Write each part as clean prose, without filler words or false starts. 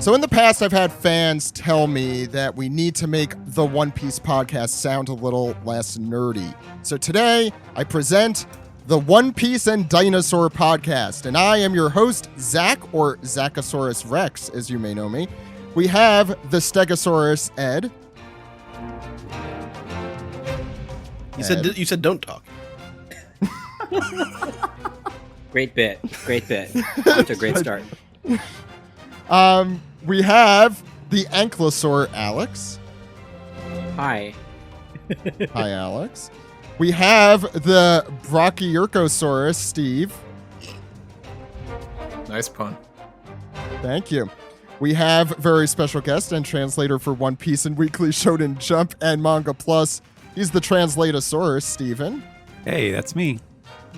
So in the past, I've had fans tell me that we need to make the One Piece podcast sound a little less nerdy. So today, I present the One Piece and Dinosaur podcast, and I am your host, Zach, or Zachosaurus Rex, as you may know me. We have the Stegosaurus, Ed. You said don't talk. Great bit. Off to a great start. We have the Ankylosaur, Alex. Hi. Hi, Alex. We have the Brachiosaurus, Steve. Nice pun. Thank you. We have very special guest and translator for One Piece and Weekly Shonen Jump and Manga Plus. He's the Translatosaurus, Steven. Hey, that's me.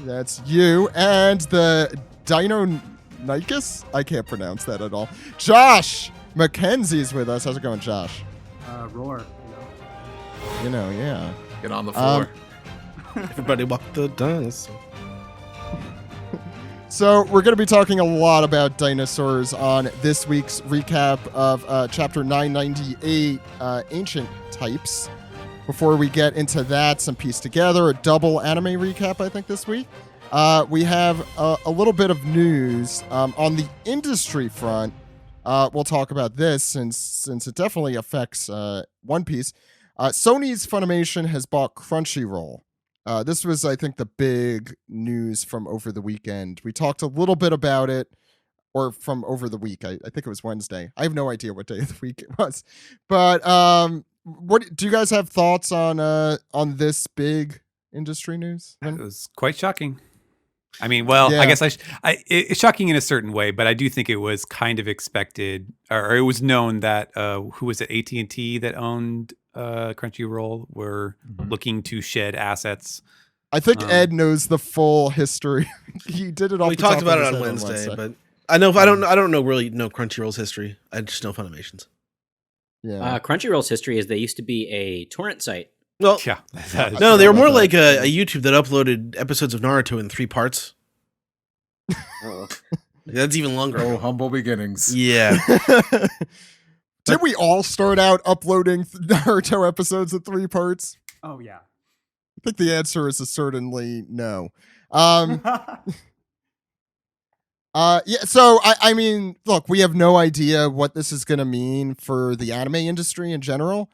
That's you. And the Deinonychus? I can't pronounce that at all. Josh Mackenzie's with us. How's it going, Josh? Roar. You know, yeah. Get on the floor. Everybody walk the dinosaur. So we're going to be talking a lot about dinosaurs on this week's recap of Chapter 998, Ancient Types. Before we get into that, some piece together, a double anime recap, I think, this week. We have a little bit of news on the industry front. We'll talk about this since it definitely affects One Piece. Sony's Funimation has bought Crunchyroll. This was, I think, the big news from over the weekend. We talked a little bit about it, or from over the week. I think it was Wednesday. I have no idea what day of the week it was. But what do you guys have thoughts on this big industry news? It was quite shocking. I mean, well, Yeah. I guess it's shocking in a certain way, but I do think it was kind of expected, or it was known that who was it, AT&T that owned Crunchyroll were looking to shed assets. I think Ed knows the full history. He did it off. We the top talked about of it his on head Wednesday, but I know I don't really know Crunchyroll's history. I just know Funimation's. Yeah. Crunchyroll's history is they used to be a torrent site. Well, Yeah. no, they were more about like a YouTube that uploaded episodes of Naruto in 3 parts. That's even longer. Oh, humble beginnings. Yeah. Did we all start out uploading Naruto episodes in 3 parts? Oh, yeah. I think the answer is a certainly no. Yeah, so I mean, look, we have no idea what this is going to mean for the anime industry in general.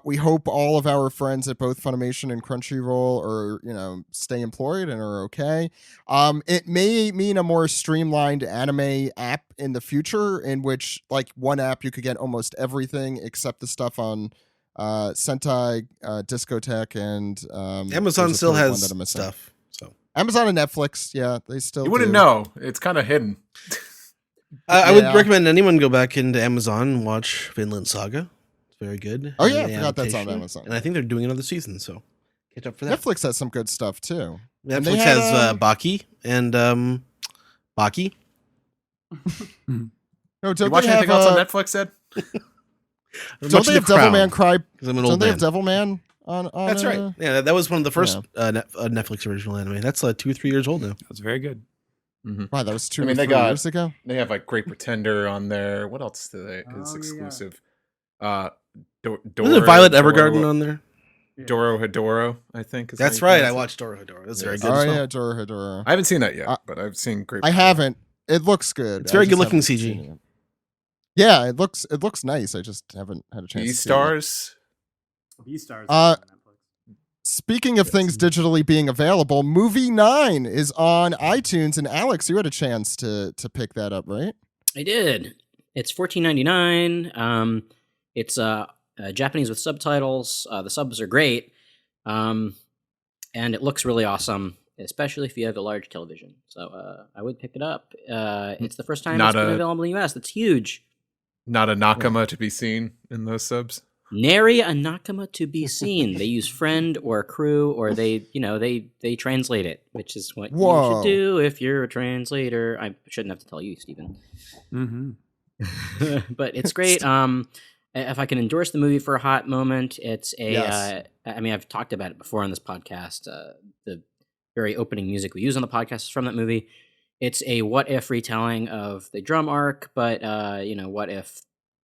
We hope all of our friends at both Funimation and Crunchyroll stay employed and are okay. It may mean a more streamlined anime app in the future, in which, like, one app you could get almost everything except the stuff on Sentai, Discotek, and Amazon there's a still third one has that I'm missing. stuff. So Amazon and Netflix, yeah, they still. You wouldn't do. know. It's kind of hidden. I would Yeah. recommend anyone go back into Amazon and watch Vinland Saga. It's very good. Oh, yeah, And I the forgot that's on adaptation. Amazon. And I think they're doing another season, so catch up for that. Netflix has some good stuff too. And they Netflix had, has Baki and Baki. No, You don't watch they have? anything else on Netflix, Ed? Don't they have Devilman Cry? Because I'm an Don't old they man. have Devilman on? That's right. Yeah, that was one of the first Netflix original anime. That's 2 or 3 years old now. That was very good. Wow, that was 2 I mean, or they 3 got- years ago. They have like Great Pretender on there. What else do they? It's Oh, yeah. exclusive. Isn't it Violet Evergarden on there? Doro Hedoro, I think. Is how That's you right. I pronounce it. watched Doro Hedoro. That's very Yes. good. Oh as well. yeah, Dora. I haven't seen that yet, but I've seen Great. I haven't. It looks good. It's very I just good looking haven't CG. seen it yet. Yeah, it looks nice. I just haven't had a chance. E to see it. Stars. V-Stars. Uh, on Netflix. Speaking of things digitally being available, Movie 9 is on iTunes, and Alex, you had a chance to pick that up, right? I did. It's $14.99. It's Japanese with subtitles. The subs are great, and it looks really awesome, especially if you have a large television. So I would pick it up. It's the first time Not it's been a- available in the US. That's huge. Not a Nakama to be seen in those subs. Nary a Nakama to be seen. They use friend or crew, or they translate it, which is what Whoa. you should do if you're a translator. I shouldn't have to tell you, Stephen. Mm-hmm. But it's great. If I can endorse the movie for a hot moment, it's a. Yes. I mean, I've talked about it before on this podcast. The very opening music we use on the podcast is from that movie. it's a what if retelling of the drum arc, but what if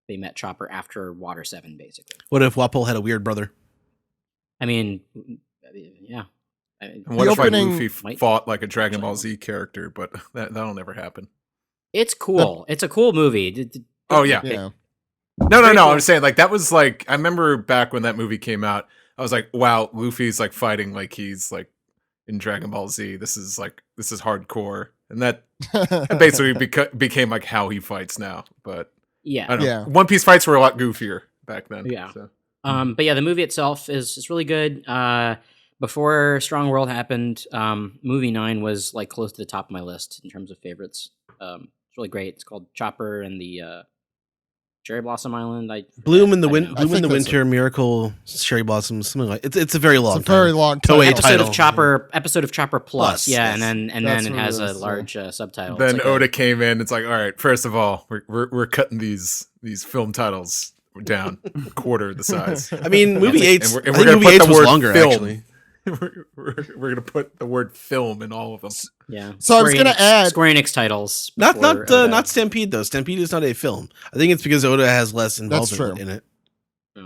they met Chopper after Water 7, basically. What if Wapol had a weird brother? I mean, yeah. And what The if opening- Luffy fought like a Dragon Ball Z character, but that'll never happen. It's cool. It's a cool movie. Oh, yeah. Yeah. No. cool. I'm saying like that was like I remember back when that movie came out. I was like, wow, Luffy's like fighting like he's like in Dragon Ball Z. This is hardcore, and that basically became like how he fights now. But Yeah. I don't know. Yeah. One Piece fights were a lot goofier back then. Yeah. So. But yeah, the movie itself is really good. Before Strong World happened, movie 9 was like close to the top of my list in terms of favorites. It's really great. It's called Chopper and the Cherry Blossom Island. Bloom in the think that's Winter, Miracle, Cherry Blossoms, something like it's a very long. It's a very long Toei title. title. Episode of Chopper Plus. Yeah, Yes. and then That's it what has it a is, yeah. large subtitle. Then It's like Oda came in. It's like, all right, first of all, we're cutting these film titles down a quarter the size. I mean, movie eight. And I we're think gonna movie put eight the was word longer film. actually. we're gonna put the word film in all of them. yeah. So I was Square gonna Enix- add- Square Enix titles. Not before Oda. not Stampede though. Stampede is not a film. I think it's because Oda has less That's involvement true. in it.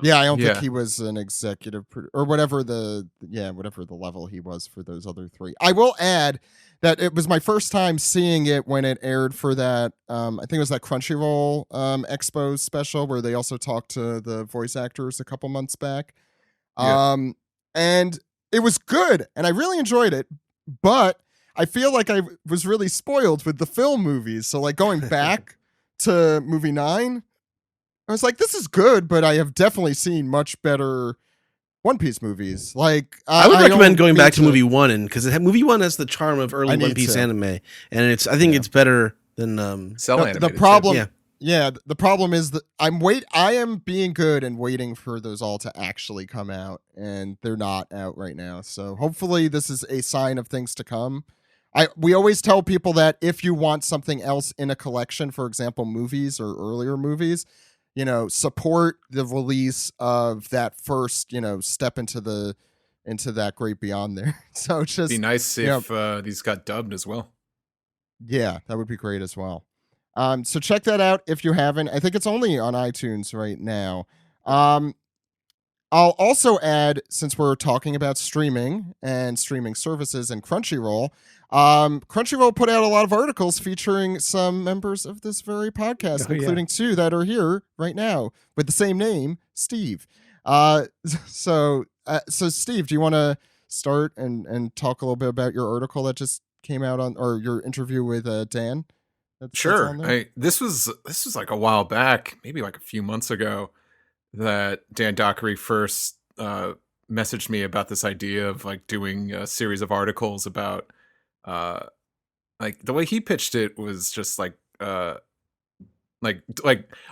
Yeah, I don't Yeah. think he was an executive or whatever the level he was for those other three. I will add that it was my first time seeing it when it aired for that. I think it was that Crunchyroll Expo special where they also talked to the voice actors a couple months back. Yeah. And it was good, and I really enjoyed it. But I feel like I was really spoiled with the film movies. So like going back to movie 9. I was like, this is good, but I have definitely seen much better One Piece movies. Like, I would recommend don't going mean back to movie 1, and because movie 1 has the charm of early I One need Piece to. anime, and I think it's better than Cell The animated, too. problem, Yeah. the problem is that I am being good and waiting for those all to actually come out, and they're not out right now. So hopefully, this is a sign of things to come. We always tell people that if you want something else in a collection, for example, movies or earlier movies, support the release of that first, step into that great beyond there. So it's just It'd be nice if these got dubbed as well. yeah, that would be great as well. So check that out if you haven't. I think it's only on iTunes right now. I'll also add, since we're talking about streaming and streaming services and Crunchyroll, Crunchyroll put out a lot of articles featuring some members of this very podcast, including 2 that are here right now with the same name, Steve. So Steve, do you want to start and talk a little bit about your article that just came out or your interview with Dan? That's Sure. on there? This was like a while back, maybe like a few months ago, that Dan Dockery first messaged me about this idea of like doing a series of articles about like the way he pitched it was just like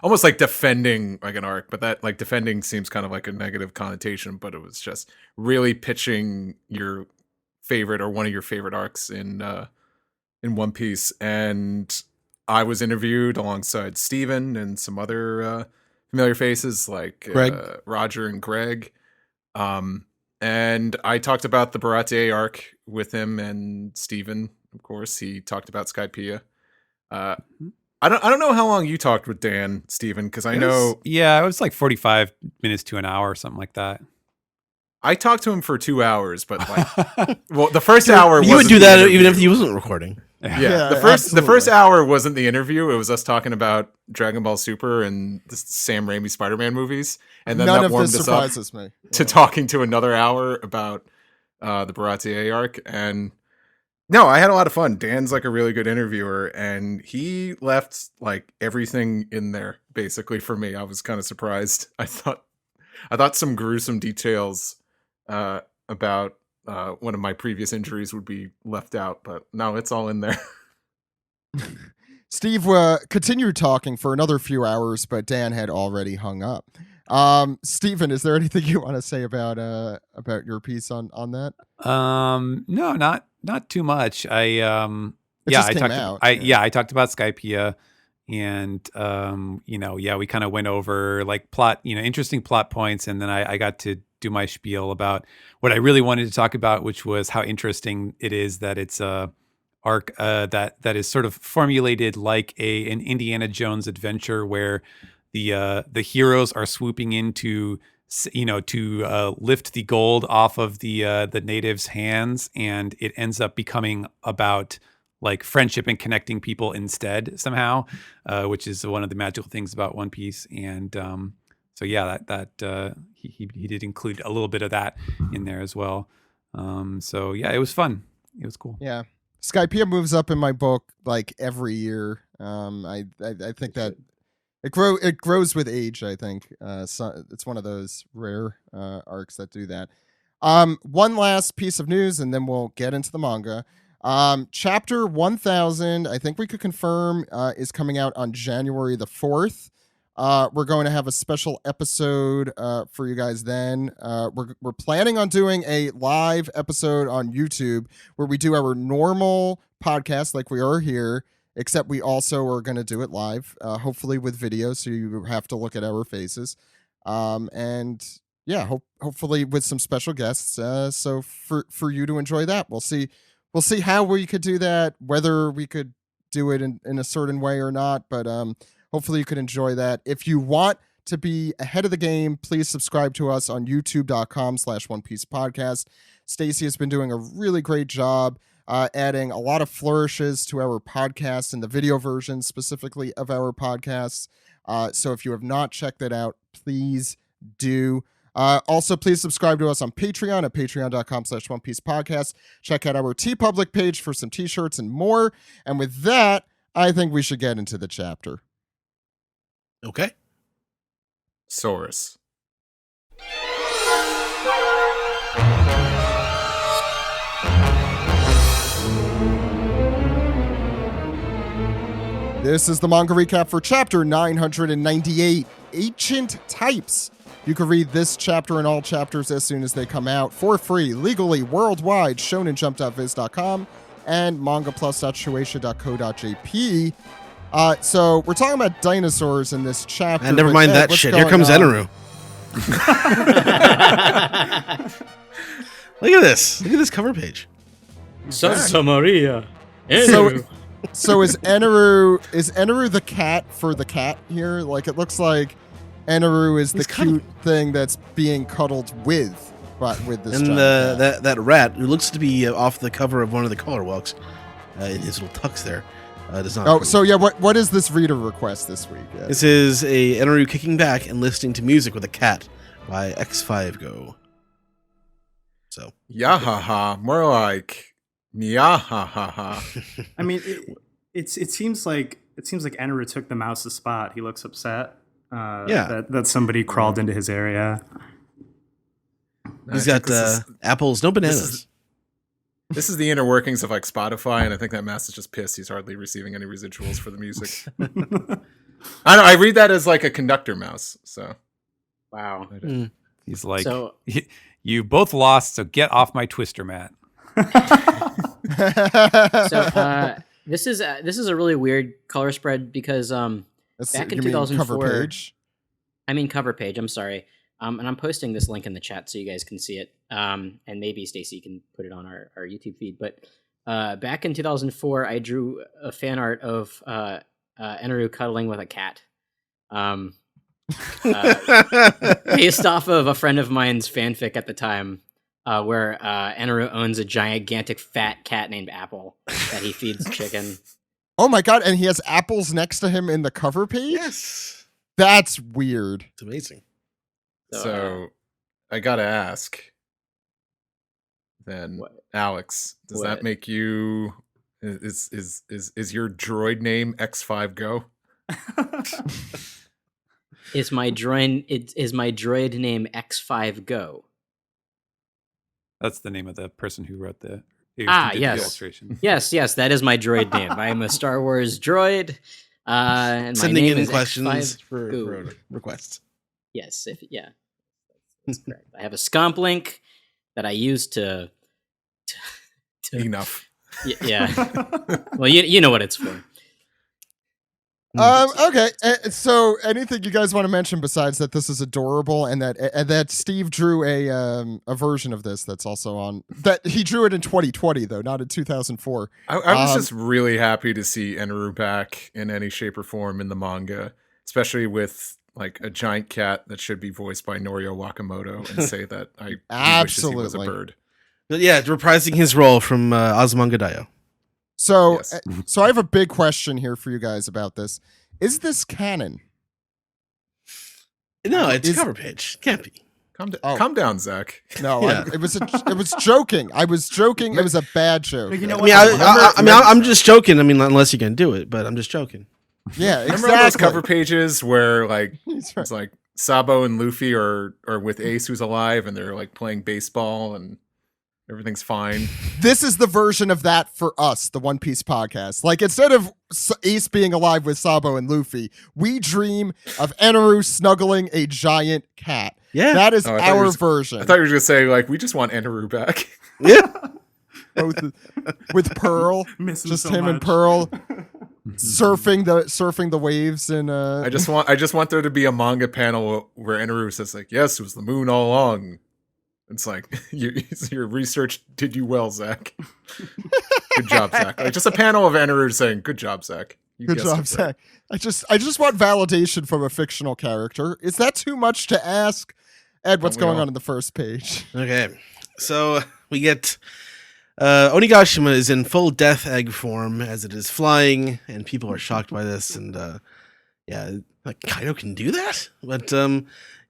almost like defending like an arc, but that like defending seems kind of like a negative connotation, but it was just really pitching your favorite or one of your favorite arcs in One Piece. And I was interviewed alongside Steven and some other familiar faces like Greg. Roger and Greg. And I talked about the Baratie arc with him and Steven, of course. He talked about Skypiea. I don't know how long you talked with Dan, Steven, because I know it was like 45 minutes to an hour or something like that. I talked to him for 2 hours, but like, well, the first hour You would wasn't do the that interview. even if he wasn't recording. Yeah, the absolutely. first hour wasn't the interview. It was us talking about Dragon Ball Super and the Sam Raimi Spider-Man movies, and then None that of warmed this us up surprises me. to talking to another hour about the Baratie arc. And no, I had a lot of fun. Dan's like a really good interviewer, and he left like everything in there basically for me. I was kind of surprised. I thought some gruesome details about one of my previous injuries would be left out, but no, it's all in there. Steve continued talking for another few hours, but Dan had already hung up. Stephen, is there anything you want to say about your piece on that? No, not too much. I just I came talked out, I talked about Skypiea, and we kind of went over like plot, interesting plot points, and then I got to do my spiel about what I really wanted to talk about, which was how interesting it is that it's a arc that is sort of formulated like an Indiana Jones adventure where the heroes are swooping in to lift the gold off of the natives' hands, and it ends up becoming about like friendship and connecting people instead somehow, which is one of the magical things about One Piece. And so yeah, he did include a little bit of that in there as well. So yeah, it was fun. It was cool. Yeah, Skypiea moves up in my book like every year. I think that it grows with age. I think so it's one of those rare arcs that do that. One last piece of news, and then we'll get into the manga. Chapter 1000, I think we could confirm, is coming out on January the 4th. We're going to have a special episode for you guys then. We're planning on doing a live episode on YouTube where we do our normal podcast like we are here, except we also are going to do it live, hopefully with video, so you have to look at our faces. And yeah, hopefully with some special guests, so for you to enjoy that. We'll see how we could do that, whether we could do it in a certain way or not, but hopefully you could enjoy that. If you want to be ahead of the game, please subscribe to us on youtube.com/One Piece Podcast. Stacy has been doing a really great job adding a lot of flourishes to our podcast and the video version specifically of our podcasts. So if you have not checked that out, please do. Also, please subscribe to us on Patreon at patreon.com/One Piece Podcast. Check out our TeePublic page for some t-shirts and more. And with that, I think we should get into the chapter. Okay. Saurus. This is the manga recap for chapter 998, Ancient Types. You can read this chapter and all chapters as soon as they come out for free, legally, worldwide, shonenjump.viz.com and mangaplus.shueisha.co.jp. So we're talking about dinosaurs in this chapter. And never mind that shit. Here comes Eneru. Look at this. Look at this cover page. Santa Maria. So is Eneru the cat for the cat here? Like, it looks like Eneru is the cute thing that's being cuddled with, but with this. And that rat who looks to be off the cover of one of the color walks, in his little tux there, does not. Oh, so yeah, what is this reader request this week? Yeah. This is a Eneru kicking back and listening to music with a cat by X5 Go. So Yahaha, more like Nyahaha. I mean, it seems like Eneru took the mouse's spot. He looks upset. That somebody crawled into his area. He's got apples, no bananas. This is the inner workings of like Spotify, and I think that Mass is just pissed. He's hardly receiving any residuals for the music. I know. I read that as like a conductor mouse. So, wow. He's like, you both lost, so get off my twister mat. So this is a really weird color spread because back in 2004, cover page. I mean cover page. I'm sorry. And I'm posting this link in the chat so you guys can see it. And maybe Stacy can put it on our YouTube feed. But back in 2004, I drew a fan art of Eneru cuddling with a cat. Based off of a friend of mine's fanfic at the time, where Eneru owns a gigantic fat cat named Apple that he feeds chicken. Oh my god, and he has apples next to him in the cover page? Yes. That's weird. It's amazing. So I gotta ask then, what? Alex, does that make you is your droid name X5 Go? Is my droid name X5 Go? That's the name of the person who wrote the yes. illustration. Yes, that is my droid name. I am a Star Wars droid. And sending my name in is questions X5 for requests. Yes, that's correct. I have a scomp link that I use to Enough. Yeah. Well, you know what it's for. Okay. So, anything you guys want to mention besides that this is adorable and that Steve drew a version of this that's also on that he drew it in 2020 though, not in 2004. I was just really happy to see Eneru back in any shape or form in the manga, especially with like a giant cat that should be voiced by Norio Wakamoto, and say that he wishes he was a bird. But yeah, reprising his role from Azumanga So, Yes. so I have a big question here for you guys about this. Is this canon? No, it's a cover page. Can't be. Calm down, Zach. No, Yeah. it was joking. I was joking. It was a bad joke. You know I mean, I'm just joking. I mean, unless you can do it, but I'm just joking. Yeah, Remember exactly. all those cover pages where like He's right. it's like Sabo and Luffy are with Ace who's alive, and they're like playing baseball and everything's fine. This is the version of that for us, the One Piece podcast. Like, instead of Ace being alive with Sabo and Luffy, we dream of Eneru snuggling a giant cat. Yeah. That is Oh, I thought you our were- version. I thought you were gonna say like we just want Eneru back. Yeah. Both with Pearl, Miss him just so him and much. Pearl surfing the waves and I just want there to be a manga panel where Eneru says like, "Yes, it was the moon all along." It's like your research did you well, Zach. Good job, Zach. Like just a panel of Eneru saying, "Good job, Zach. You Good guessed job, it right." Zach. I just want validation from a fictional character. Is that too much to ask? Ed, what's Don't we going all? on in the first page? Okay. So we get Onigashima is in full death egg form as it is flying, and people are shocked by this. And yeah, like Kaido can do that, but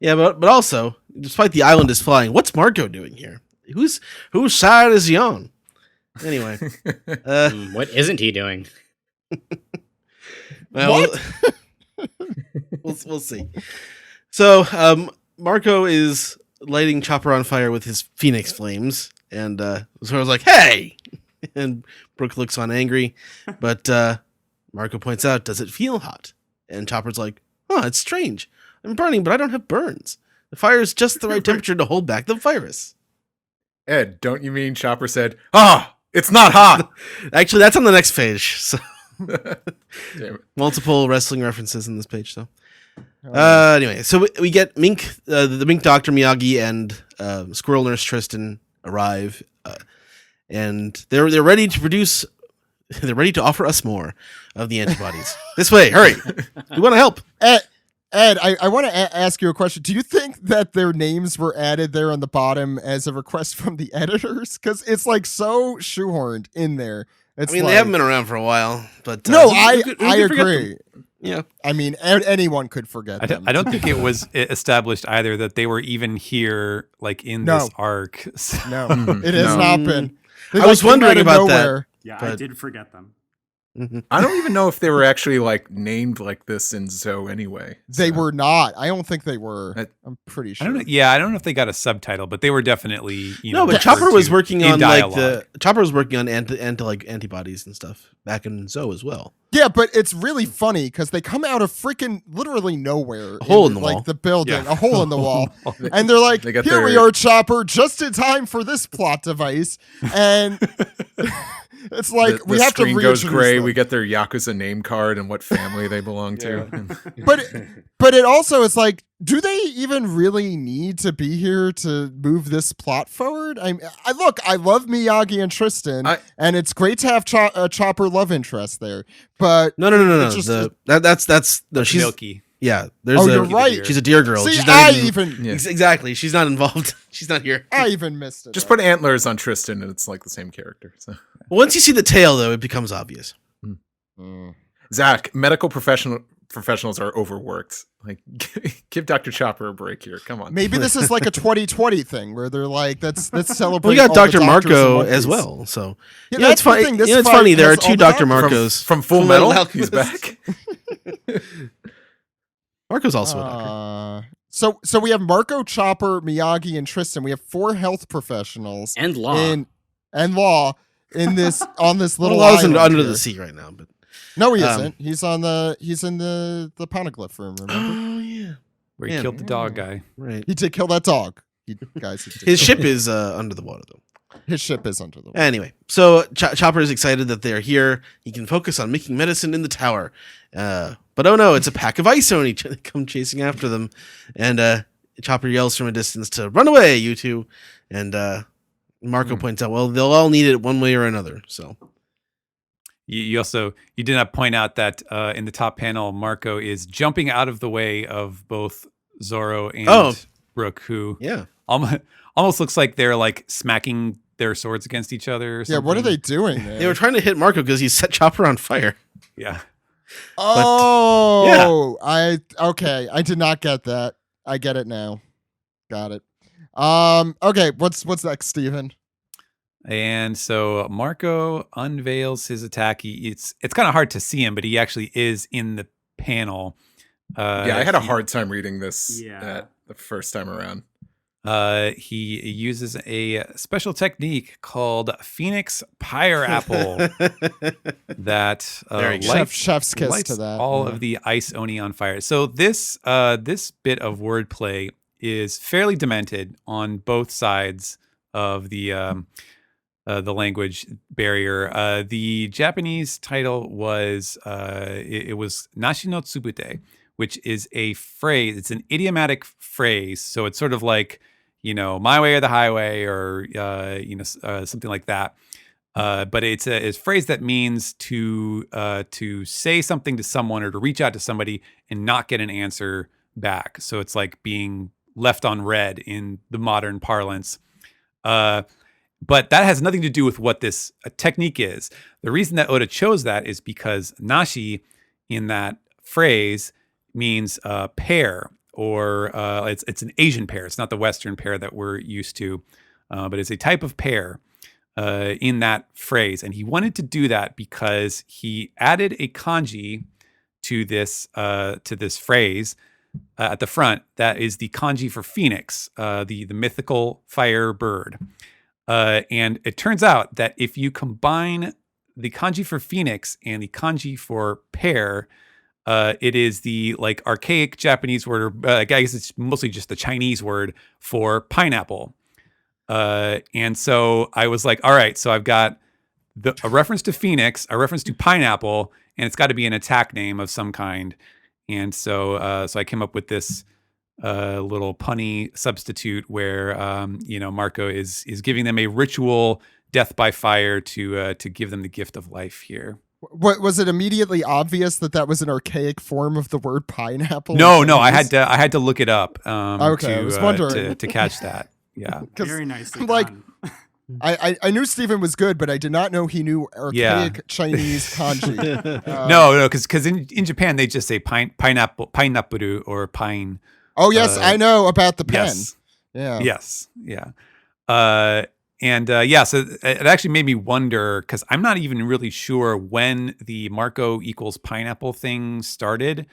yeah, but also, despite the island is flying, what's Marco doing here? Whose side is he on? Anyway, What isn't he doing? well, we'll see. So Marco is lighting Chopper on fire with his phoenix flames, and Zoro's like, "Hey!" And Brook looks on angry, but Marco points out, "Does it feel hot?" And Chopper's like, "Huh, it's strange. I'm burning, but I don't have burns. The fire is just the right temperature to hold back the virus." Ed, don't you mean Chopper said, "Ah, it's not hot"? Actually, that's on the next page. So Damn it. multiple wrestling references in this page. So anyway, so we get Mink, the Mink Doctor Miyagi and Squirrel Nurse Tristan arrive, and they're ready to produce. They're ready to offer us more of the antibodies. This way, hurry! We want to help. Ed, I want to ask you a question. Do you think that their names were added there on the bottom as a request from the editors? Because it's like so shoehorned in there. It's I mean, like, they haven't been around for a while, but No, who I could forget agree. them? Yeah, I mean, anyone could forget them. I don't think it was established either that they were even here, like in No. this arc. No, Mhm. it has No. not been. They, I was came wondering out of about that. nowhere. Yeah, I But- did forget them. I don't even know if they were actually like named like this in Zoe anyway. They so- were not. I don't think they were. I- I'm pretty I sure. don't know. Yeah, I don't know if they got a subtitle, but they were definitely no, but referred Chopper was to working in on like dialogue. Chopper was working on antibodies and stuff back in Zoe as well. Yeah, but it's really funny because they come out of freaking literally nowhere. A hole in the like wall. the building, Yeah. a hole in the wall. And they're like, They got here we their- are, Chopper, just in time for this plot device. And it's like, the we have to screen goes reintroduce gray. them. We get their Yakuza name card and what family they belong to. But it also is like, do they even really need to be here to move this plot forward? I love Miyagi and Tristan, and it's great to have a Chopper love interest there. But No. It's just- That's no. She's Milky. yeah. There's Oh, a, you're right. She's a deer girl. see, She's I not even Yeah. exactly. She's not involved. She's not here. I even missed it. Just put antlers on Tristan and it's like the same character. So. Once you see the tail, though, it becomes obvious. Zach, medical professionals are overworked. Like, give Dr. Chopper a break here. Come on. Maybe this is like a 2020 thing where they're like, let's celebrate. We got all the Dr. doctors in Marco One as Piece. well. So Yeah, you know, that's it's the funny. thing, this It's fight funny. There are has all two the Dr. doctors. Marcos from Full Full Metal. Metal He's Alchemist. back. Marco's also a doctor. So we have Marco, Chopper, Miyagi, and Tristan. We have 4 health professionals And Law. and Law in this on this little Well, Law's island under here. the sea right now, but No, he Um, isn't. He's in the poneglyph room. Remember? oh yeah, Where he Yeah. killed the dog guy. right. He did kill that dog. Guys, he did His kill- ship is under the water though. His ship is under the water. Anyway, so Chopper is excited that they're here. He can focus on making medicine in the tower. But oh no, it's a pack of ice oni come chasing after them, and Chopper yells from a distance to "Run away, you two!" And Marco points out, well, they'll all need it one way or another. So you did not point out that in the top panel, Marco is jumping out of the way of both Zoro and Brook, who almost looks like they're like smacking their swords against each other. Or something. Yeah, what are they doing there? They were trying to hit Marco because he set Chopper on fire. Yeah. Oh, I did not get that. I get it now. Got it. Okay, what's next, Steven? And so Marco unveils his attack. It's kind of hard to see him, but he actually is in the panel. I had a hard time reading this the first time around. He uses a special technique called Phoenix Pyre Apple that chef's kiss lights to that. all of the ice oni on fire. So this bit of wordplay is fairly demented on both sides of the language barrier. The Japanese title was it was Nashi no Tsubute, which is a phrase. It's an idiomatic phrase, so it's sort of like, my way or the highway, or something like that. But it's a phrase that means to say something to someone or to reach out to somebody and not get an answer back. So it's like being left on red in the modern parlance. But that has nothing to do with what this technique is. The reason that Oda chose that is because nashi in that phrase means pear, or it's an Asian pear. It's not the Western pear that we're used to, but it's a type of pear in that phrase. And he wanted to do that because he added a kanji to this phrase at the front. That is the kanji for phoenix, the mythical fire bird. And it turns out that if you combine the kanji for phoenix and the kanji for pear, it is the like archaic Japanese word, or I guess it's mostly just the Chinese word for pineapple. And so I was like, all right, so I've got a reference to phoenix, a reference to pineapple, and it's got to be an attack name of some kind. And so I came up with this little punny substitute where Marco is giving them a ritual death by fire to give them the gift of life here. What was it immediately obvious that was an archaic form of the word pineapple? No, I had to look it up. Okay, I was wondering to catch that. Yeah, very nicely done. I knew Steven was good, but I did not know he knew archaic Chinese kanji. No, because in Japan they just say pineapple, or pine. Oh yes, I know about the pen. Yes. Yeah. Yes. Yeah. So it actually made me wonder, because I'm not even really sure when the Marco equals pineapple thing started.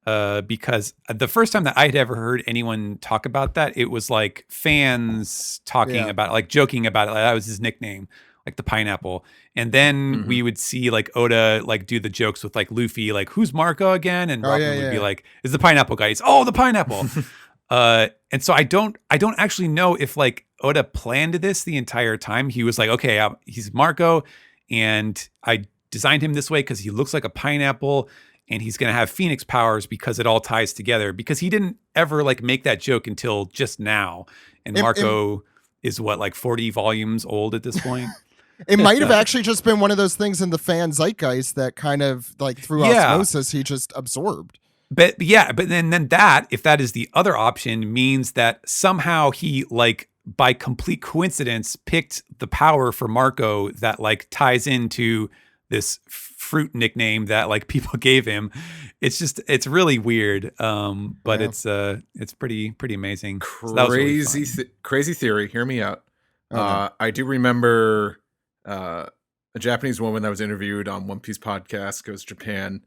Because the first time that I had ever heard anyone talk about that, it was like fans talking about it, like joking about it. Like that was his nickname, like the pineapple. And then we would see like Oda like do the jokes with like Luffy, like, who's Marco again? And Robin would be like, is the pineapple guy? He's, the pineapple. And so I don't actually know if like Oda planned this the entire time. He was like, okay, he's Marco, and I designed him this way because he looks like a pineapple, and he's going to have phoenix powers because it all ties together. Because he didn't ever like make that joke until just now. And Marco is what, like 40 volumes old at this point? It might have actually just been one of those things in the fan zeitgeist that kind of like through osmosis he just absorbed. But then that, if that is the other option, means that somehow he like by complete coincidence picked the power for Marco that like ties into this fruit nickname that like people gave him. It's really weird. But it's pretty amazing. Crazy, crazy theory. Hear me out. I do remember a Japanese woman that was interviewed on One Piece podcast Goes Japan.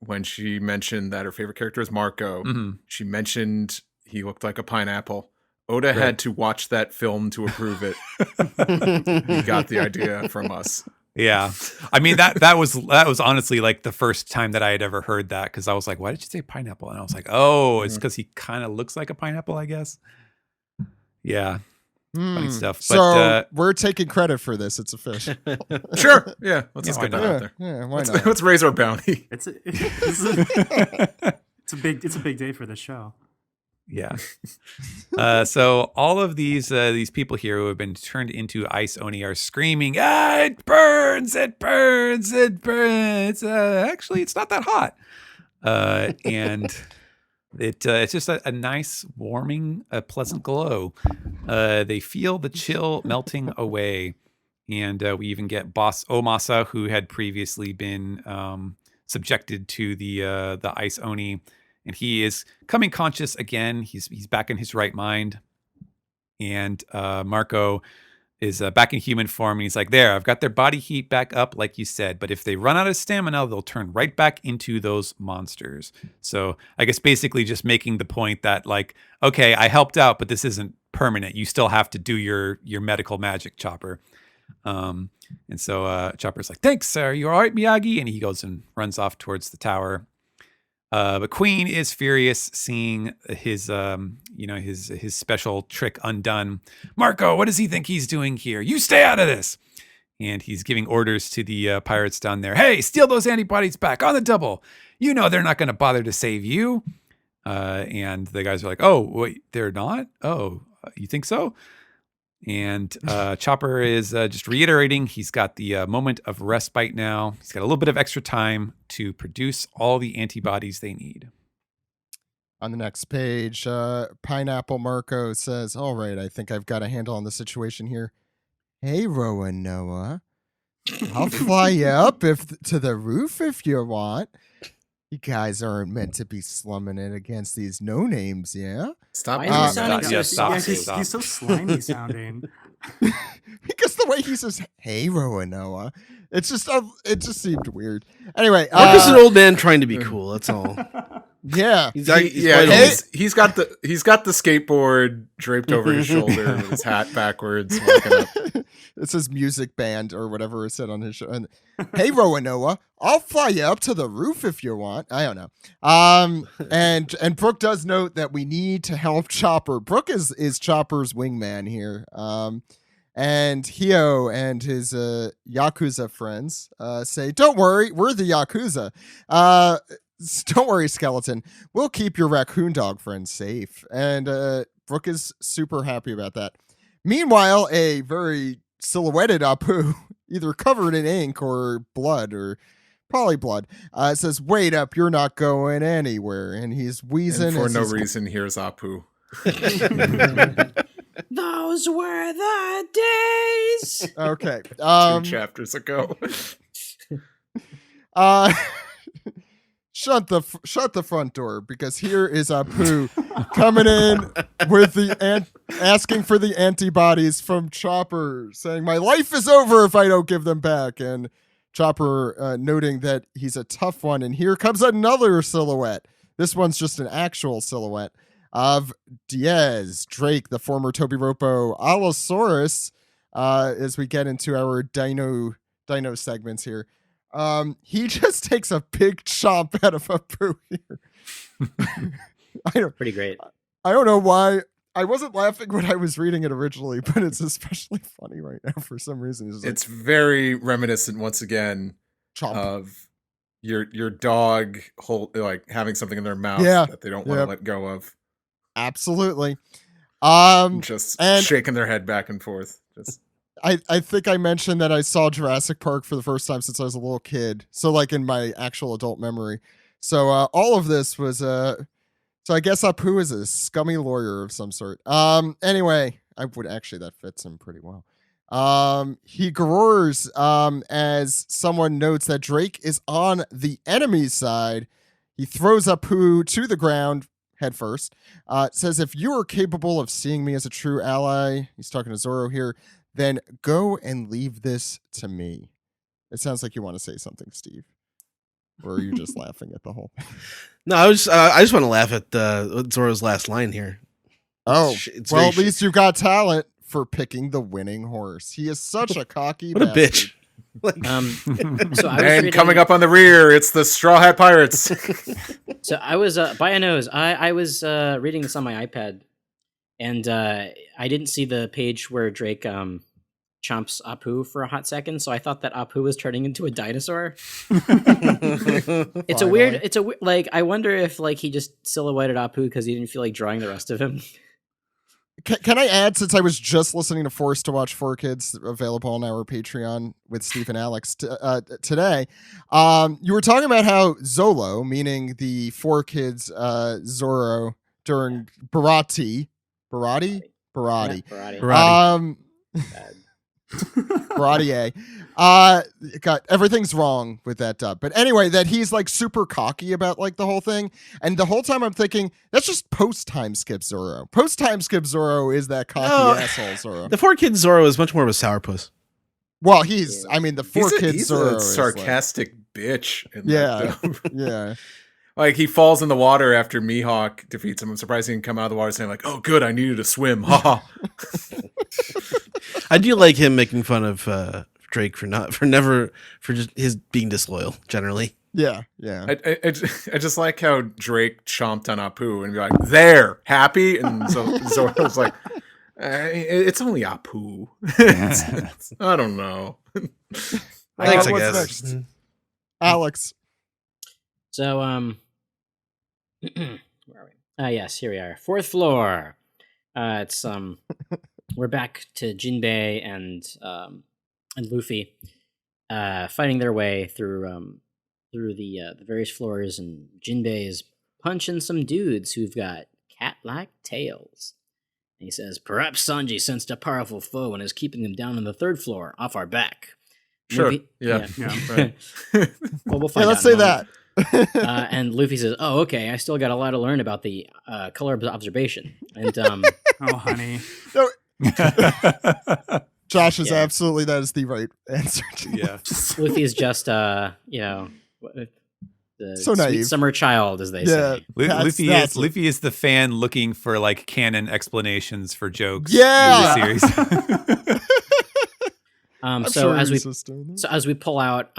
When she mentioned that her favorite character is Marco, she mentioned he looked like a pineapple. Oda had to watch that film to approve it. He got the idea from us. Yeah. I mean, that was honestly like the first time that I had ever heard that, because I was like, why did you say pineapple? And I was like, it's because he kind of looks like a pineapple, I guess. Yeah. funny stuff. So But we're taking credit for this. It's official. Sure. Yeah. Let's just why get that not? out there. Yeah, why Let's, not? let's raise our bounty. It's a big day for the show. yeah. So all of these people here who have been turned into ice oni are screaming, it burns, it burns, it burns. Actually, it's not that hot. And it's just a nice, warming, pleasant glow. They feel the chill melting away. And we even get Boss Omasa, who had previously been subjected to the ice oni. And he is coming conscious again. He's back in his right mind. And Marco is back in human form. And he's like, there, I've got their body heat back up, like you said. But if they run out of stamina, they'll turn right back into those monsters. So I guess basically just making the point that, like, okay, I helped out, but this isn't permanent. You still have to do your medical magic, Chopper. And so Chopper's like, thanks, are you all right, Miyagi? And he goes and runs off towards the tower. But Queen is furious, seeing his special trick undone. Marco, what does he think he's doing here? You stay out of this. And he's giving orders to the pirates down there. Hey, steal those antibodies back on the double. You know they're not going to bother to save you. And the guys are like, oh, wait, they're not? Oh, you think so? And Chopper is just reiterating he's got the moment of respite now. He's got a little bit of extra time to produce all the antibodies they need. On the next page, Pineapple Marco says, all right, I think I've got a handle on the situation here. Hey, Rowan Noah. I'll fly you up to the roof if you want. You guys aren't meant to be slumming it against these no-names, yeah? Stop. Why is he sounding so stop. saucy? He's so slimy sounding. Because the way he says, hey, Rowan Noah, it just seemed weird. Anyway. Marcus is an old man trying to be cool, that's all. Yeah. He's got the skateboard draped over his shoulder with his hat backwards. Walking up. It says music band or whatever it said on his show. And, hey, Rowan Noah, I'll fly you up to the roof if you want. I don't know. And Brooke does note that we need to help Chopper. Brooke is Chopper's wingman here. And Hio and his Yakuza friends say, don't worry, we're the Yakuza. Don't worry, Skeleton. We'll keep your raccoon dog friends safe. And Brooke is super happy about that. Meanwhile, a very silhouetted Apu, either covered in ink or blood, or probably blood, says, wait up, you're not going anywhere. And he's wheezing. And for no reason, here's Apu. Those were the days. Okay. 2 chapters ago. Shut the front door, because here is Apu coming in with asking for the antibodies from Chopper, saying my life is over if I don't give them back. And Chopper noting that he's a tough one. And here comes another silhouette. This one's just an actual silhouette of Diaz, Drake, the former Toby Ropo, Allosaurus, as we get into our dino segments here. He just takes a big chomp out of Apu here. Pretty great. I don't know why. I wasn't laughing when I was reading it originally, but it's especially funny right now for some reason. It's very reminiscent once again chomp. Of your dog having something in their mouth that they don't want to let go of. Absolutely. Just and shaking their head back and forth. Just I think I mentioned that I saw Jurassic Park for the first time since I was a little kid. So like in my actual adult memory. So all of this was so I guess Apu is a scummy lawyer of some sort. Anyway, that fits him pretty well. He roars as someone notes that Drake is on the enemy's side. He throws Apu to the ground head first. Says, if you are capable of seeing me as a true ally, he's talking to Zoro here, then go and leave this to me. It sounds like you want to say something, Steve. Or are you just laughing at the whole thing? No, I just want to laugh at Zoro's last line here. Oh, well, at least you've got talent for picking the winning horse. He is such a cocky what bastard. A bitch. So and coming up on the rear, it's the Straw Hat Pirates. So I was by a nose. I was reading this on my iPad, And I didn't see the page where Drake chomps Apu for a hot second, so I thought that Apu was turning into a dinosaur. It's a weird. Like, I wonder if like he just silhouetted Apu because he didn't feel like drawing the rest of him. Can I add, since I was just listening to Forced to Watch 4 Kids, available on our Patreon with Steve and Alex today, you were talking about how Zolo, meaning the 4 Kids Zoro during Barati, Baratier, got everything's wrong with that dub. But anyway, that he's like super cocky about like the whole thing. And the whole time I'm thinking, that's just post-time skip Zoro. Post-time skip Zoro is that cocky asshole Zoro. The 4 Kids Zoro is much more of a sourpuss. Well, the 4 Kids Zoro a sarcastic bitch. Yeah. Yeah. Like, he falls in the water after Mihawk defeats him. I'm surprised he can come out of the water saying, like, oh, good, I needed to swim. Ha I do like him making fun of Drake for just his being disloyal, generally. Yeah. I just like how Drake chomped on Apu and be like, there, happy? And so Zoro's like, it's only Apu. I don't know. Thanks, I guess. Next? Alex. So, where are we? Yes, here we are. 4th floor. It's we're back to Jinbei and Luffy, fighting their way through the various floors, and Jinbei is punching some dudes who've got cat-like tails. And he says, "Perhaps Sanji sensed a powerful foe and is keeping them down on the 3rd floor, off our back." Sure. Luffy, Yeah. Right. Well, we'll find out. Let's say that. And Luffy says, "Oh, okay. I still got a lot to learn about the color observation." And oh, honey. Josh is absolutely, that is the right answer. Yeah. Luffy is just the so sweet naive summer child, as they say. Luffy is the fan looking for like canon explanations for jokes. Yeah. In the series. So as we pull out,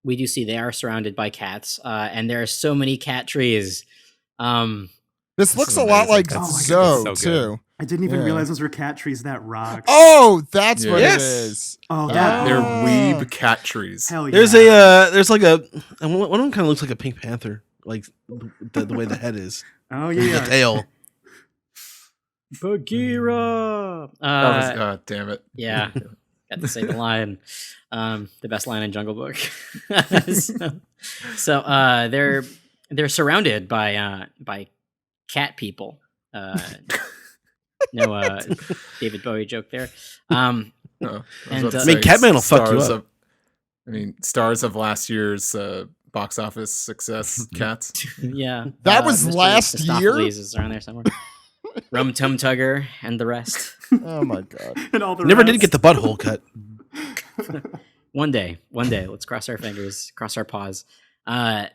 we do see they are surrounded by cats, and there are so many cat trees. This looks a lot like Zoe, too. I didn't even realize those were cat trees that rocked. Oh, that's what it is. Oh, they're weeb cat trees. Hell yeah. There's like one of them kind of looks like a Pink Panther, like the way the head is. Oh yeah. The tail. Bagheera. God damn it. Yeah. Got to say the line, the best line in Jungle Book. so they're surrounded by cat people. No David Bowie joke there. Catman will fuck you up. Stars of last year's box office success cats. Yeah, that was last year. Is around there somewhere. Rum Tum Tugger and the rest. Oh my god! And all the never did get the butthole cut. One day. Let's cross our fingers, cross our paws. As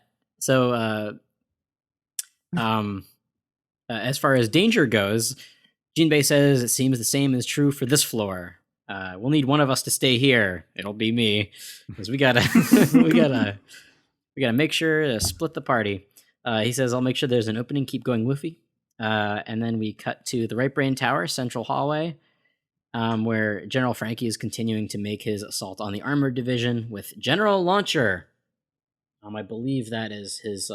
far as danger goes, Jinbei says it seems the same is true for this floor. We'll need one of us to stay here. It'll be me, because we gotta make sure to split the party. He says, "I'll make sure there's an opening. Keep going, Luffy." And then we cut to the Right Brain Tower, central hallway, where General Frankie is continuing to make his assault on the armored division with General Launcher. I believe that is his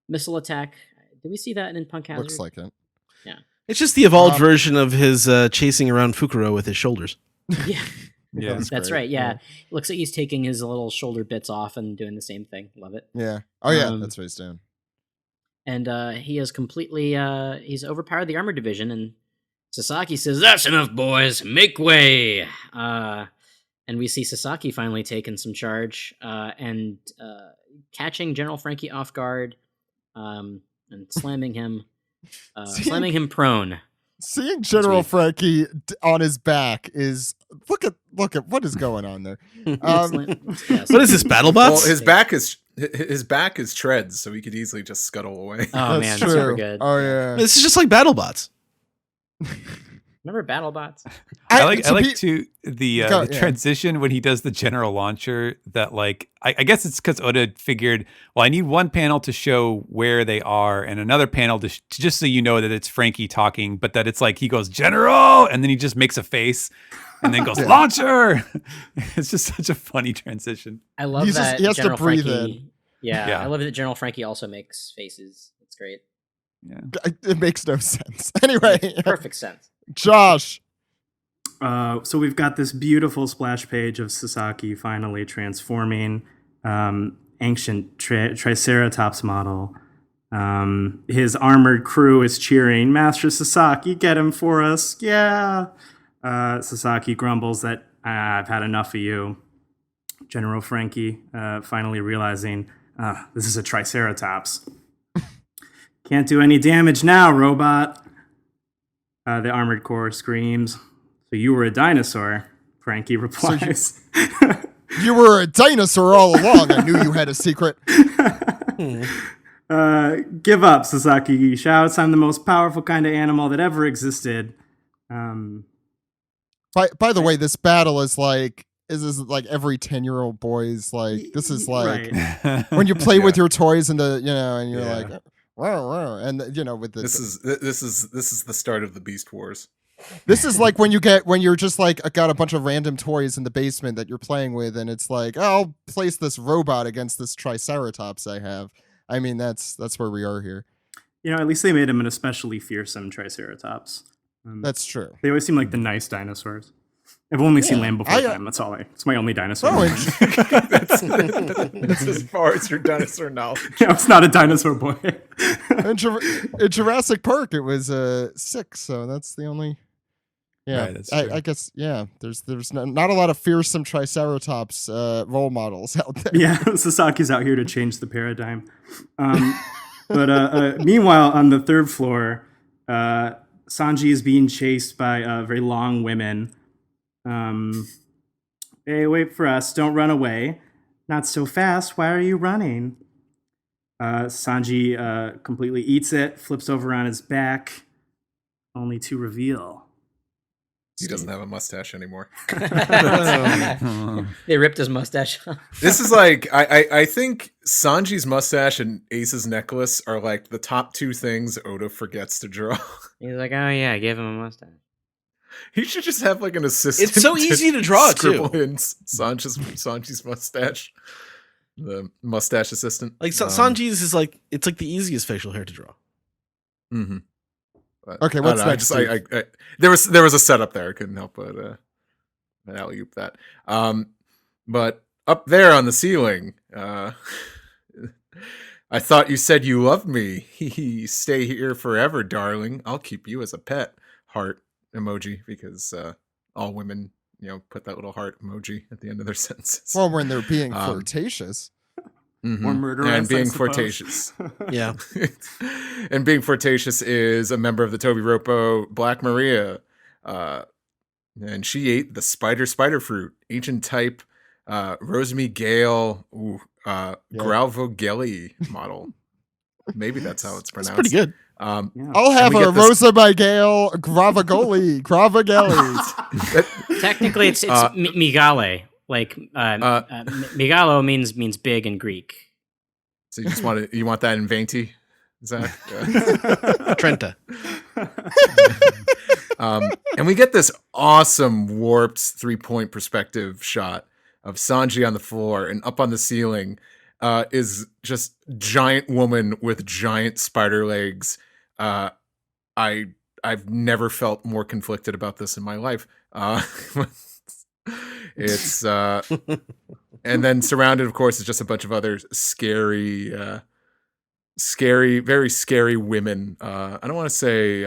missile attack. Did we see that in Punk Hazard? Looks like it. Yeah. It's just the evolved version of his chasing around Fukuro with his shoulders. Yeah. Yeah, that's right. Yeah. Looks like he's taking his little shoulder bits off and doing the same thing. Love it. Yeah. Oh yeah, that's what he's doing. And he has completely he's overpowered the armored division, and Sasaki says, "That's enough, boys. Make way." And we see Sasaki finally taking some charge and catching General Frankie off guard and slamming him prone. Seeing General Frankie on his back is look at what is going on there. What is this, BattleBots? Well, his back is treads, so he could easily just scuttle away. Oh, that's man, true. that's super good. Oh yeah, this is just like BattleBots. Remember BattleBots? I like the transition when he does the general launcher. That like I guess it's because Oda figured, well, I need one panel to show where they are and another panel to just so you know that it's Frankie talking, but that it's like he goes general and then he just makes a face and then goes launcher. It's just such a funny transition. I love that. He has General to breathe Frankie, in. Yeah, I love that General Frankie also makes faces. It's great. Yeah, it makes no sense. Anyway, Perfect sense. Josh. So we've got this beautiful splash page of Sasaki finally transforming ancient Triceratops model. His armored crew is cheering, Master Sasaki, get him for us. Yeah. Sasaki grumbles that I've had enough of you. General Frankie finally realizing this is a Triceratops. Can't do any damage now, robot. The armored core screams, so you were a dinosaur, Frankie replies. So you were a dinosaur all along. I knew you had a secret. Give up, Sasaki shouts. I'm the most powerful kind of animal that ever existed. By the way, this battle is like like every 10-year-old boy's like, this is like when you play with your toys and and you're like, wow, and with the this is the start of the Beast Wars. This is like when you're just like got a bunch of random toys in the basement that you're playing with, and it's like, I'll place this robot against this Triceratops I have. I mean, that's where we are here. At least they made him an especially fearsome Triceratops. That's true. They always seem like the nice dinosaurs. I've only seen Land Before Time. That's all. It's my only dinosaur. That's as far as your dinosaur knowledge. It's not a dinosaur boy. in Jurassic Park, it was 6, so that's the only. Yeah, right, I guess. Yeah, there's not a lot of fearsome Triceratops role models out there. Yeah, Sasaki's out here to change the paradigm. But meanwhile, on the third floor, Sanji is being chased by very long women. Hey, wait for us. Don't run away. Not so fast. Why are you running? Sanji completely eats it, flips over on his back, only to reveal he doesn't have a mustache anymore. They ripped his mustache off. This is like, I think Sanji's mustache and Ace's necklace are like the top two things Oda forgets to draw. He's like, oh yeah, I gave him a mustache. He should just have like an assistant. It's so easy to draw too. In Sanji's mustache, the mustache assistant. Like Sanji's is like, it's like the easiest facial hair to draw. Mm-hmm. But, okay, what's next? There was a setup there. I couldn't help but alley-oop that. But up there on the ceiling, I thought you said you loved me. Stay here forever, darling. I'll keep you as a pet. Heart emoji, because all women, put that little heart emoji at the end of their sentences. Well, when they're being flirtatious. Mm-hmm. Or murderous, and being flirtatious. Yeah. And being flirtatious is a member of the Toby Ropo Black Maria. And she ate the spider fruit, ancient type, Rosemy Gale, Grauvogelli model. Maybe that's how it's pronounced. It's pretty good. I'll have a Rosa by Gale Gravagoli. Technically, it's Migale. Like Migalo means big in Greek. So you want that in Venti? Is that Trenta? And we get this awesome warped 3-point perspective shot of Sanji on the floor, and up on the ceiling is just giant woman with giant spider legs. I've never felt more conflicted about this in my life. It's and then surrounded, of course, is just a bunch of other scary, very scary women. I don't want to say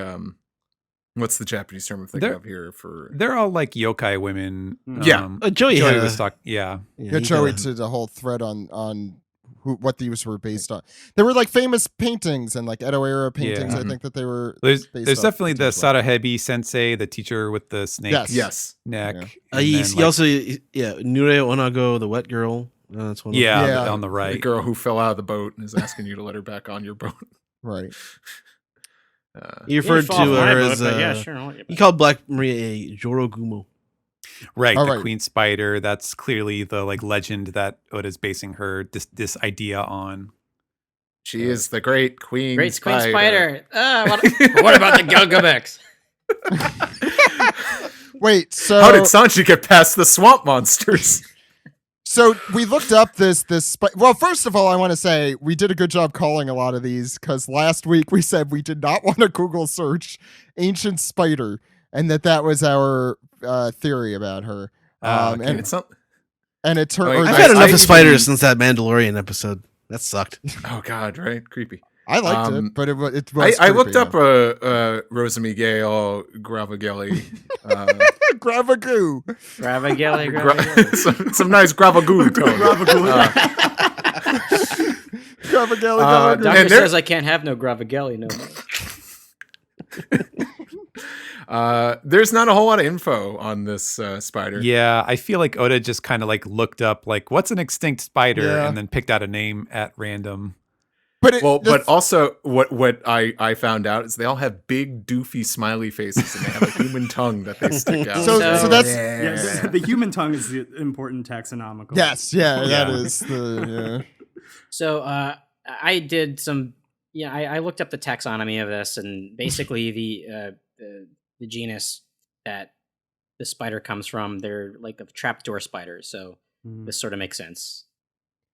what's the Japanese term I'm thinking of here for. They're all like yokai women. Joey was talking. Yeah, Joey did a whole thread on what these were based on. There were like famous paintings and like Edo era paintings. I think that they were. There's definitely the Sarahebi sensei, the teacher with the snake neck. Yeah. He also Nure Onago, the wet girl. That's one. On the right, the girl who fell out of the boat and is asking you to let her back on your boat. Right. You referred to her as yeah, sure. I'll let you he called Black Maria a Jorogumo. Right, All the right. Queen Spider. That's clearly the legend that Oda's basing her this idea on. She is the great Queen Great Spider. Queen Spider. What about the Gilgamex? Wait, so How did Sanji get past the swamp monsters? So we looked up this well, first of all, I want to say we did a good job calling a lot of these because last week we said we did not want to Google search ancient spider and that was our theory about her. Okay. It's not. And it turned. Wait, I've I- had enough I of spiders even- since that Mandalorian episode. That sucked. Oh God, right? Creepy. I liked it, but it was. I looked creepy, up Rosa Miguel Gravagelli. Gravagoo. Gravagelli. Some nice Gravagoo tone. Gravagelli. Doctor And there- says I can't have no Gravagelli no more. There's not a whole lot of info on this spider. Yeah, I feel like Oda just kind of looked up what's an extinct spider Yeah. and then picked out a name at random. But But also what I found out is they all have big doofy smiley faces and they have a human tongue that they stick out. So that's Yeah, the human tongue is the important taxonomical. yes, yeah, that Yeah. is the So I did some. Yeah, I looked up the taxonomy of this, and basically the genus that the spider comes from, they're like a trapdoor spider. So this sort of makes sense.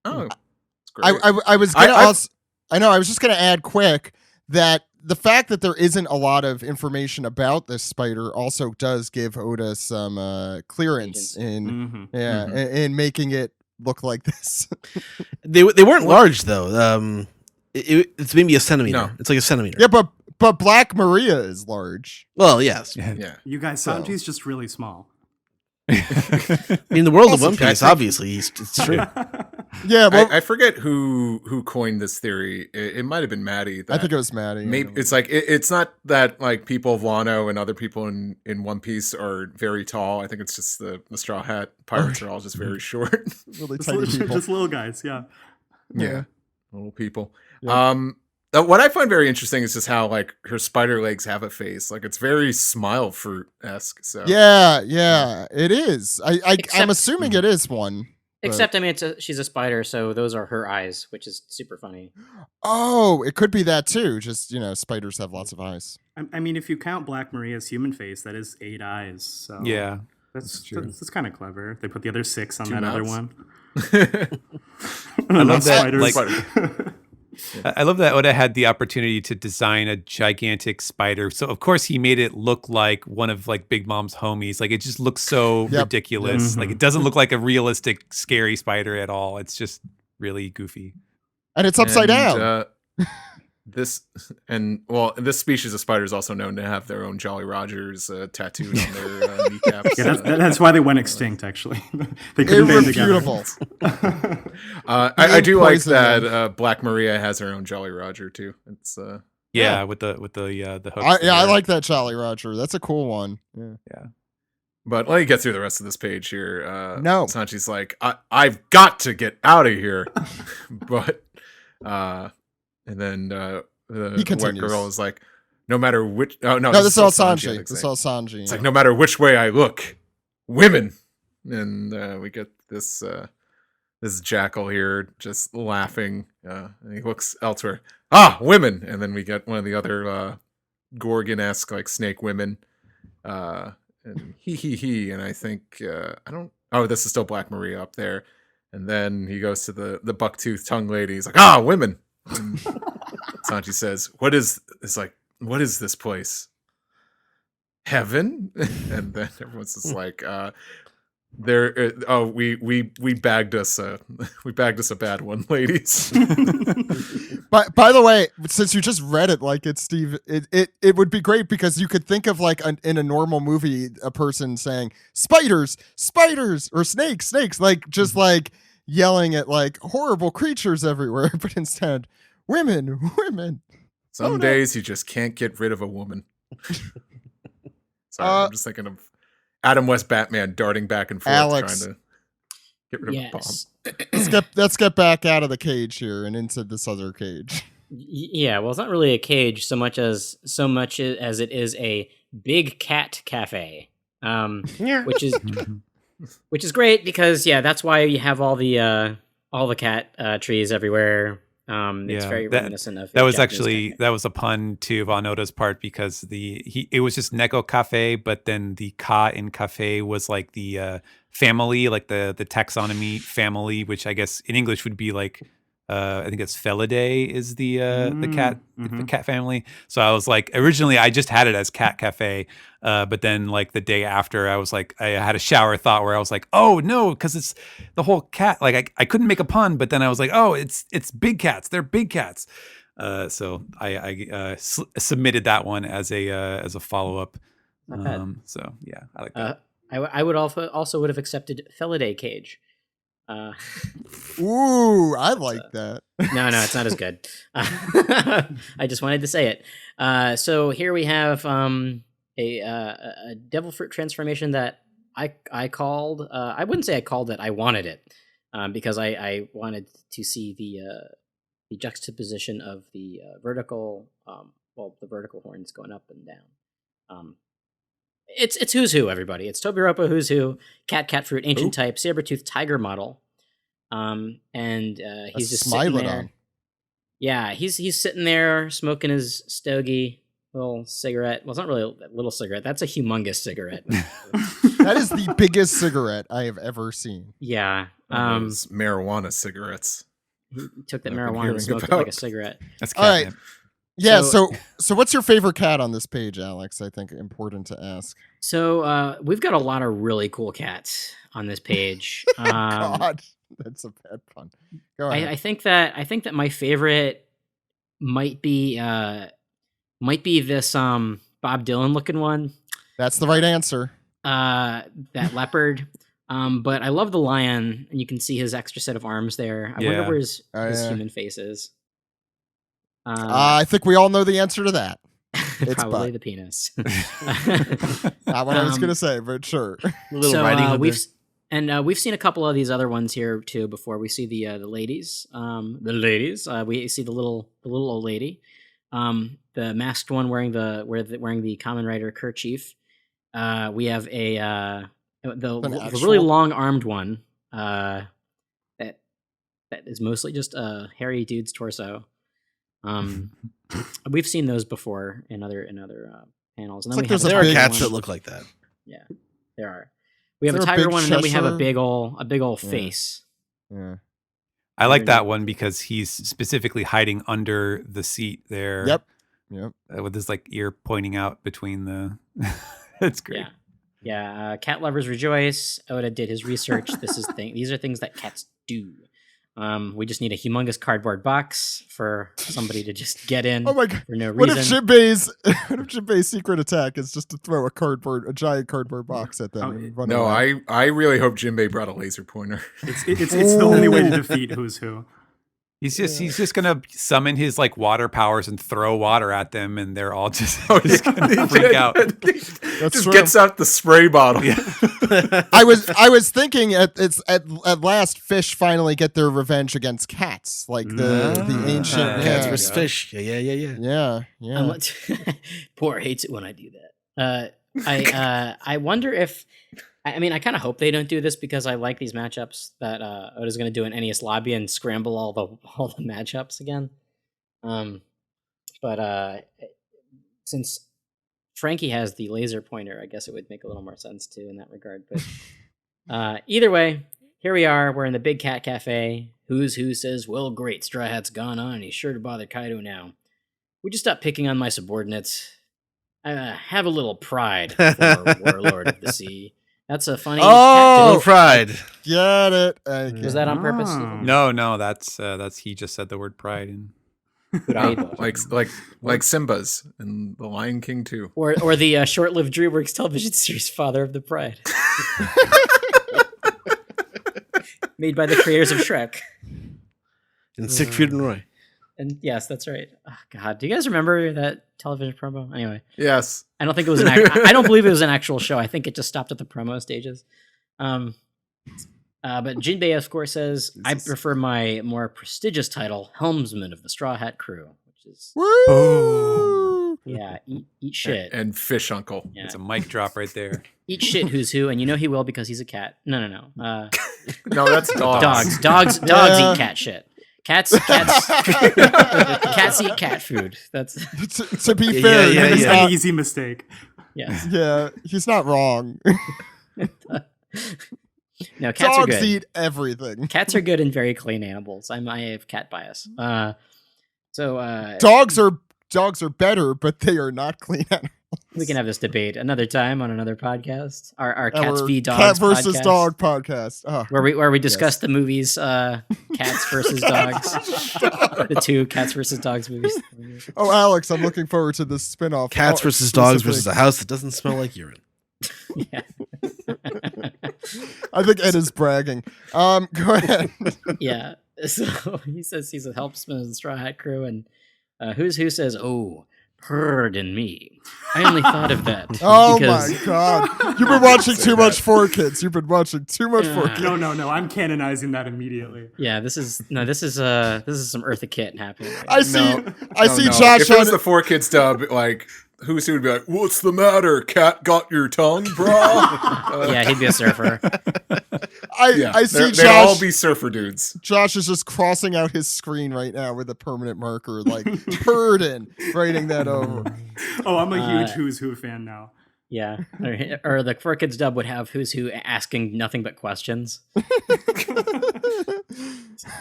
Oh, that's great. I was gonna I- also. I know. I was just gonna add quick that the fact that there isn't a lot of information about this spider also does give Oda some clearance in in making it look like this. They weren't large though. It's maybe a centimeter. No. It's like a centimeter. Yeah, but Black Maria is large. Well, yes. Yeah. You guys, So- Sanji's just really small. I mean, the world of Also, One Piece, I think- obviously, it's true. Yeah, well, I forget who coined this theory. It might have been Maddie. I think it was Maddie. Maybe it's it's not that people of Wano and other people in One Piece are very tall. I think it's just the Straw Hat pirates are all just very short. really Just, tiny people. just little guys, yeah. Yeah, little people. Yeah. What I find very interesting is just how her spider legs have a face. It's very smile fruit esque. So Yeah, it is. I'm Except- assuming it is one. but- Except, I mean, she's a spider, so those are her eyes, which is super funny. Oh, it could be that too. Just spiders have lots of eyes. I mean, if you count Black Maria's human face, that is 8 eyes. So Yeah. that's true. That's kind of clever. They put the other 6 on 2 that other mouths. one. I love that. Spiders. I love that Oda had the opportunity to design a gigantic spider. So of course he made it look like one of Big Mom's homies. It just looks so Yep. ridiculous. Mhm. It doesn't look like a realistic scary spider at all. It's just really goofy. And it's upside down. This species of spider is also known to have their own Jolly Rogers tattooed on their kneecaps. Yeah, that's why they went extinct. Actually, they couldn't band together. Irrefutable. I do like Poison that Black Maria has her own Jolly Roger too. It's Yeah, with the hooks. I there. like that Jolly Roger. That's a cool one. Yeah. But let me get through the rest of this page here. No. Sanji's like, I've got to get out of here. But and then the white continues. girl is like, no matter which No, this is all Sanji. I think, This is saying. all Sanji. It's like, no matter which way I look, women. And we get this jackal here just laughing. And he looks elsewhere. Ah, women. And then we get one of the other Gorgon-esque snake women. And he. And I think this is still Black Maria up there. And then he goes to the bucktooth tongue lady. He's like, ah, women. And Sanji says, what is this place? Heaven? And then everyone's just like, we bagged us a bad one, ladies. But by the way, since you just read it like it's Steve, it would be great because you could think of in a normal movie a person saying spiders, or snakes, just yelling at horrible creatures everywhere, but instead women. Some Oh, no. days you just can't get rid of a woman. Sorry, I'm just thinking of Adam West Batman darting back and forth Alex. trying to get rid of a bomb. Yes. Let's get back out of the cage here and into this other cage. Yeah, well, it's not really a cage so much as it is a big cat cafe, which is great because that's why you have all the cat trees everywhere. It's very reminiscent of that was Japanese actually cafe. that was a pun to Vanoda's part because it was just Neko Cafe, but then the ka in cafe was like the family, like the taxonomy family, which I guess in English would be like I think it's Felidae is the cat the cat family. So I was like, originally I just had it as Cat Cafe, but then like the day after I was like, I had a shower thought where I was like, oh no, because it's the whole cat. Like I couldn't make a pun, but then I was like, oh, it's big cats. They're big cats. So I submitted that one as a follow up. Not bad. So yeah, I like that. I would also would have accepted Felidae cage. Ooh, I like that. No, it's not as good. I just wanted to say it. So here we have a devil fruit transformation that I called. I wouldn't say I called it. I wanted it because I wanted to see the juxtaposition of the vertical. The vertical horns going up and down. It's who's who, everybody. It's Tobiropo who's who, cat fruit, ancient type, saber-toothed tiger model. And he's just sitting there. On. Yeah, he's sitting there smoking his stogie little cigarette. Well, it's not really a little cigarette. That's a humongous cigarette. That is the biggest cigarette I have ever seen. Yeah. Those marijuana cigarettes. He took that I've been marijuana and hearing smoked it about. like a cigarette. That's All right. catnip. Yeah, So- so what's your favorite cat on this page, Alex? I think important to ask. So we've got a lot of really cool cats on this page. God, that's a bad pun. Go ahead. I think that my favorite might be this Bob Dylan looking one. That's the right answer. That leopard. But I love the lion, and you can see his extra set of arms there. I wonder Yeah. where his yeah. human face is. I think we all know the answer to that. It's probably butt. the penis. Not what I was going to say, but sure. Little Riding Hood there. we've seen a couple of these other ones here too before. We see the ladies. We see the little old lady. The masked one wearing the Kamen Rider kerchief. We have the really long armed one. That is mostly just a hairy dude's torso. We've seen those before in other panels. And then It's like we have there's a There are big cats one. that look like that. Yeah, there are. We have Is a there a tiger big one, and then we have a Cheshire? big old Yeah. face. Yeah. I like that one because he's specifically hiding under the seat there. Yep. With his like ear pointing out between the. That's great. Yeah. Cat lovers rejoice. Oda did his research. These are things that cats do. We just need a humongous cardboard box for somebody to just get in Oh my god. for no What if reason. Jinbei's secret attack is just to throw a giant cardboard box at them? And run No, away? I really hope Jinbei brought a laser pointer. It's the only way to defeat who's who. He's just gonna summon his like water powers and throw water at them, and they're all just, Oh, just gonna freak out. That's Just true. gets out the spray bottle. I was thinking at last fish finally get their revenge against cats, like the ancient Cats yeah. versus fish. Yeah. Yeah. Poor hates it when I do that. I wonder if. I mean, I kind of hope they don't do this because I like these matchups that Oda's going to do an NES lobby and scramble all the matchups again. But since Frankie has the laser pointer, I guess it would make a little more sense too in that regard. But either way, here we are. We're in the Big Cat Cafe. Who's who says, "Well, great, Straw Hat's gone on. He's sure to bother Kaido now. Would you stop picking on my subordinates? Have a little pride, former warlord of the sea." That's a funny. Oh, pride. Get it. Was that on purpose? No, that's he just said the word pride and like Simba's in The Lion King 2. Or the short-lived DreamWorks television series Father of the Pride, made by the creators of Shrek. And Siegfried and Roy. And yes, that's right. Oh, God, do you guys remember that television promo? Anyway, Yes. I don't think it was I don't believe it was an actual show. I think it just stopped at the promo stages. But Jinbei, of course, says, "I prefer my more prestigious title, Helmsman of the Straw Hat Crew," which is Woo! yeah, eat shit. And Fish Uncle. Yeah. It's a mic drop right there. Eat shit, who's who, and you know he will because he's a cat. No. No, that's dogs. Dogs Yeah. eat cat shit. Cats eat cat food. That's To be fair, yeah, he's It's not, an easy mistake. yes. yeah, he's not wrong. No, cats are Dogs good. eat everything. Cats are good and very clean animals. I have cat bias. Dogs are better, but they are not clean animals. We can have this debate another time on anher podcast. Our Cats v Dogs Cat versus podcast, Dog podcast. Oh. where we discuss the movies Cats versus Dogs. The two Cats versus Dogs movies. Oh, Alex, I'm looking forward to this spin-off. Cats Oh, versus dogs versus specific. a house that doesn't smell like urine. Yeah. I think Ed is bragging. Go ahead. Yeah. So he says he's a helpsman of the Straw Hat Crew, and Who's Who says, "Oh, pardon me. I only thought of that Oh because my god. You've been watching too much 4Kids. You've been watching too much 4Kids. No. I'm canonizing that immediately. yeah, this is some Eartha Kitt happening. Right I now. see No. Josh If it was on the 4Kids dub, like Who's Who would be like, "What's the matter? Cat got your tongue, bro?" Yeah, he'd be a surfer. I see they'd all Josh. be surfer dudes. Josh is just crossing out his screen right now with a permanent marker, like burden, writing that over. Oh, I'm a huge Who's Who fan now. Yeah, or the 4Kids dub would have Who's Who asking nothing but questions. It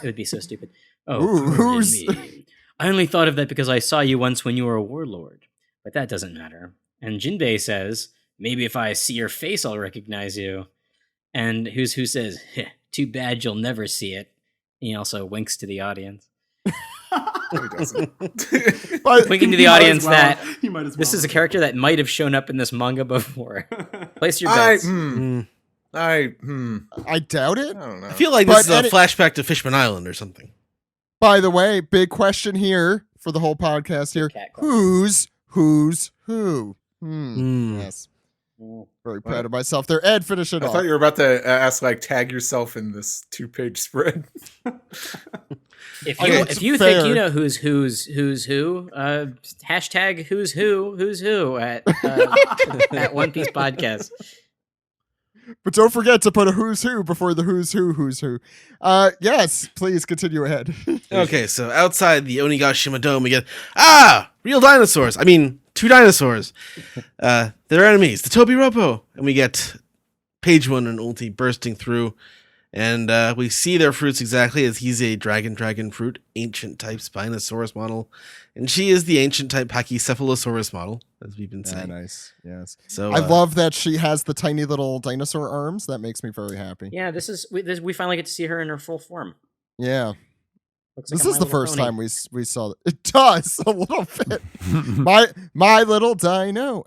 would be so stupid. Oh, Ooh, pardon who's- me. I only thought of that because I saw you once when you were a warlord, but that doesn't matter. And Jinbei says, maybe if I see your face, I'll recognize you. And Who's Who says, "Heh, too bad you'll never see it." He also winks to the audience. He doesn't. But Winking to the He might audience as well. that He might as this well. is a character that might have shown up in this manga before. Place your I bets. I doubt it. I don't know. I feel like But this is a any- flashback to Fishman Island or something. By the way, big question here for the whole podcast here. Cat question. Who's who? Hmm. Yes. Very proud of myself there. Ed, finish it I off. thought you were about to ask, like, tag yourself in this 2-page spread. If Okay, you it's if you fair. think you know who's who, hashtag who's who at One Piece Podcast. But don't forget to put a who's who before the who's who. Yes, please continue ahead. Okay, so outside the Onigashima Dome, we get real dinosaurs. I mean, 2 dinosaurs. They're enemies, the Toby Ropo, and we get Page One and Ulti bursting through, and we see their fruits exactly as he's a dragon fruit, ancient type Spinosaurus model, and she is the ancient type Pachycephalosaurus model, as we've been saying. Nice. Yes. So I love that she has the tiny little dinosaur arms. That makes me very happy. Yeah, we finally get to see her in her full form. Yeah. Looks like This a is My the Little first Pony. time we saw it. It does a little bit. my little dino.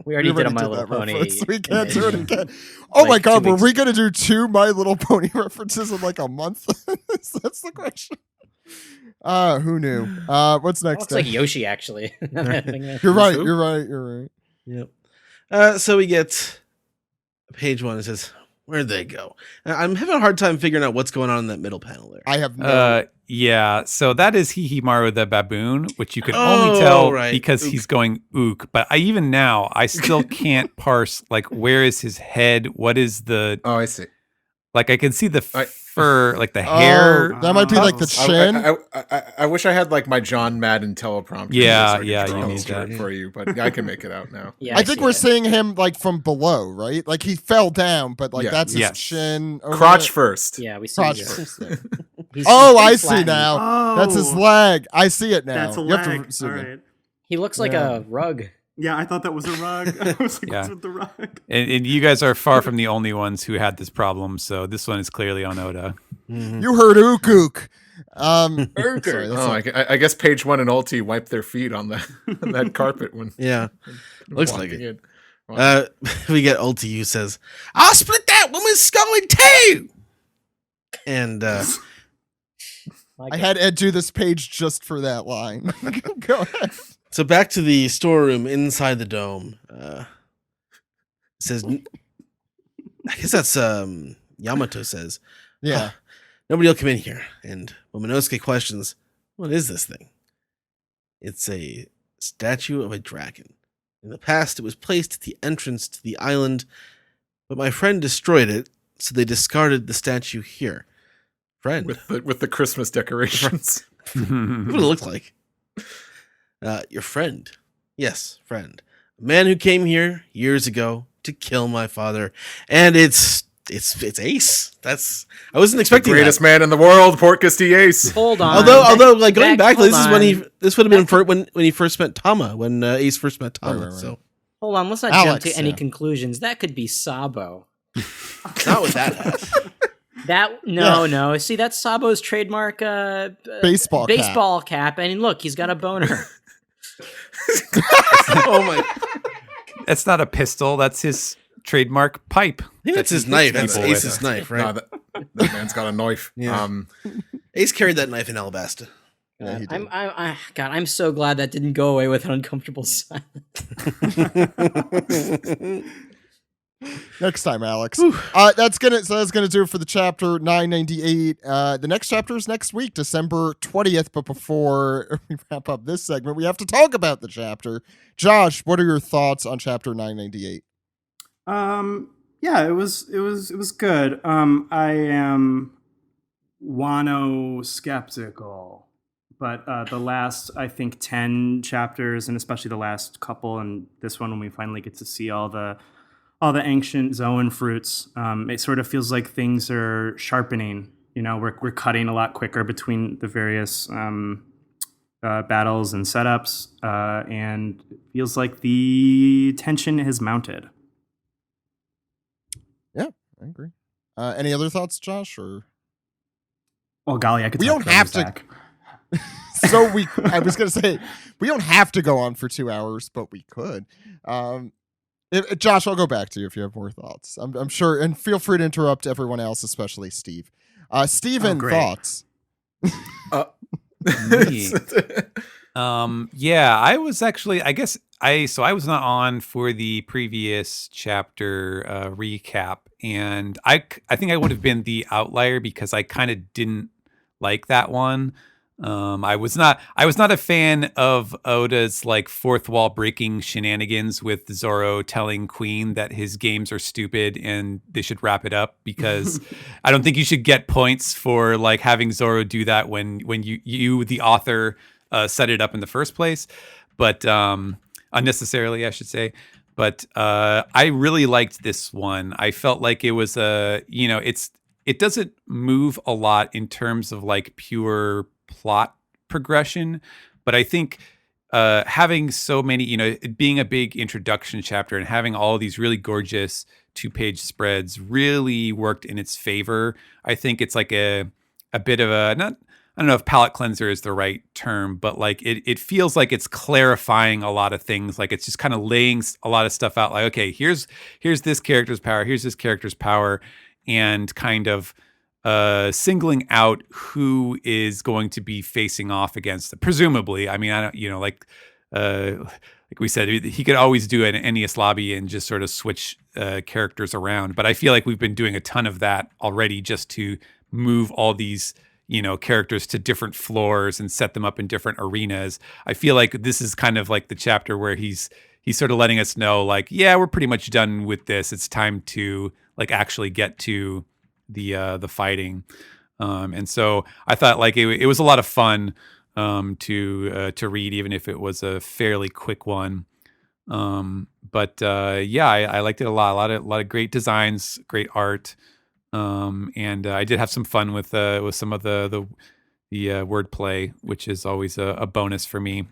We already did a My that Little Pony. reference. We can't do it image. again. Oh my Like, 2 god, were weeks. we gonna do 2 My Little Pony references in like a month? That's the question. Who knew? What's next? Looks like Ed? Yoshi, actually. You're right. You're right. Yep. So we get Page One. It says, "Where'd they go?" I'm having a hard time figuring out what's going on in that middle panel there. I have no. Yeah, so that is Hihimaru the baboon, which you can Oh, only tell right. because Ook. he's going ook. But even now, I still can't parse, like, where is his head? What is the, Oh, I see. like, I can see the I- fur, like the hair. Oh, that might be like the chin. I wish I had, like, my John Madden teleprompter. Yeah, so I could yeah, draw you a need chart that. for you, but I can make it out now. Yeah, I think see we're it. seeing him like from below, right? Like he fell down, but like Yeah. that's his Yes. chin. over Crotch there. first. Yeah, we see Crotch it. first. He's Oh, pretty I see flattened. now. Oh, That's his leg. I see it now. That's a You have to leg. zoom All in. right. He looks like Yeah. a rug. Yeah, I thought that was a rug. I was like, Yeah. what's with the rug? And you guys are far from the only ones who had this problem, so this one is clearly on Oda. You heard Ook. Sorry, that's Oh, I guess Page One and Ulti wiped their feet on that carpet when Yeah, looks like walking it. in. We get Ulti who says, "I'll split that woman's skull in 2." And I had Ed do this page just for that line. Go ahead. so back to the storeroom inside the dome. It says, I guess that's Yamato says, Yeah. Nobody will come in here. And Momonosuke questions, What is this thing? It's a statue of a dragon. In the past, it was placed at the entrance to the island, but my friend destroyed it, so they discarded the statue here. Friend. With the Christmas decorations. What would it look like? Your friend. Yes, friend. A man who came here years ago to kill my father. And it's Ace. I wasn't expecting Greatest that. man in the world, Porcus D. Ace. Hold on. Although like going back, hold this is on. this would have been when he first met Tama, when Ace first met Tama. Right. So Hold on, let's not Alex, jump to any yeah. conclusions. That could be Sabo. not with that hat. No. See, that's Sabo's trademark Baseball cap. And look, he's got a boner. Oh my! That's not a pistol. That's his trademark pipe. I think that's his knife. That's people with. Ace's knife, right? Nah, that man's got a knife. Yeah. Ace carried that knife in Alabasta. Yeah, he did. I'm so glad that didn't go away with an uncomfortable silence. Next time, Alex. That's gonna do it for the chapter 998. The next chapter is next week, December 20th. But before we wrap up this segment, we have to talk about the chapter. Josh, what are your thoughts on chapter 998? Yeah, it was good. I am Wano skeptical, but the last, I think, 10 chapters, and especially the last couple, and this one when we finally get to see all the ancient Zoan fruits, it sort of feels like things are sharpening. You know, we're cutting a lot quicker between the various battles and setups, and it feels like the tension has mounted. Yeah, I agree. Any other thoughts, Josh? Or Oh golly, I could. We talk don't about have this to- back. I was gonna say we don't have to go on for 2 hours, but we could. Josh, I'll go back to you if you have more thoughts. I'm sure, and feel free to interrupt everyone else, especially Steve. Steven, great. thoughts? Me. Yeah, I was actually, I was not on for the previous chapter recap, and I think I would have been the outlier because I kind of didn't like that one. I was not a fan of Oda's like fourth wall breaking shenanigans with Zoro telling Queen that his games are stupid and they should wrap it up, because I don't think you should get points for like having Zoro do that when you the author set it up in the first place, but unnecessarily, I should say. But I really liked this one. I felt like it was it doesn't move a lot in terms of like pure plot progression, but I think having so many, it being a big introduction chapter and having all these really gorgeous 2-page spreads really worked in its favor. I think it's like a bit of I don't know if palate cleanser is the right term, but like it feels like it's clarifying a lot of things. Like it's just kind of laying a lot of stuff out. Like, okay, here's this character's power, here's this character's power, and kind of singling out who is going to be facing off against it. Presumably, I mean, I don't, like we said, he could always do an Ennius lobby and just sort of switch characters around. But I feel like we've been doing a ton of that already, just to move all these characters to different floors and set them up in different arenas. I feel like this is kind of like the chapter where he's sort of letting us know, like, yeah, we're pretty much done with this. It's time to like actually get to the fighting. And so I thought like it was a lot of fun to read, even if it was a fairly quick one. But I liked it a lot. A lot of great designs, great art. And I did have some fun with some of the wordplay, which is always a bonus for me.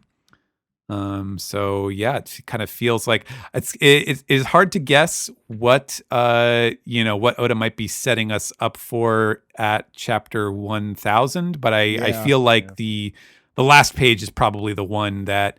So yeah, it kind of feels like it is hard to guess what what Oda might be setting us up for at chapter 1000, but I feel like the last page is probably the one that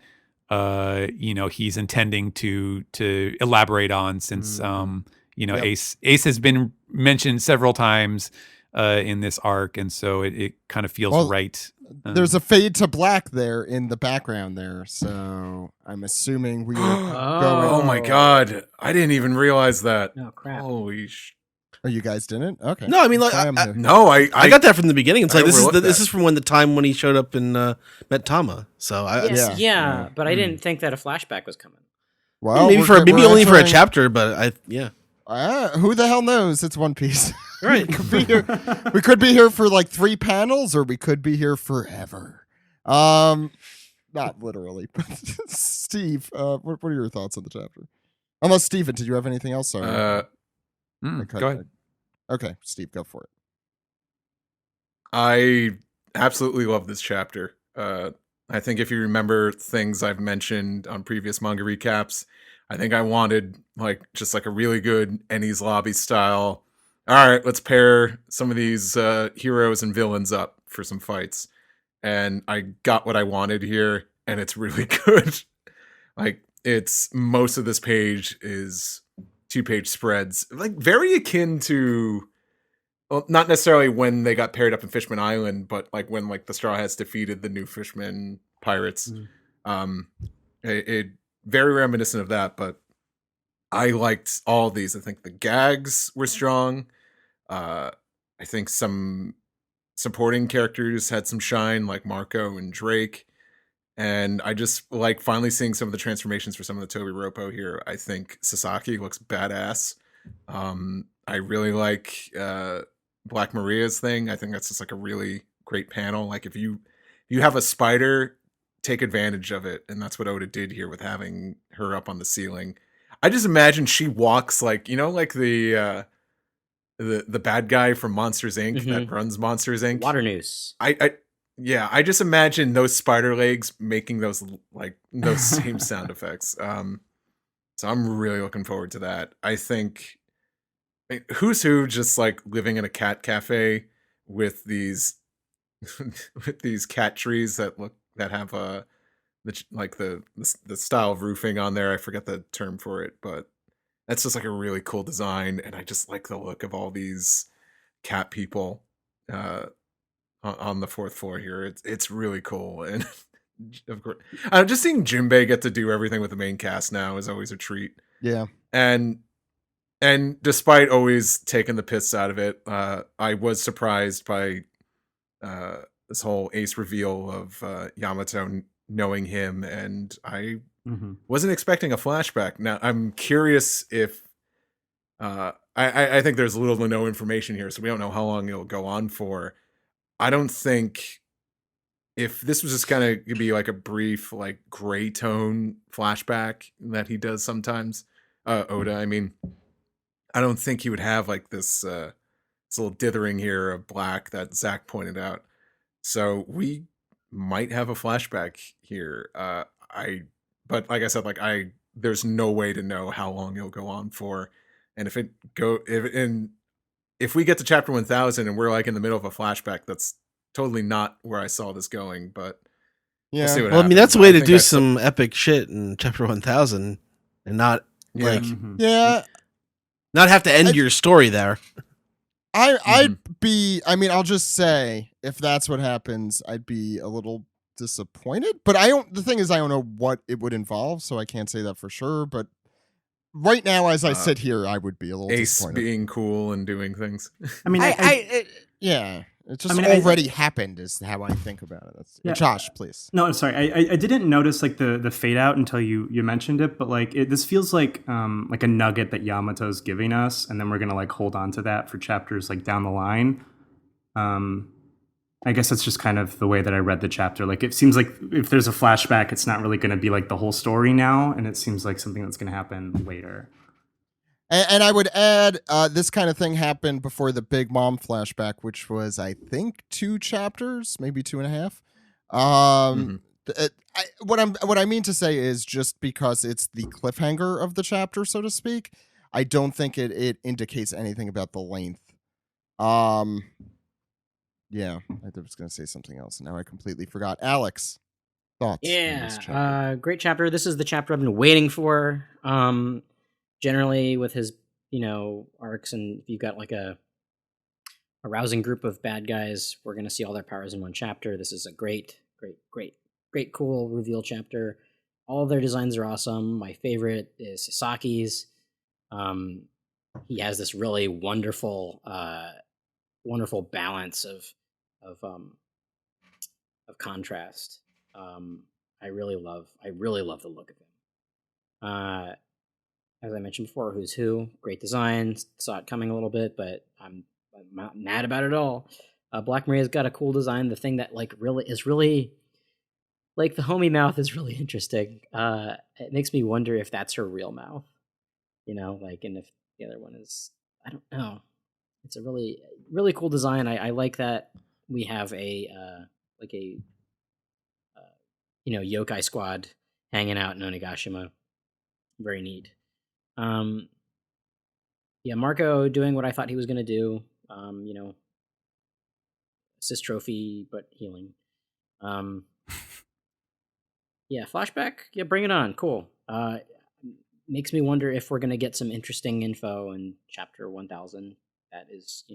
he's intending to elaborate on, since Ace has been mentioned several times in this arc, and so it kind of feels right. There's a fade to black there in the background there, so I'm assuming we were going. Oh my god, I didn't even realize that. Oh crap! Holy Oh, you guys didn't? Okay. No, I mean, like, That's why I'm here. No, I got that from the beginning. It's I like this overlooked is that. from when the time when he showed up and met Tama. So Yes, Yeah. yeah, but I didn't think that a flashback was coming. Well, maybe we're only for a entering- chapter, but yeah. Who the hell knows? It's One Piece. Right. we could be here for like 3 panels, or we could be here forever. Not literally, but Steve, what are your thoughts on the chapter? Unless Steven, did you have anything else? Sorry. Go ahead. Okay, Steve, go for it. I absolutely love this chapter. I think if you remember things I've mentioned on previous manga recaps, I think I wanted just a really good Enies Lobby style. All right, let's pair some of these heroes and villains up for some fights. And I got what I wanted here, and it's really good. It's most of this page is 2-page spreads, very akin to, well, not necessarily when they got paired up in Fishman Island, but when the Straw Hats defeated the new Fishman pirates. It very reminiscent of that, but I liked all these. I think the gags were strong. I think some supporting characters had some shine, like Marco and Drake. And I just finally seeing some of the transformations for some of the Toby Roppo here. I think Sasaki looks badass. I really like Black Maria's thing. I think that's just a really great panel. If you have a spider, take advantage of it. And that's what Oda did here with having her up on the ceiling. I just imagine she walks the bad guy from Monsters Inc. that runs Monsters Inc. Water Noose. I just imagine those spider legs making those same sound effects. So I'm really looking forward to that. I think Who's Who just living in a cat cafe with these with these cat trees that have the style of roofing on there. I forget the term for it, but that's just a really cool design, and I just like the look of all these cat people on the 4th floor here. It's really cool, and of course, just seeing Jinbei get to do everything with the main cast now is always a treat. Yeah, and despite always taking the piss out of it, I was surprised by this whole Ace reveal of Yamato knowing him, and I wasn't expecting a flashback. Now I'm curious if I think there's little to no information here, so we don't know how long it'll go on for. I don't think if this was just kind of gonna be a brief gray tone flashback that he does sometimes, Oda, I mean, I don't think he would have this little dithering here of black that Zach pointed out. So we might have a flashback here. But like I said, there's no way to know how long it'll go on for. And if we get to chapter 1000 and we're in the middle of a flashback, that's totally not where I saw this going. But yeah. we'll see what Well, I mean, happens. that's a way I to think do that's some epic shit in chapter 1000 and not Yeah, not have to end your story there. I'd be. I mean, I'll just say if that's what happens, I'd be a little disappointed. But I don't. The thing is, I don't know what it would involve, so I can't say that for sure. But right now, as I sit here, I would be a little Ace disappointed. being cool and doing things. I mean, Yeah, it just I mean, already happened. Is how I think about it. Yeah. Josh, please. No, I'm sorry. I didn't notice the fade out until you mentioned it, but this feels like a nugget that Yamato's giving us, and then we're gonna hold on to that for chapters down the line. I guess that's just kind of the way that I read the chapter. It seems like if there's a flashback, it's not really going to be the whole story now, and it seems like something that's going to happen later. And I would add, this kind of thing happened before the Big Mom flashback, which was, I think, 2 chapters, maybe 2.5. What I mean to say is just because it's the cliffhanger of the chapter, so to speak, I don't think it indicates anything about the length. Yeah, I was going to say something else. Now I completely forgot. Alex, thoughts? On this chapter? Yeah, great chapter. This is the chapter I've been waiting for. Generally, with his arcs, and if you've got a rousing group of bad guys, we're gonna see all their powers in one chapter. This is a great, cool reveal chapter. All of their designs are awesome. My favorite is Sasaki's. he has this really wonderful wonderful balance of contrast. I really love the look of him. As I mentioned before, Who's Who, great design. Saw it coming a little bit, but I'm not mad about it at all. Black Maria's got a cool design. The thing that really like the homie mouth is really interesting. It makes me wonder if that's her real mouth, and if the other one is, I don't know. It's a really cool design. I like that we have a yokai squad hanging out in Onigashima. Very neat. Marco doing what I thought he was going to do. Assist trophy, but healing. Flashback. Yeah, bring it on. Cool. Makes me wonder if we're going to get some interesting info in chapter 1000 that is,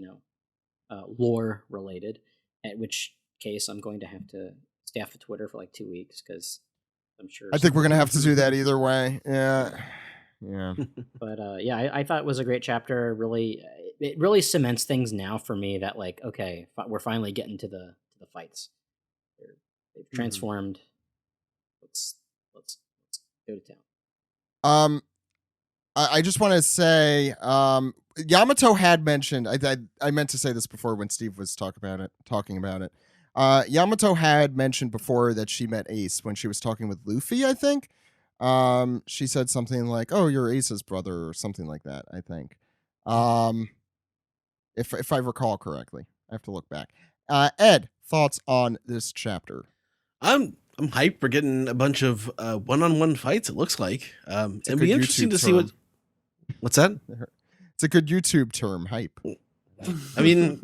lore related, at which case I'm going to have to stay off of Twitter for like 2 weeks because I'm sure. I think we're going to have to do that either way. Yeah. Yeah. But I thought it was a great chapter. It really cements things now for me that like, okay, we're finally getting to the fights. They've transformed. Let's go to town. I just want to say, Yamato had mentioned. I meant to say this before when Steve was talking about it. Yamato had mentioned before that she met Ace when she was talking with Luffy, I think. She said something like, "Oh, you're Ace's brother," or something like that, I think. If I recall correctly. I have to look back. Ed, thoughts on this chapter? I'm hyped. We're getting a bunch of one-on-one fights, it looks like. It'd be interesting to see what's that? It's a good YouTube term, hype. I mean,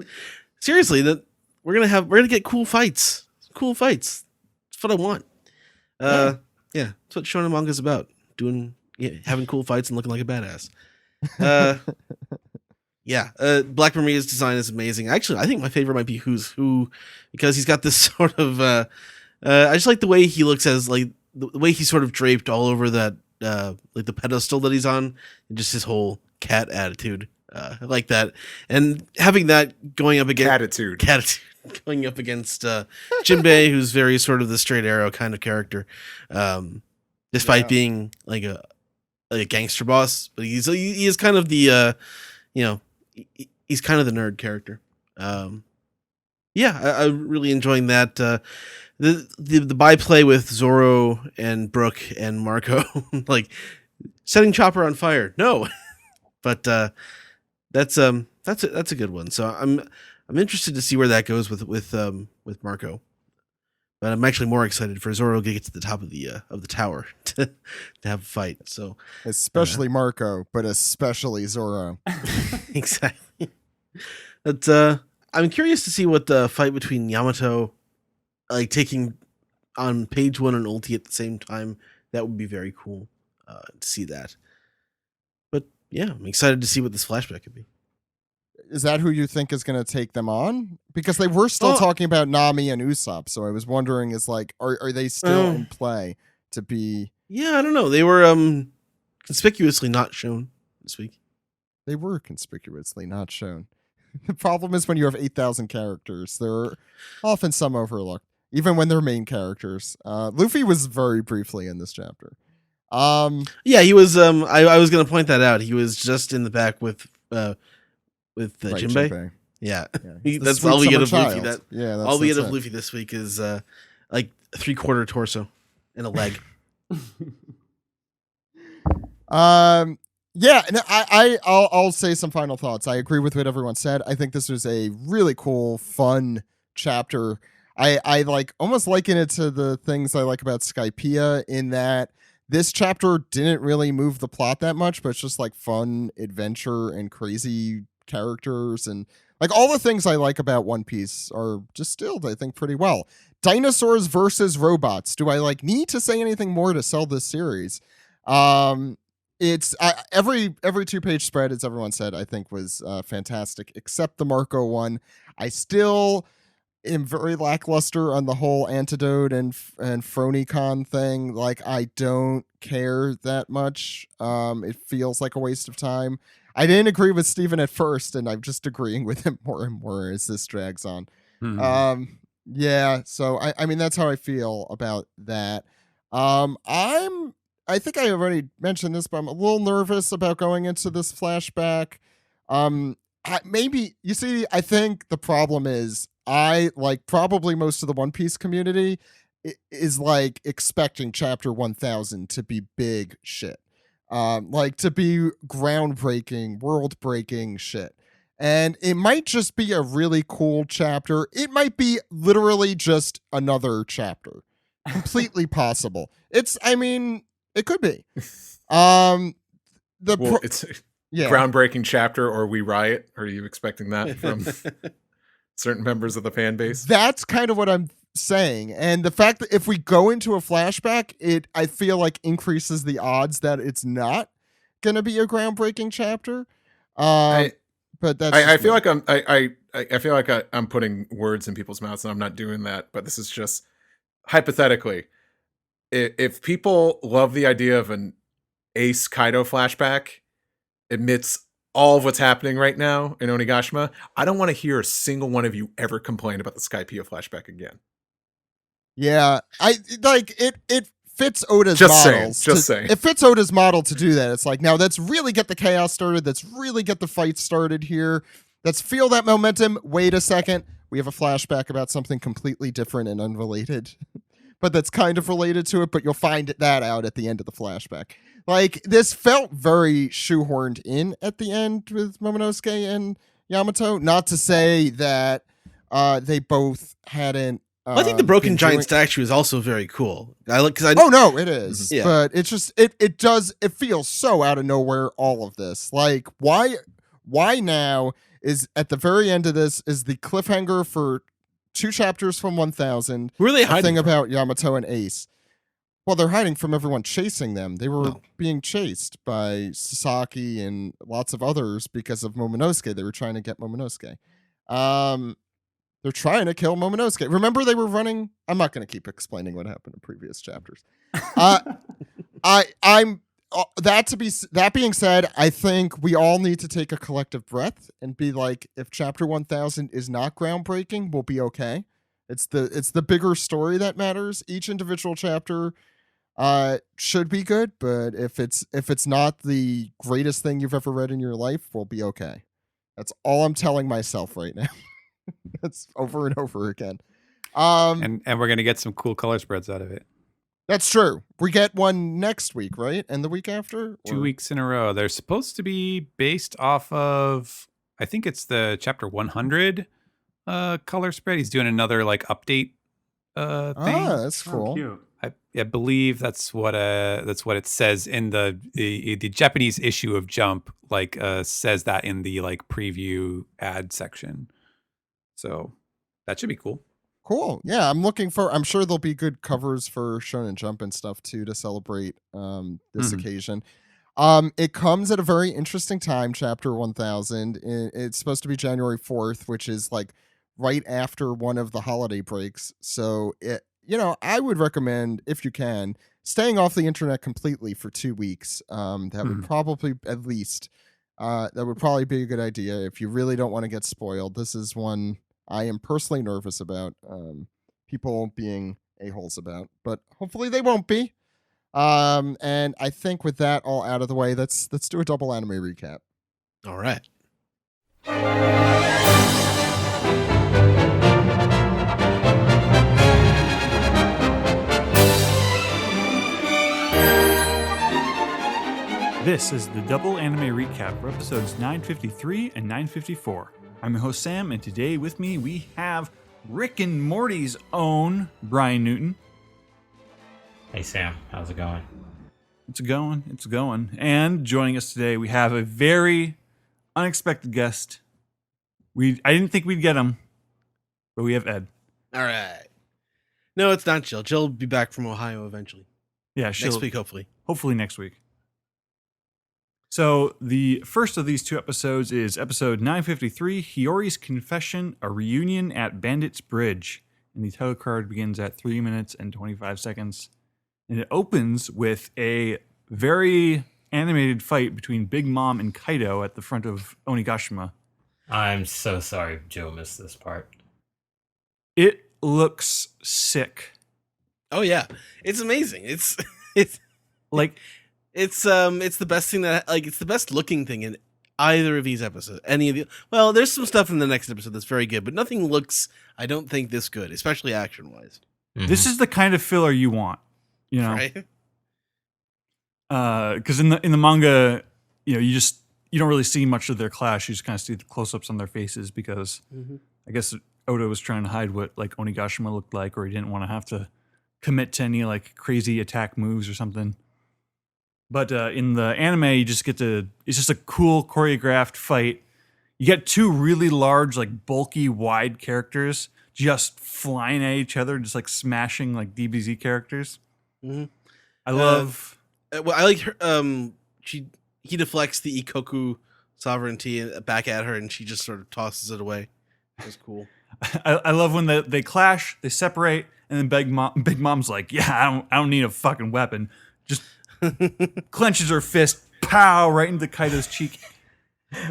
seriously, that we're gonna get cool fights. Cool fights. That's what I want. Yeah, that's what shonen manga is about. Having cool fights and looking like a badass. Black Maria's design is amazing. Actually, I think my favorite might be Who's Who, because he's got this sort of I just like the way he looks as like the way he's sort of draped all over that like the pedestal that he's on, and just his whole cat attitude. I like that, and having that going up against going up against Jinbei, who's very sort of the straight arrow kind of character, despite being like a gangster boss, but he is kind of the he's kind of the nerd character. I'm really enjoying that. The byplay with Zoro and Brook and Marco, like setting Chopper on fire. No, but that's a good one. So I'm interested to see where that goes with Marco. But I'm actually more excited for Zoro to get to the top of the tower to have a fight. So especially Marco, but especially Zoro. Exactly. But I'm curious to see what the fight between Yamato, like taking on page 1 and ulti at the same time. That would be very cool to see that. But yeah, I'm excited to see what this flashback could be. Is that who you think is going to take them on? Because they were still talking about Nami and Usopp, so I was wondering, are they still in play to be? Yeah, I don't know. They were conspicuously not shown this week. They were conspicuously not shown. The problem is when you have 8,000 characters, there are often some overlooked, even when they're main characters. Luffy was very briefly in this chapter. Yeah, he was. I was going to point that out. He was just in the back with Jinbei. Yeah. That's all we get of Luffy. All we get of Luffy this week is like a 3/4 torso and a leg. I'll say some final thoughts. I agree with what everyone said. I think this was a really cool, fun chapter. I like almost liken it to the things I like about Skypiea in that this chapter didn't really move the plot that much, but it's just like fun adventure and crazy characters, and like all the things I like about One Piece are distilled, I think, pretty well. Dinosaurs versus robots. Do I need to say anything more to sell this series? It's every 2-page spread, as everyone said, I think was fantastic, except the Marco one. I still am very lackluster on the whole Antidote and PhronyCon thing. Like, I don't care that much. It feels like a waste of time. I didn't agree with Steven at first, and I'm just agreeing with him more and more as this drags on. Yeah, so I mean that's how I feel about that. I think I already mentioned this, but I'm a little nervous about going into this flashback. Maybe you see, I think the problem is I like probably most of the One Piece community is like expecting chapter 1000 to be big shit. Like to be groundbreaking, world breaking shit. And it might just be a really cool chapter. It might be literally just another chapter. Completely possible. I mean, it could be. It's groundbreaking chapter, or we riot. Are you expecting that from certain members of the fan base? That's kind of what I'm saying. And the fact that if we go into a flashback, I feel like increases the odds that it's not going to be a groundbreaking chapter. But that's I feel like I feel like I'm putting words in people's mouths, and I'm not doing that. But this is just hypothetically, if people love the idea of an Ace Kaido flashback amidst all of what's happening right now in Onigashima, I don't want to hear a single one of you ever complain about the Skypiea flashback again. Yeah, I like it. It fits Oda's just models. Saying, just saying. It fits Oda's model to do that. It's like, now let's really get the chaos started. Let's really get the fight started here. Let's feel that momentum. Wait a second. We have a flashback about something completely different and unrelated, but that's kind of related to it. But you'll find that out at the end of the flashback. Like, this felt very shoehorned in at the end with Momonosuke and Yamato. Not to say that they both hadn't. I think the broken giant statue is also very cool. Oh no, it is. Yeah. But it's just it feels so out of nowhere, all of this. Like, why now is at the very end of this is the cliffhanger for 2 chapters from 1000. Who are they hiding thing from? About Yamato and Ace. Well, they're hiding from everyone chasing them. They were being chased by Sasaki and lots of others because of Momonosuke. They were trying to get Momonosuke. They're trying to kill Momonosuke. Remember, they were running. I'm not going to keep explaining what happened in previous chapters. That being said, I think we all need to take a collective breath and be like, if chapter 1000 is not groundbreaking, we'll be okay. It's the bigger story that matters. Each individual chapter should be good, but if it's not the greatest thing you've ever read in your life, we'll be okay. That's all I'm telling myself right now. That's over and over again. And we're gonna get some cool color spreads out of it. That's true. We get one next week, right? And the week after? 2 weeks in a row. They're supposed to be based off of, I think it's the chapter 100 color spread. He's doing another like update thing. That's cool. Oh, cute. I believe that's what it says in the Japanese issue of Jump. Like says that in the like preview ad section. So that should be cool. Cool. Yeah, I'm sure there'll be good covers for Shonen Jump and stuff too to celebrate this occasion. It comes at a very interesting time, chapter 1000. It's supposed to be January 4th, which is like right after one of the holiday breaks. So I would recommend, if you can, staying off the internet completely for 2 weeks. That would probably that would probably be a good idea if you really don't want to get spoiled. This is one I am personally nervous about people being a-holes about, but hopefully they won't be. And I think with that all out of the way, let's do a double anime recap. All right. This is the double anime recap for episodes 953 and 954. I'm your host Sam, and today with me we have Rick and Morty's own Brian Newton. Hey Sam, how's it going? It's going. And joining us today we have a very unexpected guest. I didn't think we'd get him, but we have Ed. All right. No, it's not Jill. Jill will be back from Ohio eventually. Yeah, next week, hopefully. Hopefully next week. So the first of these 2 episodes is episode 953, Hiyori's Confession, a reunion at Bandit's Bridge. And the title card begins at 3 minutes and 25 seconds. And it opens with a very animated fight between Big Mom and Kaido at the front of Onigashima. I'm so sorry Joe missed this part. It looks sick. Oh yeah, it's amazing. It's Like, it's the best thing it's the best looking thing in either of these episodes. Any of the well, there's some stuff in the next episode that's very good, but nothing looks, I don't think, this good, especially action wise. this is the kind of filler you want, you know? Right? Because in the manga, you know, you don't really see much of their clash. You just kind of see the close-ups on their faces because I guess Oda was trying to hide what like Onigashima looked like, or he didn't want to have to commit to any like crazy attack moves or something. But in the anime, you just get to, it's just a cool choreographed fight. You get two really large, like bulky, wide characters just flying at each other, just like smashing like DBZ characters. I love. Well, I like her. He deflects the Ikoku sovereignty back at her, and she just sort of tosses it away. It was cool. I love when they clash, they separate, and then Big Mom's like, "Yeah, I don't need a fucking weapon." Just clenches her fist, pow, right into Kaido's cheek.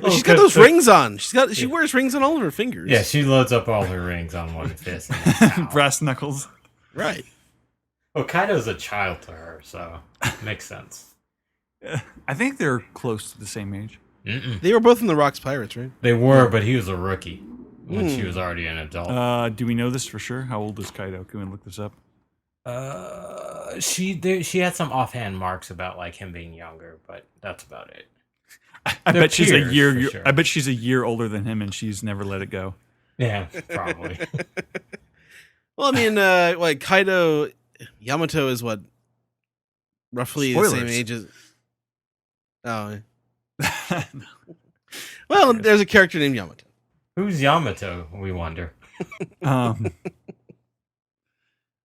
Well, she's got those rings on. She wears rings on all of her fingers. Yeah, she loads up all her rings on one fist. Brass knuckles. Right. Well, Kaido's a child to her, so makes sense. I think they're close to the same age. They were both in the Rocks Pirates, right? They were, but he was a rookie when she was already an adult. Do we know this for sure? How old is Kaido? Can we look this up? She had some offhand marks about like him being younger, but that's about it. I They're bet she's a peers, year. for sure. I bet she's a year older than him, and she's never let it go. Yeah, probably. Well, I mean, like Kaido, Yamato is what, roughly the same Spoilers. age as. Oh. Well, there's a character named Yamato. Who's Yamato, we wonder.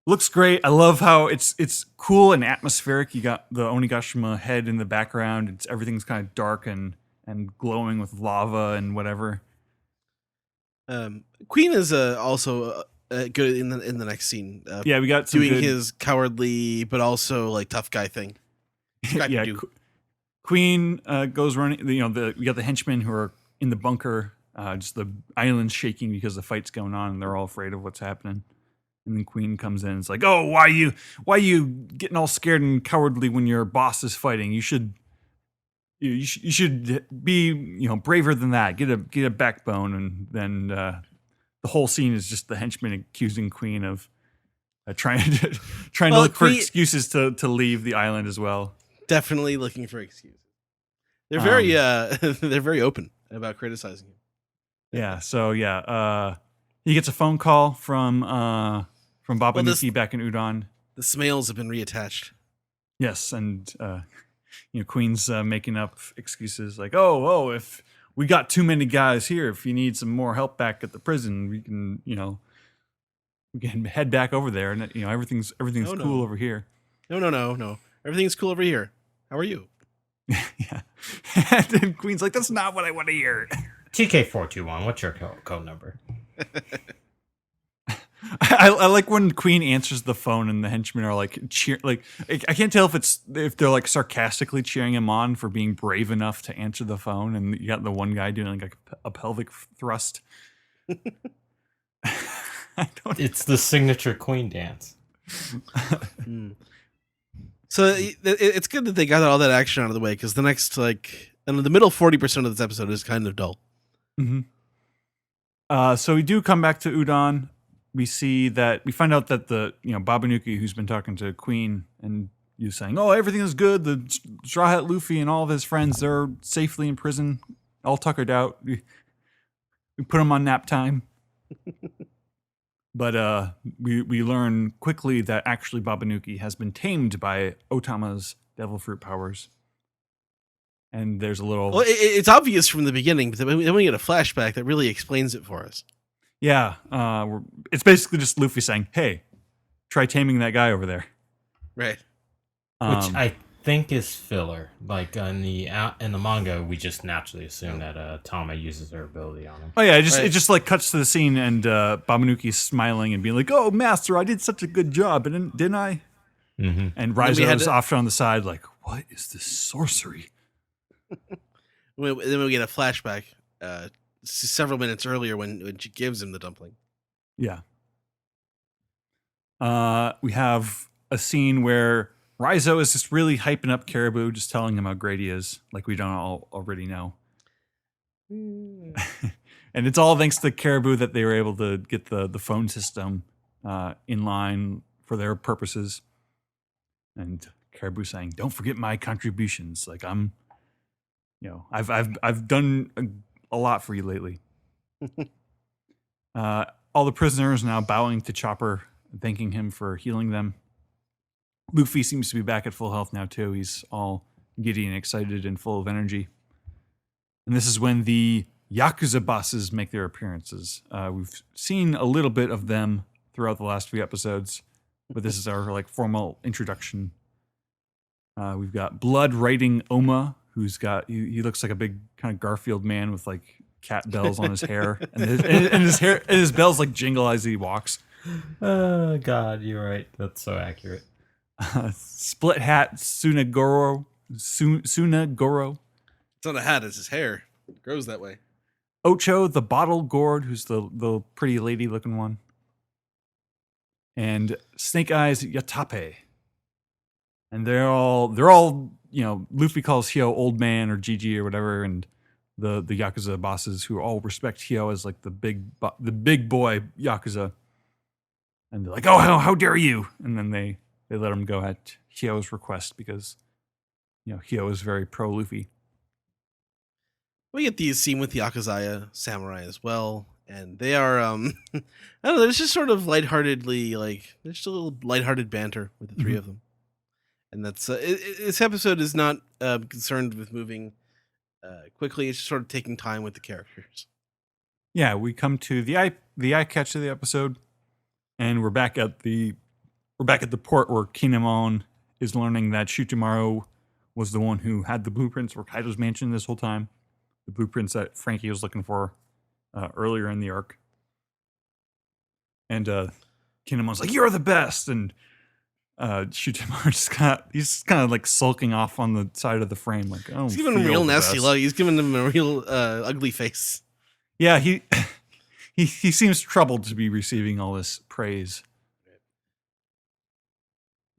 Looks great. I love how it's cool and atmospheric. You got the Onigashima head in the background. Everything's kind of dark and glowing with lava and whatever. Queen is also good in the next scene. Yeah, we got some doing good, his cowardly but also like tough guy thing. yeah. Queen goes running. You know, we got the henchmen who are in the bunker. Just the island's shaking because the fight's going on, and they're all afraid of what's happening. And then Queen comes in. It's like, oh, why you getting all scared and cowardly when your boss is fighting? You should be braver than that. Get a backbone. And then the whole scene is just the henchmen accusing Queen of trying to look for excuses to leave the island as well. Definitely looking for excuses. They're very they're very open about criticizing him. Yeah. So he gets a phone call from Babanuki back in Udon. The Smales have been reattached. Yes, and Queen's making up excuses like, oh, if we got too many guys here, if you need some more help back at the prison, we can head back over there, and everything's cool over here. No. Everything's cool over here. How are you? Yeah. And then Queen's like, that's not what I want to hear. TK421, what's your code number? I like when Queen answers the phone and the henchmen are like cheer. Like I can't tell if they're like sarcastically cheering him on for being brave enough to answer the phone, and you got the one guy doing like a pelvic thrust. It's the signature Queen dance. So it's good that they got all that action out of the way, because the next the middle 40% of this episode is kind of dull. Mm-hmm. So we do come back to Udon. We find out that the Babanuki, who's been talking to Queen and you saying, oh, everything is good. The Straw Hat Luffy and all of his friends, they're safely in prison, all tuckered out. We put them on nap time. But we learn quickly that actually Babanuki has been tamed by Otama's devil fruit powers. And there's a little... Well, it's obvious from the beginning, but then we get a flashback that really explains it for us. Yeah. It's basically just Luffy saying, hey, try taming that guy over there. Right. Which I think is filler. Like in the manga, we just naturally assume that Tama uses her ability on him. Oh yeah, it just like cuts to the scene and Babanuki's smiling and being like, "Oh, master, I did such a good job, didn't I?" Mm-hmm. And Raizo's off on the side, like, what is this sorcery? Then we get a flashback several minutes earlier when she gives him the dumpling. Yeah. We have a scene where Raizo is just really hyping up Caribou, just telling him how great he is, like we don't all already know. And it's all thanks to Caribou that they were able to get the phone system in line for their purposes. And Caribou saying, "Don't forget my contributions. Like I've done a lot for you lately." All the prisoners now bowing to Chopper, thanking him for healing them. Luffy seems to be back at full health now too. He's all giddy and excited and full of energy. And this is when the Yakuza bosses make their appearances. We've seen a little bit of them throughout the last few episodes, but this is our formal introduction. We've got Blood riding Oma, who's got he looks like a big kind of Garfield man with cat bells on his hair, and his bells jingle as he walks. Oh God, you're right. That's so accurate. Split hat Sunagoro. Sunagoro. It's not a hat; it's his hair. It grows that way. Ocho, the bottle gourd, who's the pretty lady looking one, and Snake Eyes Yatape. And they're all Luffy calls Hyo old man or Gigi or whatever, and the Yakuza bosses who all respect Hyo as the big boy Yakuza. And they're like, "Oh, how dare you!" And then they let him go at Hyo's request because Hyo is very pro Luffy. We get the scene with the Akazaya samurai as well, and they are I don't know, there's just sort of lightheartedly there's just a little lighthearted banter with the three of them. And that's this episode is not concerned with moving quickly. It's just sort of taking time with the characters. Yeah, we come to the eye catch of the episode, and we're back at the port where Kinemon is learning that Shutamaru was the one who had the blueprints for Kaido's mansion this whole time, the blueprints that Frankie was looking for earlier in the arc. And Kinemon's like, "You're the best," and Shutamaru he's kind of sulking off on the side of the frame, "Oh, he's giving him a real nasty look. He's giving him a real ugly face." Yeah, he seems troubled to be receiving all this praise.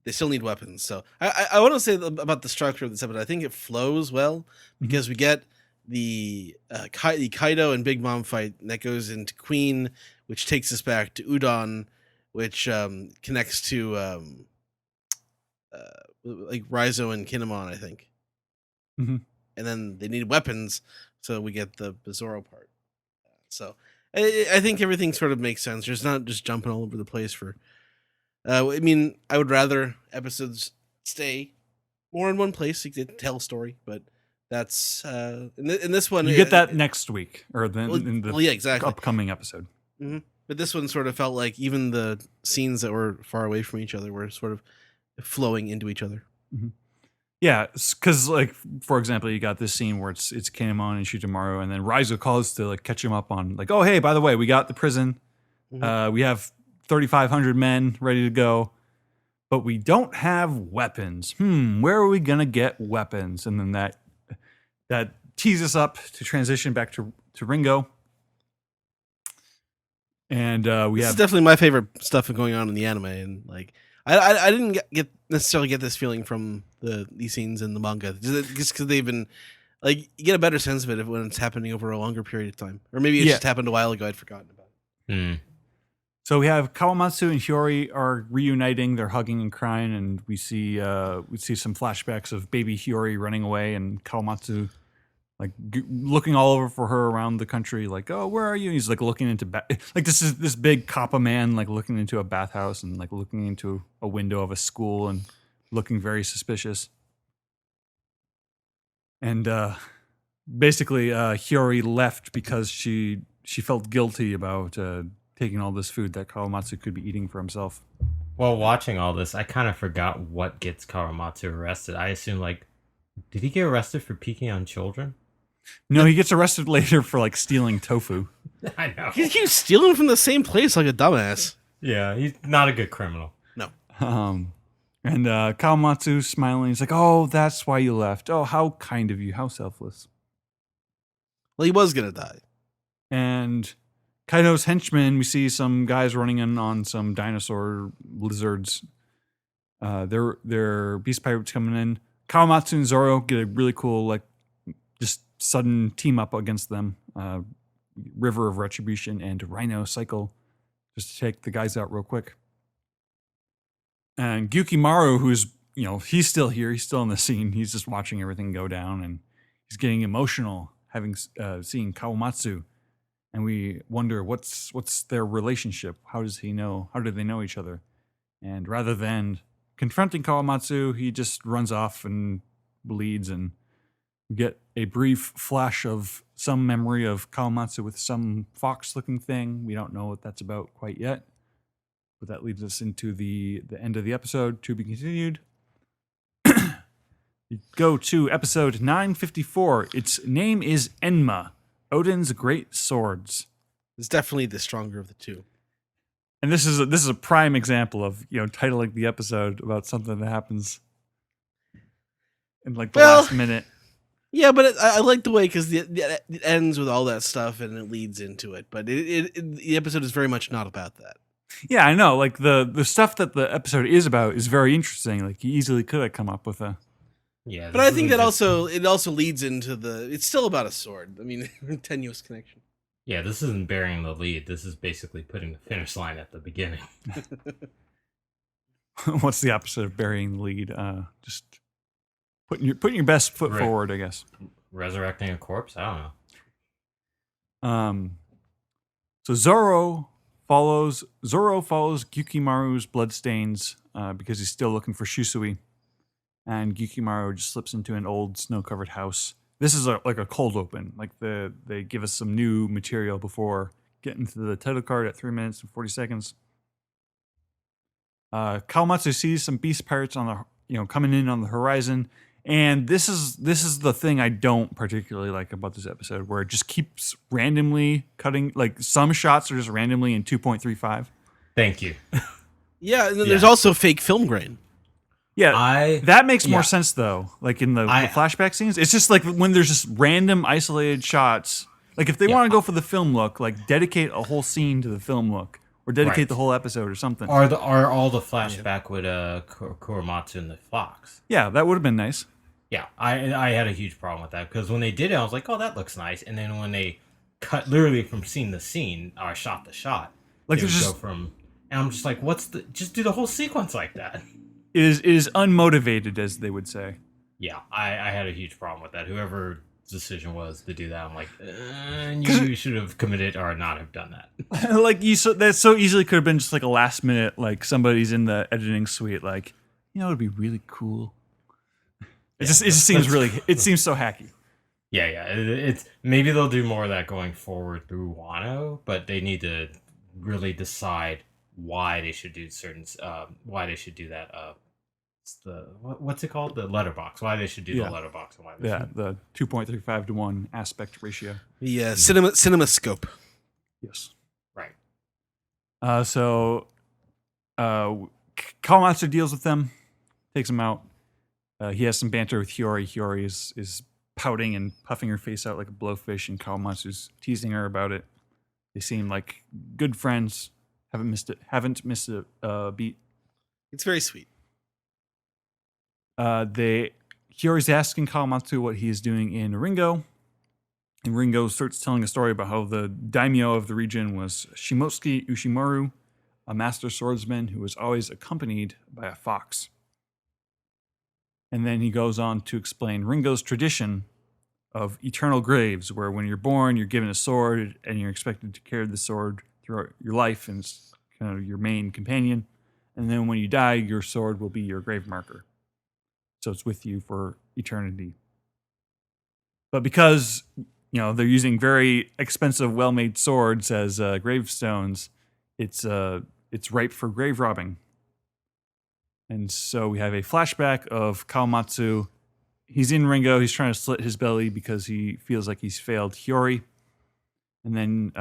They still need weapons, so I want to say about the structure of this episode. I think it flows well because we get the Kaido and Big Mom fight, and that goes into Queen, which takes us back to Udon, which connects to Raizo and Kinemon, I think. Mm-hmm. And then they need weapons, so we get the Bizarro part. So I think everything sort of makes sense. There's not just jumping all over the place for. I would rather episodes stay more in one place to tell a story, but that's in this one. You get that next week, or in the exactly. upcoming episode. Mm-hmm. But this one sort of felt like even the scenes that were far away from each other were sort of flowing into each other. Mm-hmm. Yeah, because for example, you got this scene where it's Kinemon and Shutamaru, and then Raizo calls to catch him up on "Oh, hey, by the way, we got the prison. Mm-hmm. We have 3,500 men ready to go, but we don't have weapons. Where are we gonna get weapons?" And then that tees us up to transition back to Ringo. And this is definitely my favorite stuff going on in the anime, and I didn't necessarily get this feeling from these scenes in the manga, just because they've been you get a better sense of it when it's happening over a longer period of time, or maybe it just happened a while ago. I'd forgotten about it. So we have Kawamatsu and Hiyori are reuniting. They're hugging and crying, and we see some flashbacks of baby Hiyori running away, and Kawamatsu looking all over for her around the country, "Oh, where are you?" And he's looking into this big kappa man looking into a bathhouse and looking into a window of a school and looking very suspicious. And basically, Hiyori left because she felt guilty about taking all this food that Kawamatsu could be eating for himself. While watching all this, I kind of forgot what gets Kawamatsu arrested. I assume did he get arrested for peeking on children? No, he gets arrested later for stealing tofu. I know. He keeps stealing from the same place like a dumbass. Yeah, he's not a good criminal. No. And Kawamatsu smiling. He's like, "Oh, that's why you left. Oh, how kind of you. How selfless." Well, he was gonna die. And Kaido's henchmen, we see some guys running in on some dinosaur lizards. They're beast pirates coming in. Kawamatsu and Zoro get a really cool, like, just sudden team up against them. River of Retribution and Rhino Cycle, just to take the guys out real quick. And Gyukimaru, who's, he's still here. He's still in the scene. He's just watching everything go down, and he's getting emotional having seen Kawamatsu. And we wonder what's their relationship? How does he know? How do they know each other? And rather than confronting Kawamatsu, he just runs off and bleeds, and we get a brief flash of some memory of Kawamatsu with some fox-looking thing. We don't know what that's about quite yet, but that leads us into the end of the episode, to be continued. We go to episode 954. Its name is Enma, Odin's Great Swords. It's definitely the stronger of the two. And this is a prime example of, titling the episode about something that happens in like the last minute. Yeah, but I like the way, because it ends with all that stuff and it leads into it. But the episode is very much not about that. Yeah, I know. Like the stuff that the episode is about is very interesting. Like you easily could have come up with a. Yeah, but I think that it also leads into it's still about a sword. I mean, tenuous connection. Yeah, this isn't bearing the lead. This is basically putting the finish line at the beginning. What's the opposite of burying the lead? Just putting your best foot forward, I guess. Resurrecting a corpse? I don't know. So Zoro follows Gyukimaru's bloodstains because he's still looking for Shusui. And Gyukimaru just slips into an old snow-covered house. This is like a cold open. Like they give us some new material before getting to the title card at 3 minutes and 40 seconds. Kawamatsu sees some beast pirates on the coming in on the horizon, and this is the thing I don't particularly like about this episode, where it just keeps randomly cutting. Like some shots are just randomly in 2.35. Thank you. Yeah, and then there's also fake film grain. Yeah, that makes more sense though. Like in the flashback scenes, it's just like when there's just random isolated shots. Like if they want to go for the film look, like dedicate a whole scene to the film look, or dedicate the whole episode or something. Are all the flashback with Kuramatsu and the fox? Yeah, that would have been nice. Yeah, I had a huge problem with that, because when they did it, I was like, oh, that looks nice. And then when they cut literally from scene to scene, or shot to shot, like they would go from, and I'm just like, just do the whole sequence like that. It is unmotivated, as they would say. Yeah, I had a huge problem with that. Whoever decision was to do that, I'm like, you should have committed or not have done that. Like that so easily could have been just like a last minute, like somebody's in the editing suite, like, it'd be really cool. It just seems it seems so hacky. Yeah, it's maybe they'll do more of that going forward through Wano, but they need to really decide why they should do that. What's it called? The letterbox. Why they should do the letterbox and why they should. The 2.35 to 1 aspect ratio. Yeah, CinemaScope. Yes. Right. So Kawamatsu deals with them, takes them out. He has some banter with Hiyori. Hiyori is pouting and puffing her face out like a blowfish, and Kawamatsu's teasing her about it. They seem like good friends. Haven't missed a beat. It's very sweet. Hiyori's asking Kawamatsu what he is doing in Ringo, and Ringo starts telling a story about how the daimyo of the region was Shimotsuki Ushimaru, a master swordsman who was always accompanied by a fox. And then he goes on to explain Ringo's tradition of eternal graves, where when you're born, you're given a sword and you're expected to carry the sword throughout your life, and it's kind of your main companion. And then when you die, your sword will be your grave marker. So it's with you for eternity. But because, they're using very expensive, well-made swords as gravestones, it's ripe for grave robbing. And so we have a flashback of Kawamatsu. He's in Ringo. He's trying to slit his belly because he feels like he's failed Hiyori. And then,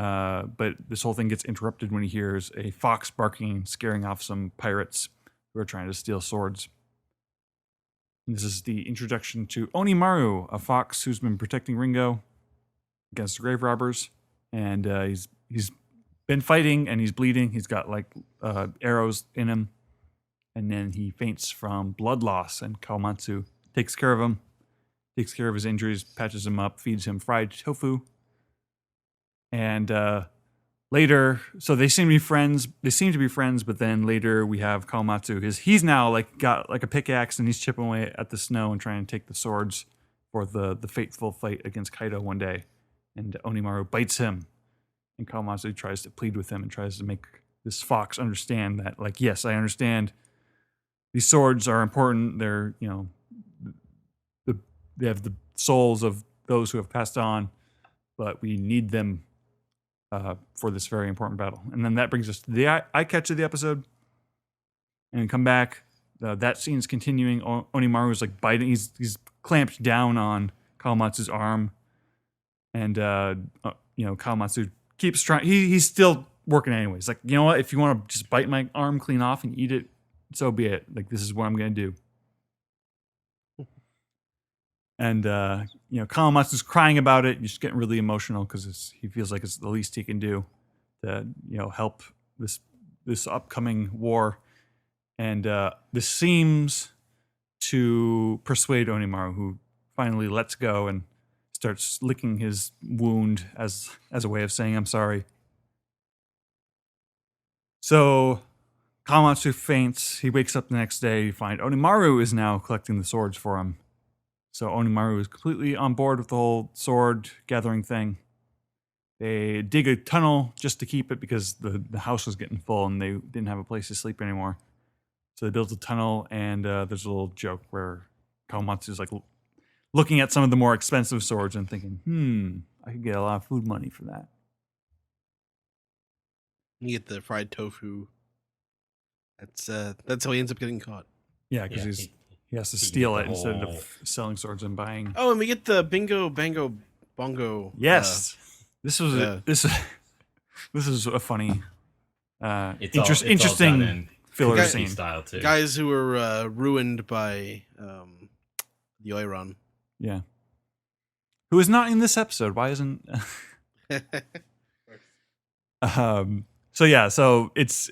but this whole thing gets interrupted when he hears a fox barking, scaring off some pirates who are trying to steal swords. And this is the introduction to Onimaru, a fox who's been protecting Ringo against the grave robbers, and he's been fighting and he's bleeding. He's got like arrows in him, and then he faints from blood loss. And Kawamatsu takes care of him, takes care of his injuries, patches him up, feeds him fried tofu, and later, so they seem to be friends. They seem to be friends, but then later we have Kawamatsu. He's now like got like a pickaxe and he's chipping away at the snow and trying to take the swords for the fateful fight against Kaido one day. And Onimaru bites him, and Kawamatsu tries to plead with him and tries to make this fox understand that, like, yes, I understand these swords are important. They're, you know, they have the souls of those who have passed on, but we need them for this very important battle. And then that brings us to the eye catch of the episode. And we come back. That scene's continuing. Onimaru is like biting. He's clamped down on Kawamatsu's arm. And, Kawamatsu keeps trying. He's still working anyways. Like, you know what? If you want to just bite my arm clean off and eat it, so be it. Like, this is what I'm going to do. And, Kawamatsu's crying about it. He's just getting really emotional because he feels like it's the least he can do to, help this upcoming war. And this seems to persuade Onimaru, who finally lets go and starts licking his wound as a way of saying, I'm sorry. So Kawamatsu faints. He wakes up the next day to find Onimaru is now collecting the swords for him. So Onimaru is completely on board with the whole sword gathering thing. They dig a tunnel just to keep it because the house was getting full and they didn't have a place to sleep anymore. So they built a tunnel, and there's a little joke where Kawamatsu is like looking at some of the more expensive swords and thinking, I could get a lot of food money for that. You get the fried tofu. That's how he ends up getting caught. Yeah, because he has to steal it instead of selling swords and buying. Oh, and we get the bingo, bango, bongo. Yes, this is a funny, interesting filler scene. Style too. Guys who were ruined by the Oiron. Yeah. Who is not in this episode? Why isn't? So it's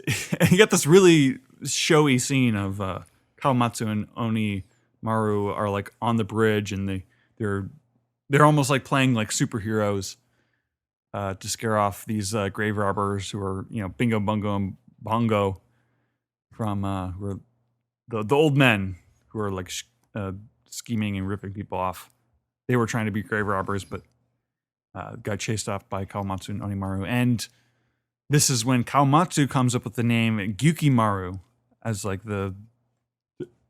you get this really showy scene of Kawamatsu and Onimaru are like on the bridge, and they're almost like playing like superheroes to scare off these grave robbers who are Bingo, Bungo, and Bongo from who are the old men who are like scheming and ripping people off. They were trying to be grave robbers, but got chased off by Kawamatsu and Onimaru. And this is when Kawamatsu comes up with the name Gyukimaru as like the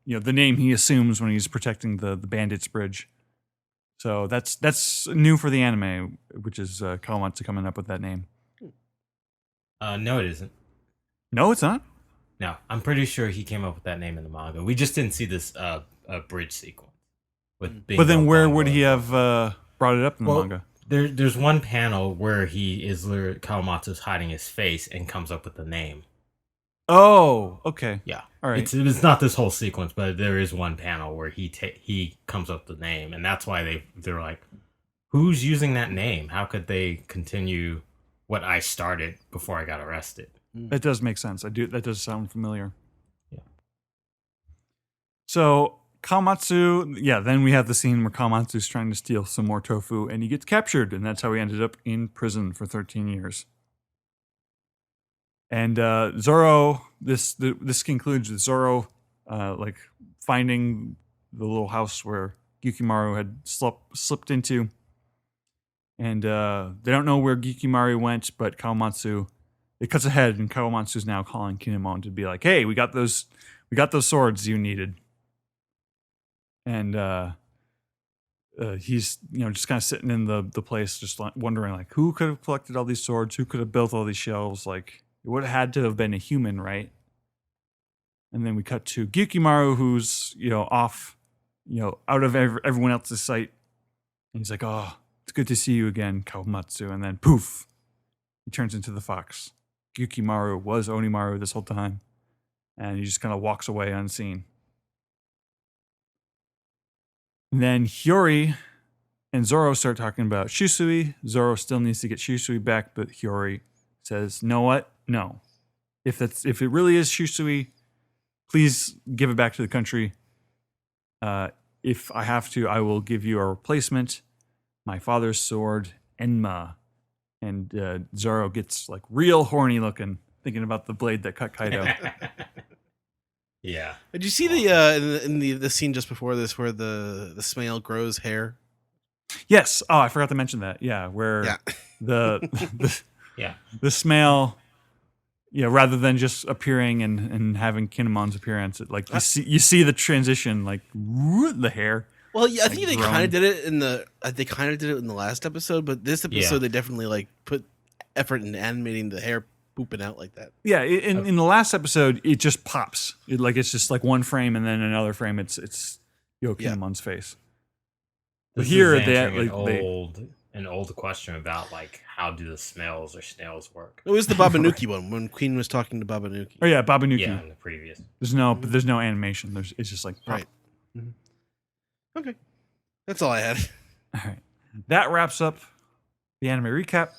name he assumes when he's protecting the bandits bridge. So that's new for the anime, which is Kawamatsu coming up with that name. No, it isn't. No, it's not? No, I'm pretty sure he came up with that name in the manga. We just didn't see this bridge sequence. With but then where would he have brought it up in the manga? There's one panel where Kawamatsu's hiding his face and comes up with the name. Oh, okay. Yeah. All right. It's not this whole sequence, but there is one panel where he comes up with the name, and that's why they're like, who's using that name? How could they continue what I started before I got arrested? That does make sense. That does sound familiar. Yeah. So Kawamatsu, then we have the scene where Kawamatsu's trying to steal some more tofu, and he gets captured, and that's how he ended up in prison for 13 years. And Zoro, this concludes with Zoro finding the little house where Gyukimaru had slipped into. And they don't know where Gyukimaru went, but Kawamatsu, it cuts ahead, and Kawamatsu's now calling Kinemon to be like, hey, we got those swords you needed. And he's just kind of sitting in the place, just wondering like, who could have collected all these swords? Who could have built all these shelves? Like, it would have had to have been a human, right? And then we cut to Gyukimaru, who's off, out of everyone else's sight. And he's like, "Oh, it's good to see you again, Kawamatsu." And then poof, he turns into the fox. Gyukimaru was Onimaru this whole time. and he just kind of walks away unseen. And then Hiyori and Zoro start talking about Shusui. Zoro still needs to get Shusui back, but Hiyori says, "Know what? No. If it really is Shusui, please give it back to the country. If I have to, I will give you a replacement. My father's sword, Enma." And Zoro gets like real horny looking, thinking about the blade that cut Kaido. Yeah. Did you see in the scene just before this where the snail grows hair? Yes. Oh, I forgot to mention that. Yeah, where the Yeah. the snail, rather than just appearing and having Kinemon's appearance, you see the transition, like the hair. Well, yeah, I think they grown. kind of did it in the last episode, but this episode they definitely like put effort in animating the hair pooping out like that. Yeah, in the last episode, it just pops. It's just like one frame, and then another frame. It's Kinemon's face. But This here is they answering an old question about like how do the snails work? It was the Babanuki one when Queen was talking to Babanuki. Oh yeah, Babanuki. Yeah, in the previous. There's no animation. It's just like pop. Right. Mm-hmm. Okay, that's all I had. All right, that wraps up the anime recap.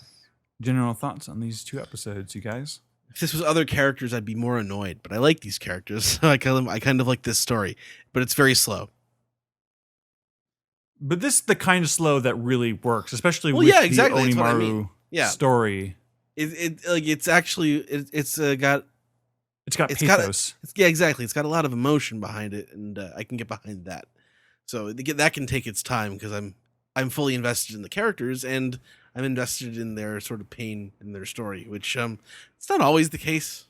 General thoughts on these 2 episodes, you guys? If this was other characters, I'd be more annoyed, but I like these characters. So I kind of like this story, but it's very slow. But this is the kind of slow that really works, especially with exactly. the That's what I Onimaru mean. story. It's got pathos. Exactly. It's got a lot of emotion behind it, and I can get behind that. So that can take its time because I'm fully invested in the characters and I'm invested in their sort of pain in their story, which it's not always the case.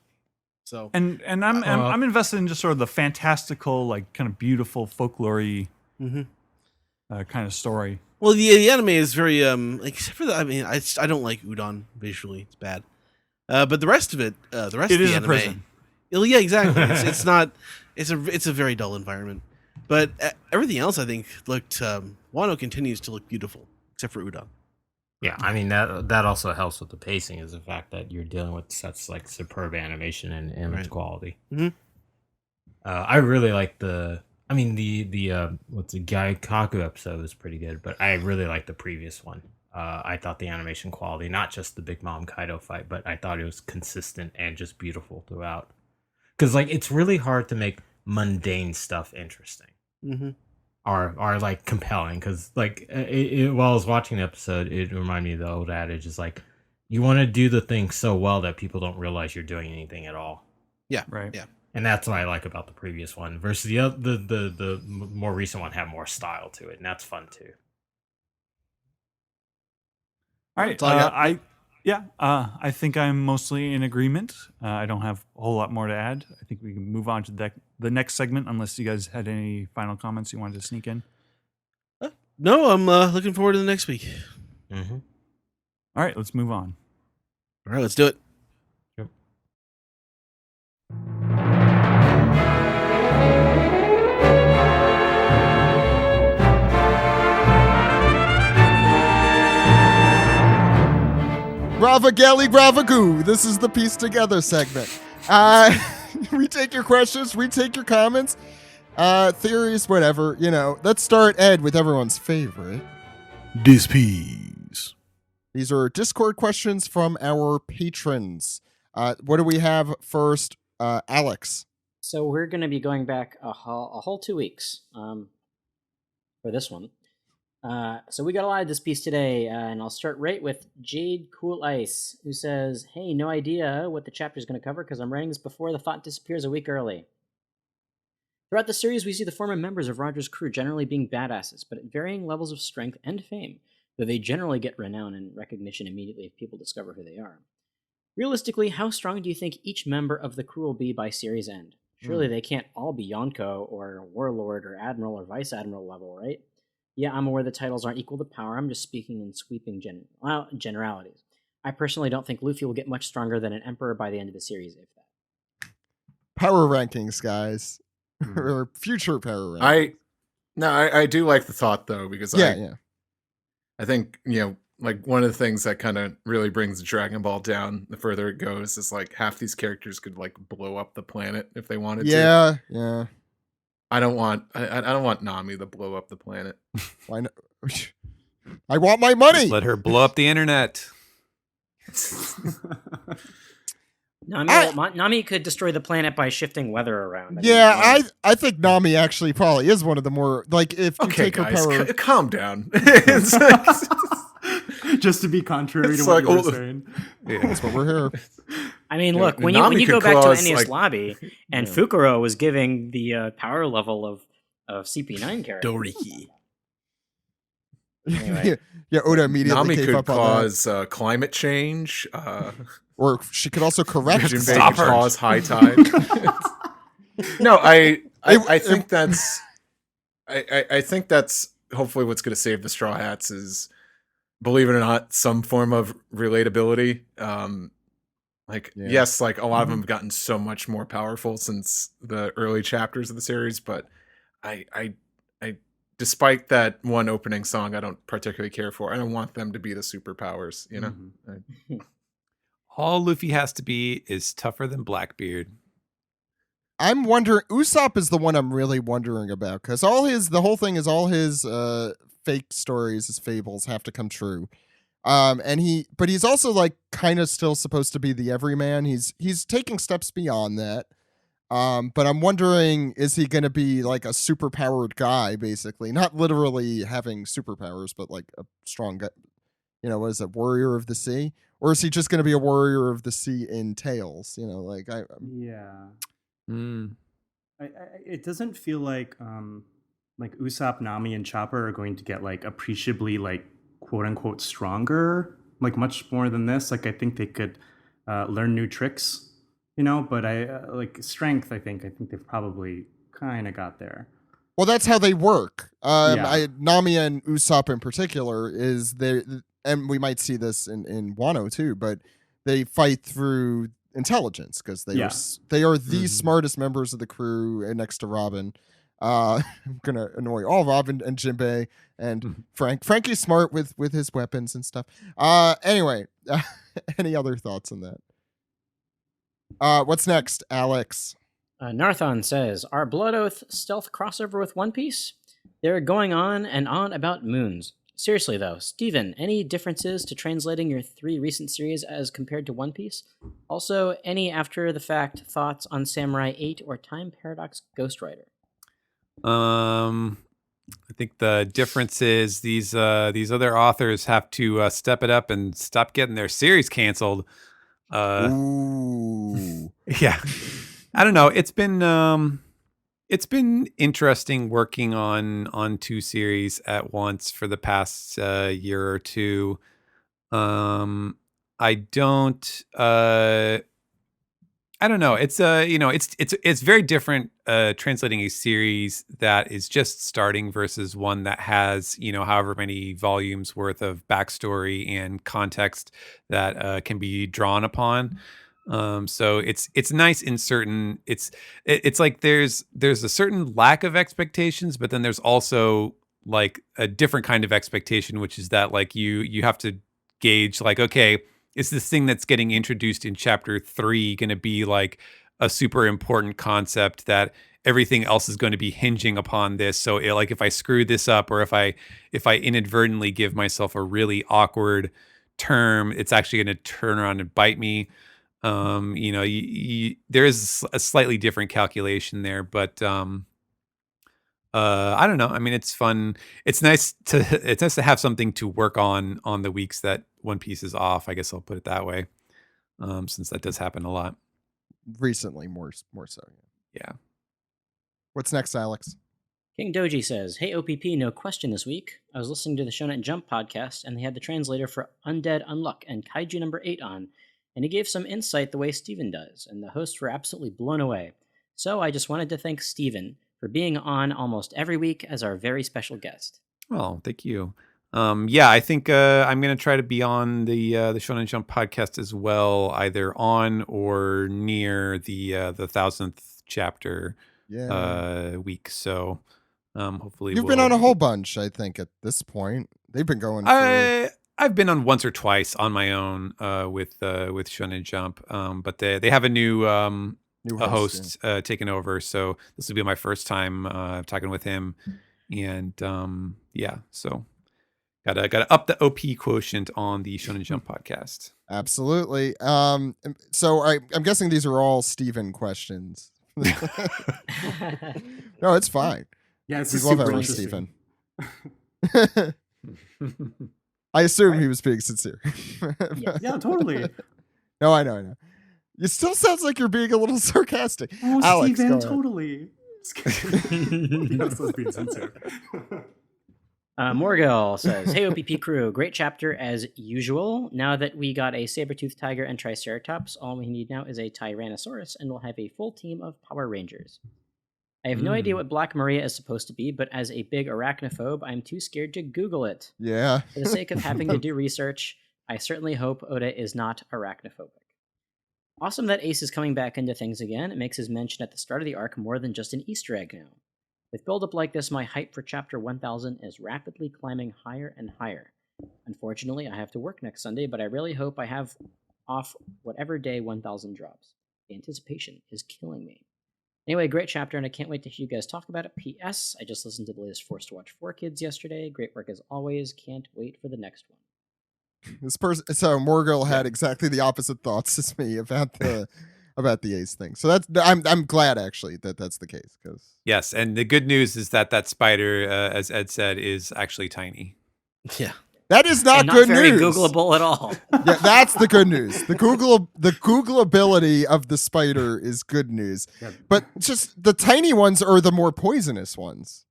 So and I'm invested in just sort of the fantastical, like kind of beautiful folklore-y kind of story. Well, the anime is very except for I don't like Udon visually; it's bad. But the rest of it, It of is the a anime, prison. well, yeah, exactly. It's not. It's a very dull environment. But everything else, I think, looked. Wano continues to look beautiful, except for Udon. Yeah, I mean that also helps with the pacing, is the fact that you're dealing with such like superb animation and image quality. Mm-hmm. I really like the what's the Gaikaku episode was pretty good, but I really like the previous one. I thought the animation quality, not just the Big Mom Kaido fight, but I thought it was consistent and just beautiful throughout. Because like it's really hard to make mundane stuff interesting. Mm-hmm. Are like compelling, because like while I was watching the episode, it reminded me of the old adage is like you want to do the thing so well that people don't realize you're doing anything at all. Yeah, right. Yeah, and that's what I like about the previous one versus the more recent one had more style to it, and that's fun too. All right, I think I'm mostly in agreement. I don't have a whole lot more to add. I think we can move on to the next segment, unless you guys had any final comments you wanted to sneak in. No, I'm looking forward to the next week. Mm-hmm. All right, let's move on. All right, let's do it. Yep. Brava Galley Brava Goo. This is the Piece Together segment. We take your questions, we take your comments, theories, whatever. Let's start, Ed, with everyone's favorite. Dispiece. These are Discord questions from our patrons. What do we have first? Alex. So we're going to be going back a whole 2 weeks for this one. So we got a lot of this piece today, and I'll start right with Jade Cool Ice, who says, "Hey, no idea what the chapter is going to cover because I'm writing this before the thought disappears a week early. Throughout the series, we see the former members of Roger's crew generally being badasses, but at varying levels of strength and fame, though they generally get renown and recognition immediately if people discover who they are. Realistically, how strong do you think each member of the crew will be by series end? Surely they can't all be Yonko or Warlord or Admiral or Vice Admiral level, right? Yeah, I'm aware the titles aren't equal to power. I'm just speaking in sweeping generalities. I personally don't think Luffy will get much stronger than an Emperor by the end of the series, if that." Power rankings, guys. Or future power rankings. I do like the thought though, because I think, like one of the things that kind of really brings Dragon Ball down the further it goes is like half these characters could like blow up the planet if they wanted to. Yeah. I don't want Nami to blow up the planet. Why not? I want my money. Just let her blow up the internet. Nami could destroy the planet by shifting weather around. I think Nami actually probably is one of the more, like, if you take her power. Calm down. Just to be contrary to It's what like, you were saying. Yeah, that's what we're here. I mean, look, when Nami you go could back to cause, Enies like- Lobby, and Fukuro was giving the power level of CP9 characters. Doriki. Anyway. Yeah, Oda immediately Nami gave could up on cause climate change. or she could also correct. Jinbei Stop could her. cause high tide. No, I think that's I think that's hopefully what's going to save the Straw Hats is, believe it or not, some form of relatability. Yes, like a lot of them have gotten so much more powerful since the early chapters of the series, but I despite that one opening song I don't particularly care for. I don't want them to be the superpowers, you know? All Luffy has to be is tougher than Blackbeard. I'm wondering. Usopp is the one I'm really wondering about, because the whole thing is all his fake stories, his fables have to come true. But he's also like kind of still supposed to be the everyman. He's taking steps beyond that. But I'm wondering, is he going to be like a superpowered guy, basically? Not literally having superpowers, but like a strong guy. You know, what is it, warrior of the sea? Or is he just going to be a warrior of the sea in Tales? You know, like It doesn't feel like Usopp, Nami, and Chopper are going to get like appreciably like quote unquote stronger, like much more than this. Like I think they could learn new tricks, you know. But I like strength. I think they've probably kind of got there. Well, that's how they work. Nami and Usopp in particular is and we might see this in Wano too, but they fight through intelligence because they are the smartest members of the crew next to Robin. I'm gonna annoy all Robin and Jinbei and Frank. Frankie's smart with his weapons and stuff. Anyway, any other thoughts on that? What's next, Alex? Narthon says, "Our Blood Oath stealth crossover with One Piece? They're going on and on about moons. Seriously though, Steven, any differences to translating your 3 recent series as compared to One Piece? Also, any after-the-fact thoughts on Samurai 8 or Time Paradox Ghost Rider?" I think the difference is these other authors have to step it up and stop getting their series canceled. Ooh. Yeah, I don't know. It's been interesting working on 2 series at once for the past year or two. I don't know. It's it's very different translating a series that is just starting versus one that has, however many volumes worth of backstory and context that can be drawn upon. So it's nice in certain, it's like there's a certain lack of expectations, but then there's also like a different kind of expectation, which is that like you have to gauge like, okay, is this thing that's getting introduced in chapter 3 going to be like a super important concept that everything else is going to be hinging upon this? So like if I screw this up, or if I inadvertently give myself a really awkward term, it's actually going to turn around and bite me. There is a slightly different calculation there, but I don't know. I mean, it's fun. It's nice to have something to work on the weeks that One Piece is off. I guess I'll put it that way, since that does happen a lot Recently, more so. Yeah. What's next, Alex? King Doji says, "Hey OPP, no question this week. I was listening to the Shonen Jump podcast, and they had the translator for Undead Unluck and Kaiju number 8 on, and he gave some insight the way Steven does, and the hosts were absolutely blown away. So I just wanted to thank Steven for being on almost every week as our very special guest." Oh, thank you. Yeah, I think I'm going to try to be on the Shonen Jump podcast as well, either on or near the 1000th chapter week. So hopefully you've been on a whole bunch. I think at this point they've been going. I've been on once or twice on my own with Shonen Jump, but they have a new New a host, host taking over, so this will be my first time talking with him, and yeah, so gotta up the OP quotient on the Shonen Jump podcast. Absolutely. So I'm guessing these are all Steven questions. No, it's fine. Yeah, it's We just love super our interesting. Steven. I assume he was being sincere. Yeah, totally. No, I know. It still sounds like you're being a little sarcastic. Oh, Alex, Steven, go ahead. totally. Just kidding. That's supposed to be sincere. Morgul says, "Hey OPP crew, great chapter as usual. Now that we got a saber-toothed tiger and triceratops, all we need now is a tyrannosaurus, and we'll have a full team of Power Rangers. I have no idea what Black Maria is supposed to be, but as a big arachnophobe, I'm too scared to Google it. Yeah. For the sake of having to do research, I certainly hope Oda is not arachnophobic. Awesome that Ace is coming back into things again. It makes his mention at the start of the arc more than just an Easter egg now. With build-up like this, my hype for Chapter 1000 is rapidly climbing higher and higher. Unfortunately, I have to work next Sunday, but I really hope I have off whatever day 1000 drops. The anticipation is killing me. Anyway, great chapter, and I can't wait to hear you guys talk about it. P.S. I just listened to the latest Forced to Watch 4 Kids yesterday. Great work as always. Can't wait for the next one. This person, so Morgul had exactly the opposite thoughts as me about the Ace thing. So I'm glad actually that that's the case, because Yes, and the good news is that spider, as Ed said, is actually tiny. Yeah. that is not And not good very news. Googleable at all. Yeah, that's the good news. The Googleability of the spider is good news. Yeah. But just the tiny ones are the more poisonous ones.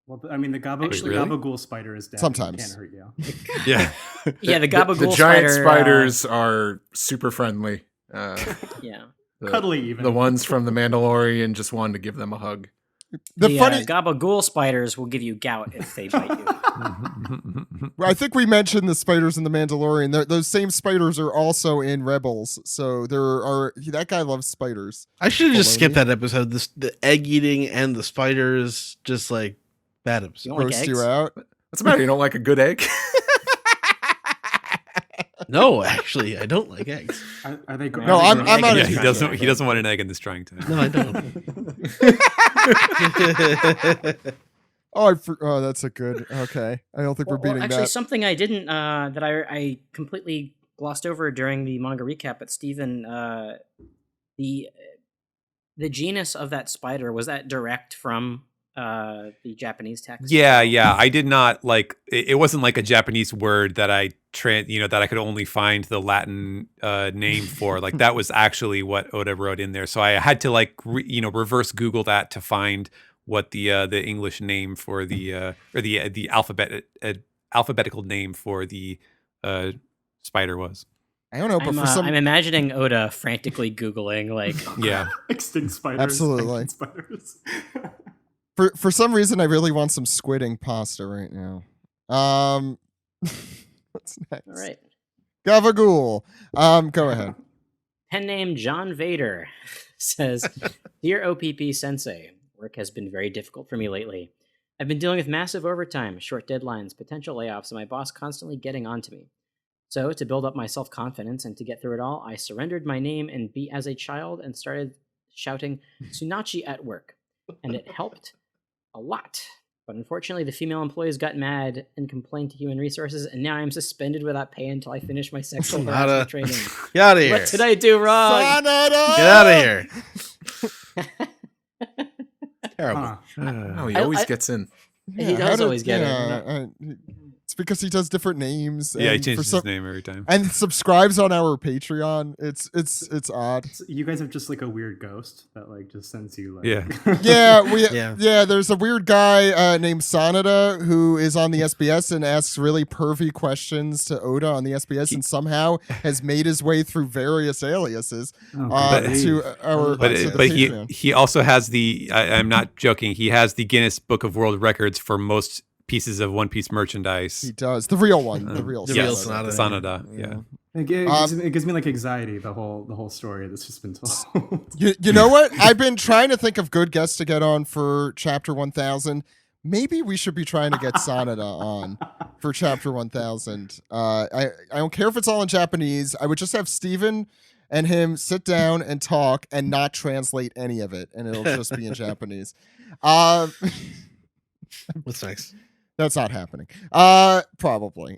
Well, I mean, the Actually, really? gabagool spider is dead. Sometimes. Can't hurt you. Yeah. Yeah, the gabagool the giant spider, spiders are super friendly. Yeah. Cuddly even. The ones from the Mandalorian just wanted to give them a hug. The funny, gabagool spiders will give you gout if they bite you. I think we mentioned the spiders in the Mandalorian. Those same spiders are also in Rebels. So that guy loves spiders. I should have just Baloney. skipped that episode. The egg eating and the spiders, just like bad episode. You don't like Roast you eggs? out. What's the matter? You don't like a good egg? No, actually, I don't like eggs. Are they? No, I'm egg not in Yeah, a he the doesn't. He doesn't want an egg in this trying time. No, I don't. Oh, that's a good. Okay, I don't think we're beating actually, that. something I didn't that I completely glossed over during the manga recap. But Steven, the genus of that spider, was that direct from the Japanese text? Yeah. I did not like. It wasn't like a Japanese word that that I could only find the Latin name for. Like that was actually what Oda wrote in there. So I had to reverse Google that to find what the English name for the or the alphabetical name for the spider was. I don't know, but I'm imagining Oda frantically Googling like Yeah. extinct spiders. Absolutely. extinct spiders. for some reason, I really want some squidding pasta right now. What's next? all right. Gabagool. Go ahead. Pen name John Vader says, "Dear OPP Sensei, work has been very difficult for me lately. I've been dealing with massive overtime, short deadlines, potential layoffs, and my boss constantly getting onto me. So, to build up my self-confidence and to get through it all, I surrendered my name and beat as a child and started shouting Tsunachi at work. And it helped a lot. But unfortunately, the female employees got mad and complained to human resources, and now I'm suspended without pay until I finish my sexual harassment training. Get out of here. What did I do wrong?" Sanada! Get out of here. Terrible. Huh. Oh, he I- always I- gets in. He does always get it's because he does different names. Yeah, he and changes his name every time. and subscribes on our Patreon. It's odd. So you guys have just like a weird ghost that like just sends you like Yeah. Yeah, there's a weird guy named Sanada who is on the SBS and asks really pervy questions to Oda on the SBS and somehow has made his way through various aliases to our But to the but Patreon. he also has I'm not joking. He has the Guinness Book of World Records for most pieces of One Piece merchandise. He does the real one, the real The real Sanada. Sanada. Sanada. Yeah. it gives me like anxiety, the whole story that's just been told. You know what? I've been trying to think of good guests to get on for chapter 1000, maybe we should be trying to get Sanada on for chapter 1000. I don't care if it's all in Japanese. I would just have Steven and him sit down and talk and not translate any of it, and it'll just be in Japanese. That's nice. That's not happening. Probably.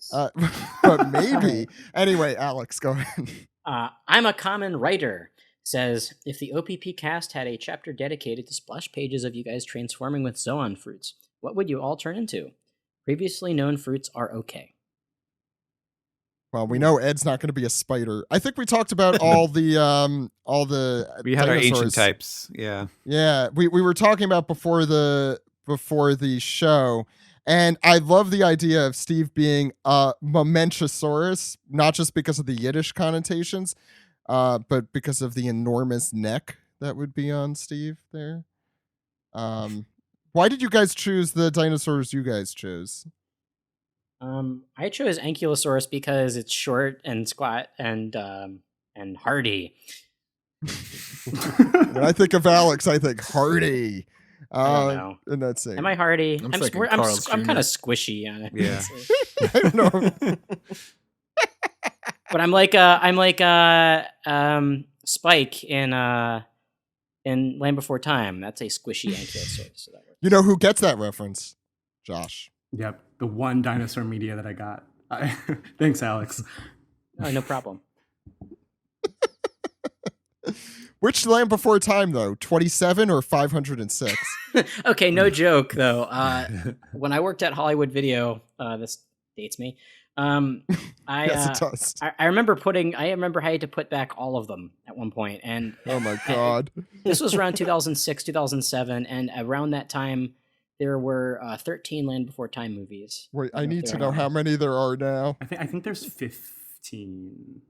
But maybe. Anyway, Alex, go ahead. I'm a common writer. Says, if the OPP cast had a chapter dedicated to splash pages of you guys transforming with Zoan fruits, what would you all turn into? Previously known fruits are okay. Well, we know Ed's not going to be a spider. I think we talked about all the We had our dinosaurs. ancient types. Yeah. Yeah, we were talking about before the show, and I love the idea of Steve being a Momentosaurus, not just because of the Yiddish connotations, but because of the enormous neck that would be on Steve there. Why did you guys choose the dinosaurs you guys chose? I chose Ankylosaurus because it's short and squat and hardy. When I think of Alex, I think hardy. I don't know. And that's it. Am I hardy? I'm I'm thinking Carl's kind Jr. of squishy. Yeah. I don't know. But I'm like Spike in Land Before Time. That's a squishy Ankylosaurus. So that works. You know who gets that reference? Josh. Yep, the one dinosaur media that I got. Thanks, Alex. Oh, no problem. Which Land Before Time, though? 27 or 506? Okay, no joke though. When I worked at Hollywood Video, this dates me. Yes, it does. I remember I had to put back all of them at one point, and Oh my God. this was around 2006, 2007, and around that time there were 13 Land Before Time movies. Wait, don't I know if need there to are know now. how many there are now. I think there's 15.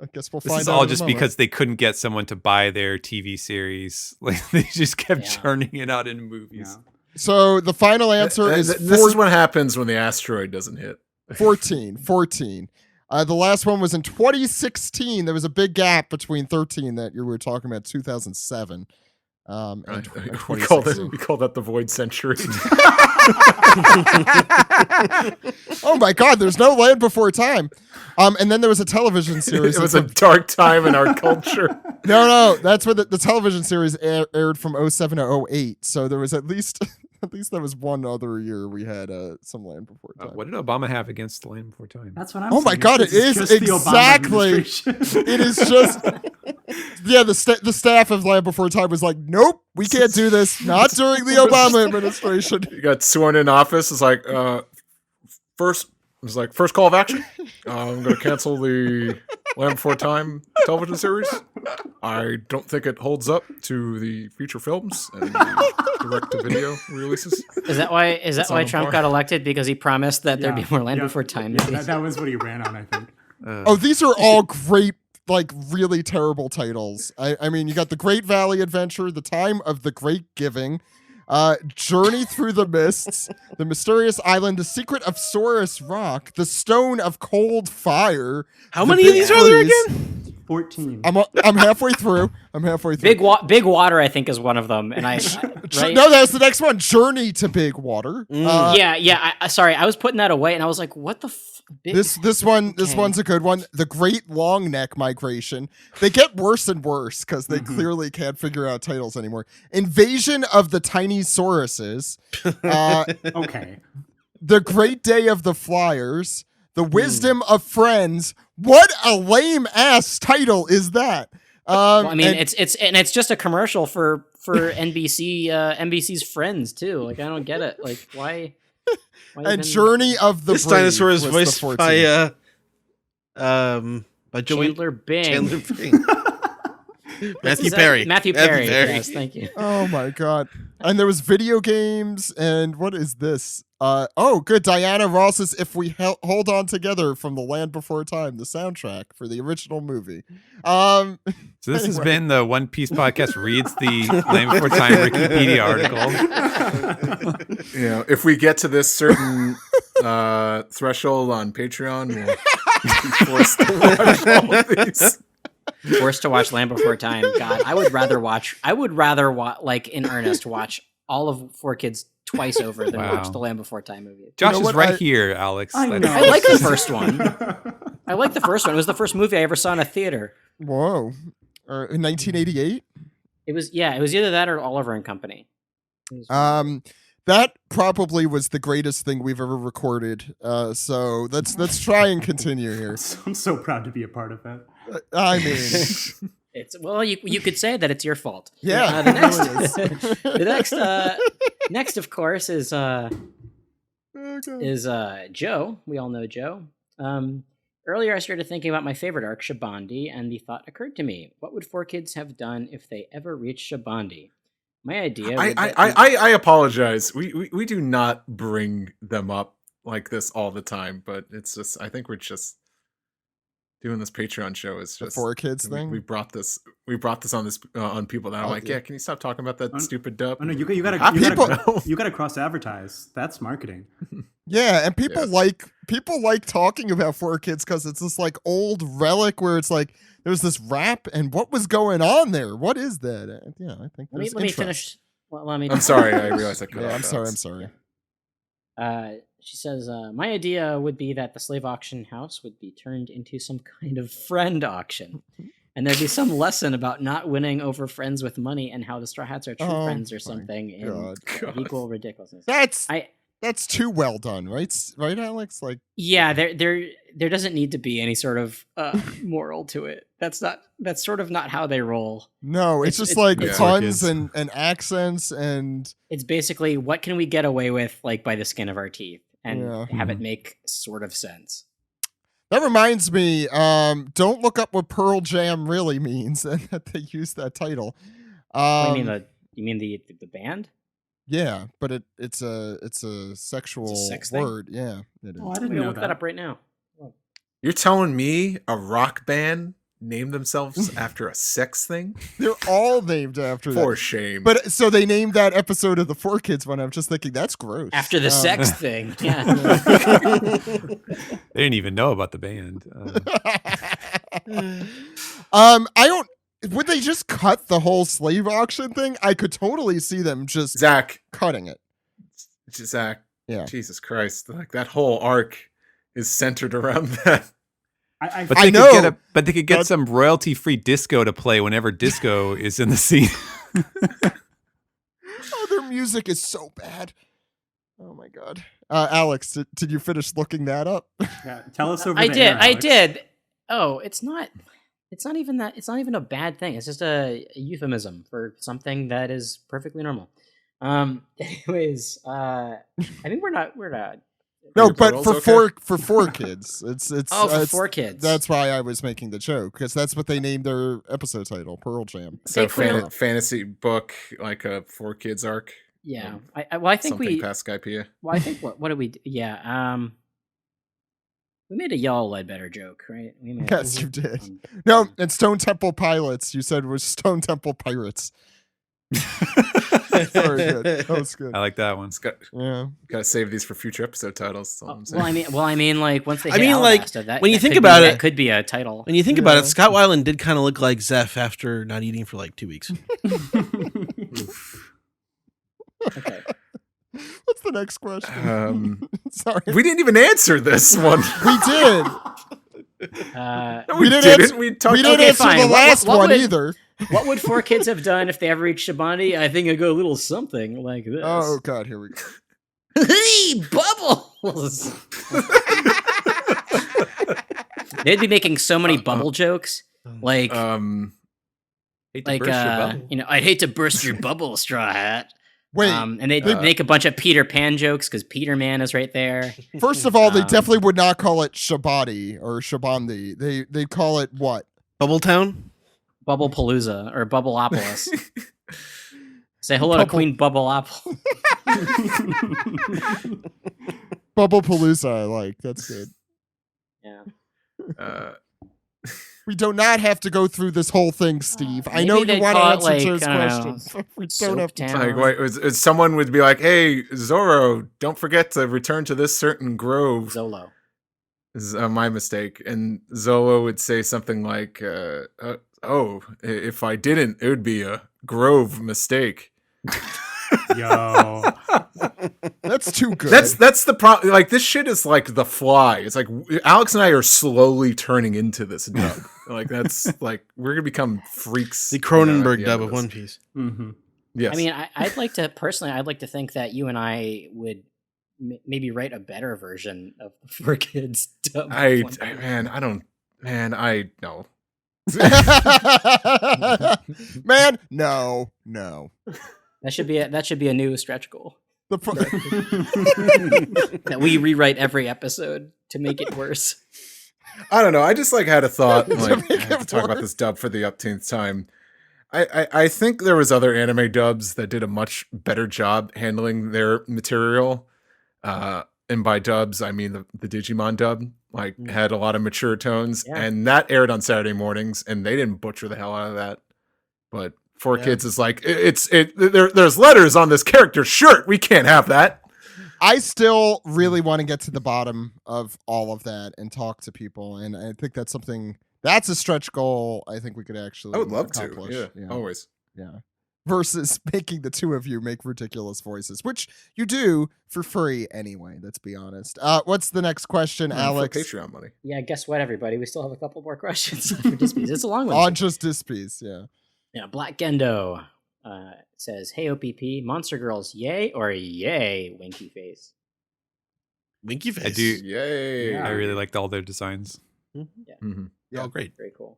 I guess we'll This find is out all in a just moment. because they couldn't get someone to buy their TV series. Like they just kept Yeah. churning it out in movies. Yeah. So the final answer is This is what happens when the asteroid doesn't hit. 14. The last one was in 2016. There was a big gap between 13 that you were talking about 2007. And We call 2016. that the void century. Oh my God, there's no Land Before Time. And then there was a television series. It was a dark time in our culture. No, that's where the television series aired from 07 to 08. So there was at least there was one other year we had some Land Before Time. What did Obama have against the Land Before Time? That's what I'm Oh my saying. God, This it is just the Obama exactly. administration. It is just, yeah. The staff of Land Before Time was like, nope, we can't do this. Not during the Obama administration. You got sworn in office. It's like first call of action. I'm going to cancel the Land Before Time television series. I don't think it holds up to the feature films and the direct-to-video releases. Is that why on Trump par. got elected, because he promised that there'd Yeah, be more Land yeah, Before Time yeah, movies? that was what he ran on, I think. Oh, these are all great, like really terrible titles. I mean, you got The Great Valley Adventure, The Time of the Great Giving, Journey Through the Mists, The Mysterious Island, The Secret of Saurus Rock, The Stone of Cold Fire. How The many of Big these are there Freeze. again? 14. I'm halfway through. Big Water, I think, is one of them, and right? No, that was the next one. Journey to Big Water. Sorry, I was putting that away, and I was like, "What the?" This one's a good one. The Great Long Neck Migration. They get worse and worse because they clearly can't figure out titles anymore. Invasion of the Tiny Sauruses. Okay. The Great Day of the Flyers. The Wisdom of Friends. What a lame ass title is that? Well, I mean, it's just a commercial for NBC NBC's Friends too. Like, I don't get it. Like, why and even- Journey of the This Brave dinosaur is was the voiced 14th. by Joey Chandler Bing. Chandler Bing. Matthew Perry. Matthew Perry. Yes, thank you. Oh my God. And there was video games and what is this? Good. Diana Ross's If We Hold On Together from The Land Before Time, the soundtrack for the original movie. So this has anyway. been the One Piece podcast reads the Land Before Time Wikipedia article. You know, if we get to this certain threshold on Patreon, we'll be forced to watch all of these. Forced to watch Land Before Time. God, I would rather like in earnest watch all of 4Kids twice over than Wow. watch the Land Before Time movie. Josh know is what? right here, Alex. I That's- know. I like the first one. I like the first one. It was the first movie I ever saw in a theater. Whoa. In 1988? It was either that or Oliver and Company. It was- That probably was the greatest thing we've ever recorded. So let's try and continue here. I'm so proud to be a part of that. I mean, It's you could say that it's your fault. yeah, The it next, really is. next of course is Okay. Joe. We all know Joe. Earlier, I started thinking about my favorite arc, Shabandi, and the thought occurred to me: what would 4Kids have done if they ever reached Shabandi? My idea. I apologize. We do not bring them up like this all the time, but it's just I think we're just doing this Patreon show is The just 4Kids we thing. brought this on this on people that I'm like, yeah, can you stop talking about that stupid dub? Oh no, you People- gotta cross advertise. That's marketing. Yeah, and people Yeah. like talking about 4Kids because it's this like old relic where it's like there's this rap and what was going on there? What is that? Yeah, I think let me there's let me interest. finish. Well, let me. I'm sorry, I realized I cut Yeah, off I'm sorry. Alex. I'm sorry. She says, my idea would be that the slave auction house would be turned into some kind of friend auction. And there'd be some lesson about not winning over friends with money and how the Straw Hats are true Oh friends or my something in God. equal ridiculousness. That's too well done, right? Right, Alex? Like, Yeah, there doesn't need to be any sort of moral to it. That's sort of not how they roll. no, it's It's- just it's- like Yeah. puns 4Kids. and accents and It's basically what can we get away with like by the skin of our teeth and Yeah. have it make sort of sense. that reminds me. Don't look up what Pearl Jam really means, and that they use that title. What do you mean the band? Yeah, but it's a sexual sex thing? word. Yeah, it is. Oh, I I'm didn't gonna know look that up right now. You're telling me a rock band named themselves after a sex thing? They're all named after For that. shame. But so they named that episode of the 4Kids one. I'm just thinking that's gross. After the sex thing. Yeah. They didn't even know about the band. I don't. Would they just cut the whole slave auction thing? I could totally see them just Zach, cutting it. Yeah. Jesus Christ, like that whole arc is centered around that. But I they know, could get but they could get but- some royalty-free disco to play whenever disco is in the scene. Oh, their music is so bad. Oh my god. Alex, did you finish looking that up? Yeah, tell us over. I the did. air, I Alex. did. Oh, it's not even that. It's not even a bad thing. It's just a euphemism for something that is perfectly normal. Anyways, I think we're not. No, Your but pearls for okay? for 4Kids, it's Oh, for it's- 4Kids. That's why I was making the joke because that's what they named their episode title, Pearl Jam. So They clearly- fantasy book, like a 4Kids arc. Yeah. I think Something we. past Skypea. Well, I think what did we? Yeah. We made a y'all Ledbetter joke, right? We made Yes, you did. No, and Stone Temple Pilots. You said was Stone Temple Pirates. Very good. That was good. I like that one. Yeah. Gotta save these for future episode titles. That's all I'm saying. Well, I mean, like once they. I hit mean, like, Alabasta, that, when you that think could be- about that it- could be a title. When you think about Yeah. it, Scott Weiland did kind of look like Zeph after not eating for like 2 weeks. Okay. What's the next question? Sorry. We didn't even answer this one. We did. Uh, No, We we didn't didn't. answer- We talked. We didn't Okay, answer fine. the last What one would- either. what would 4Kids have done if they ever reached Shabani? I think I'd go a little something like this. Oh god, here we go. Hey, bubbles! They'd be making so many bubble jokes, like Hate to burst your bubble. you know, I'd hate to burst your bubble, Straw Hat. Wait, And they'd make a bunch of Peter Pan jokes because Peter Man is right there. first of all, they um, definitely would not call it Shabadi or Shabandi. They'd call it what? Bubbletown? Bubble Palooza or Bubbleopolis. Say hello to Bubble- Queen Bubble Apple. Bubble Palooza, I like. That's good. Yeah. We do not have to go through this whole thing, Steve. I Maybe know you they'd want to call it, answer like, Joe's I don't know, question. but we don't Soap have to. Town. Like, wait, someone would be like, "Hey, Zorro, don't forget to return to this certain grove." Zolo. This is my mistake. And Zolo would say something like, "Oh, if I didn't, it would be a grove mistake." Yo. That's too good. That's the problem. Like, this shit is like The Fly. It's like Alex and I are slowly turning into this dub. Like, that's like we're gonna become freaks. The Cronenberg at the dub end of this. One Piece. Mm-hmm. Yes. I mean, I'd like to personally. I'd like to think that you and I would maybe write a better version of the 4Kids dub. I know. Man, no. That should be a new stretch goal. The pro- That we rewrite every episode to make it worse. I don't know. I just like had a thought. To Like, make I have to it talk about worse. this dub for the upteenth time. I think there was other anime dubs that did a much better job handling their material. And by dubs, I mean the Digimon dub. Like, had a lot of mature tones, Yeah. and that aired on Saturday mornings, and they didn't butcher the hell out of that. But 4Kids is like there's letters on this character's shirt. We can't have that. I still really want to get to the bottom of all of that and talk to people, and I think that's a stretch goal. I think we could actually I would love accomplish. to. Yeah, always. Yeah. Versus making the two of you make ridiculous voices, which you do for free anyway. Let's be honest. What's the next question, Alex? For Patreon money. Yeah, guess what, everybody? We still have a couple more questions for Dispies. It's a long one. On just Dispies, yeah. Yeah, Black Gendo says, "Hey OPP, Monster Girls, yay or yay? Winky face." Winky face. I do. Yay. I really liked all their designs. Mhm. Oh, great. Very cool.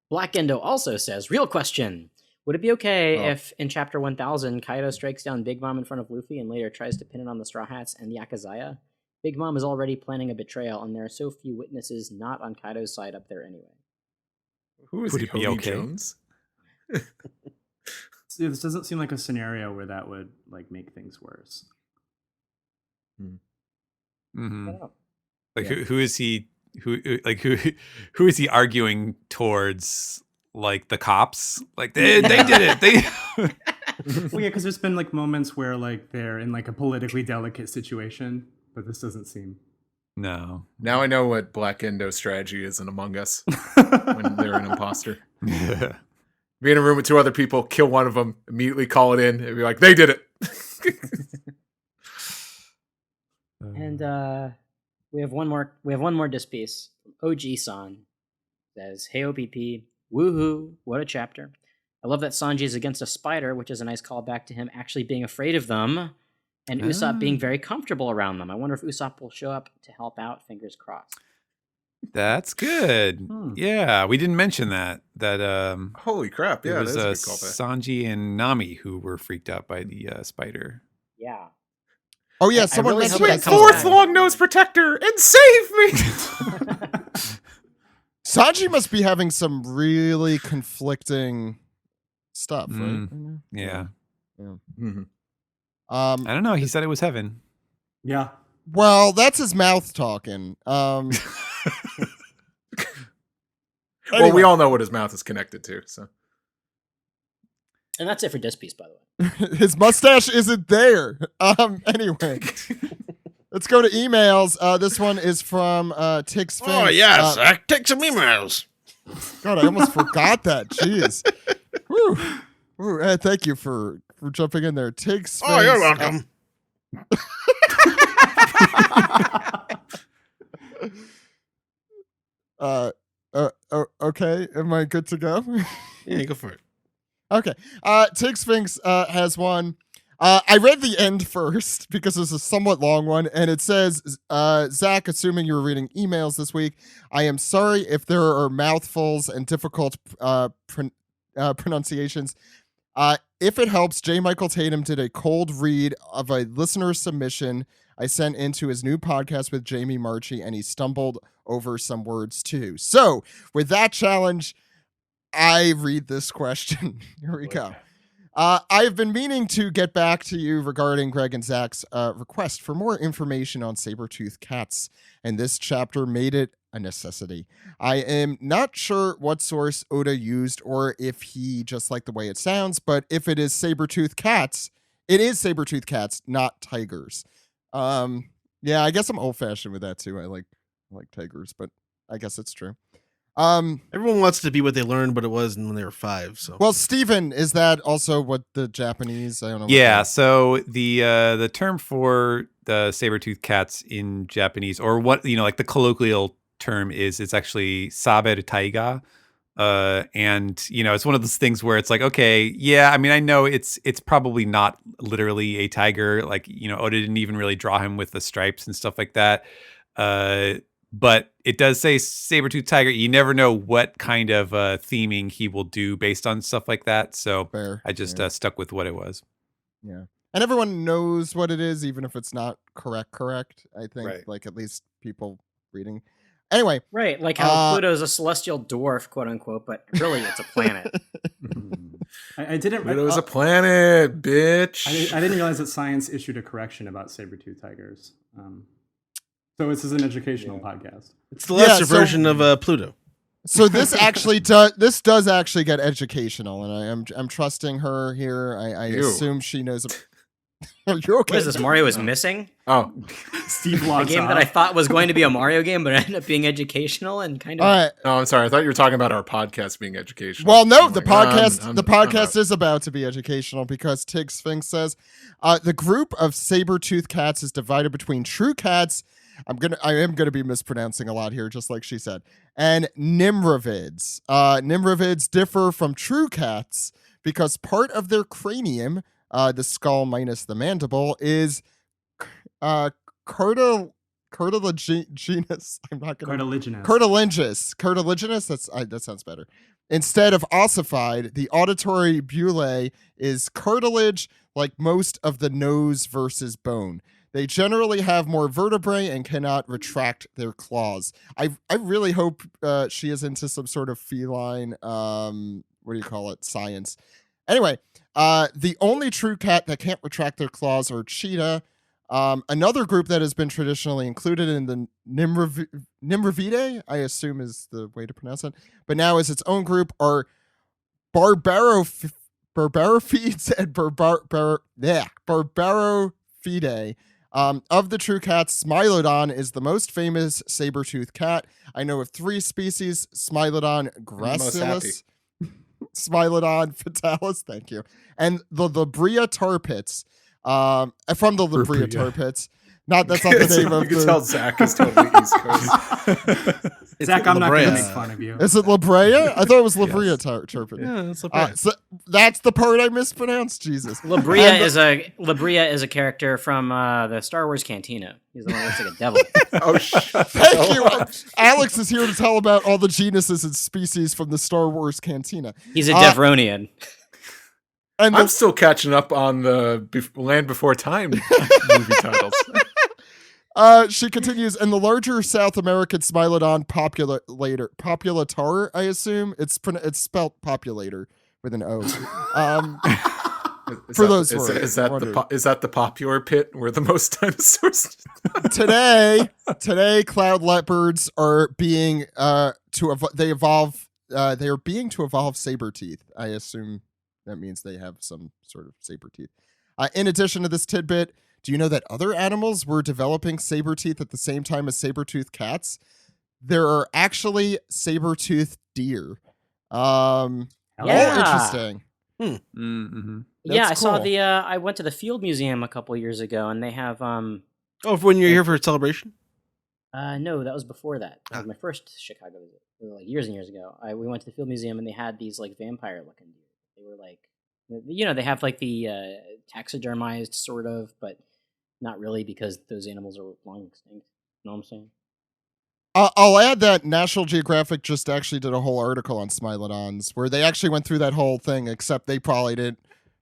Black Gendo also says, "Real question. Would it be okay if in chapter 1000 Kaido strikes down Big Mom in front of Luffy and later tries to pin it on the Straw Hats and the Akazaya? Big Mom is already planning a betrayal, and there are so few witnesses not on Kaido's side up there anyway." Who is Would he? it be Hody okay? Jones? See, this doesn't seem like a scenario where that would like make things worse. Hmm. I don't know. Like who is he? Who is he arguing towards? Like the cops? Like they did it. They. Well, yeah, because there's been like moments where like they're in like a politically delicate situation, but this doesn't seem. No. Now I know what Black Endo's strategy is in Among Us when they're an imposter. Be in a room with two other people, kill one of them, immediately call it in, and be like, they did it. And we have one more. We have one more dispiece. OG-san says, "Hey OPP, woohoo! What a chapter! I love that Sanji is against a spider, which is a nice callback to him actually being afraid of them, and Usopp being very comfortable around them. I wonder if Usopp will show up to help out. Fingers crossed." That's good. Yeah, we didn't mention that. Holy crap! Yeah, it was that is a good callback. Sanji and Nami who were freaked out by the spider. Yeah. Oh yeah, I someone really mentioned hope that. that comes Fourth back. long nose protector and save me. Sanji must be having some really conflicting stuff, right? Yeah. Mhm. I don't know. He said it was heaven. Yeah. Well, that's his mouth talking. Well, we Anyway. all know what his mouth is connected to. So And that's it for dispiece, by the way. His mustache isn't there. Anyway, let's go to emails. This one is from Tix Finch. Oh, yes. Take some emails. God, I almost forgot that. Jeez. Woo. Woo. Thank you for jumping in there. Tix Finch. Oh, you're welcome. Okay. Am I good to go? Yeah, go for it. Okay. Tig Sphinx has one. I read the end first because it's a somewhat long one, and it says, Zach, assuming you were reading emails this week, I am sorry if there are mouthfuls and difficult pronunciations. If it helps, J. Michael Tatum did a cold read of a listener submission I sent into his new podcast with Jamie Marchi, and he stumbled over some words too. So, with that challenge, I read this question. Here we go. I've been meaning to get back to you regarding Greg and Zach's request for more information on saber-toothed cats, and this chapter made it a necessity. I am not sure what source Oda used or if he just liked the way it sounds, but if it is saber-toothed cats, it is saber-toothed cats, not tigers. Yeah, I guess I'm old-fashioned with that too. I like tigers, but I guess it's true. Everyone wants to be what they learned, but it was when they were 5. So Well, Steven, is that also what the Japanese? I don't know. Yeah, so the term for the saber-toothed cats in Japanese, or what like the colloquial term is, it's actually saber taiga. And it's one of those things where it's like, okay, yeah, I mean, I know it's probably not literally a tiger, like Oda didn't even really draw him with the stripes and stuff like that. But it does say saber-toothed tiger. You never know what kind of theming he will do based on stuff like that. So Fair, I just stuck with what it was. Yeah. And everyone knows what it is, even if it's not correct. I think, Right. like, at least people reading. Anyway. Right, like how Pluto's a celestial dwarf, quote unquote, but really it's a planet. I didn't. Pluto's a planet, bitch. I didn't realize that Science issued a correction about saber-tooth tigers. So this is an educational podcast. it's the lesser version of Pluto. So this actually does actually get educational, and I'm trusting her here. I assume she knows. Are you okay? What is this, Mario is missing? Oh, Steve A logs game that I thought was going to be a Mario game, but ended up being educational and kind of... All right. no, I'm sorry. I thought you were talking about our podcast being educational. Well, no, I'm the like, podcast I'm the podcast out. is about to be educational because Tig Sphinx says the group of saber-toothed cats is divided between true cats. I am gonna be mispronouncing a lot here, just like she said, and nimravids. Nimravids differ from true cats because part of their cranium, the skull minus the mandible, is cartilaginous. I'm not gonna cartilaginous. Cartilaginous. That sounds better. Instead of ossified, the auditory bullae is cartilage, like most of the nose versus bone. They generally have more vertebrae and cannot retract their claws. I really hope she is into some sort of feline, science. Anyway, the only true cat that can't retract their claws are cheetah. Another group that has been traditionally included in the Nimravidae, I assume is the way to pronounce it, but now is its own group, are Barbarophides and Barbarophidae. Of the true cats, Smilodon is the most famous saber-toothed cat. I know of 3 species: Smilodon gracilis, Smilodon fatalis, thank you, and the Labrea tar pits. From the Labrea tar pits. That's not the name of You can tell Zach is totally East Coast. Zach, I'm not going to Labrea. make fun of you. Is it Labrea? I thought it was Labrea tar pit. Yeah, that's Labrea. So that's the part I mispronounced. Jesus. Labrea is a character from the Star Wars Cantina. He's the one that looks like a devil. Oh, shit. Thank you. Alex is here to tell about all the genuses and species from the Star Wars Cantina. He's a Devronian. And I'm still catching up on the Land Before Time movie titles. She continues, and the larger South American Smilodon populator, I assume it's spelled populator with an O. For those words, is that the popular pit where the most dinosaurs? today, cloud leopards are being they are being to evolve saber teeth. I assume that means they have some sort of saber teeth. In addition to this tidbit, do you know that other animals were developing saber teeth at the same time as saber-toothed cats? There are actually saber-toothed deer. All interesting. Mm-hmm. Yeah, I saw cool. I went to the Field Museum a couple years ago, and they have Oh, when you're here for a celebration? no, that was before that. That was my first Chicago visit, like years and years ago. We went to the Field Museum, and they had these like vampire-looking deer. They were like, they have like the taxidermized sort of, but not really because those animals are long extinct. You know what I'm saying? I'll add that National Geographic just actually did a whole article on Smilodons where they actually went through that whole thing, except they probably didn't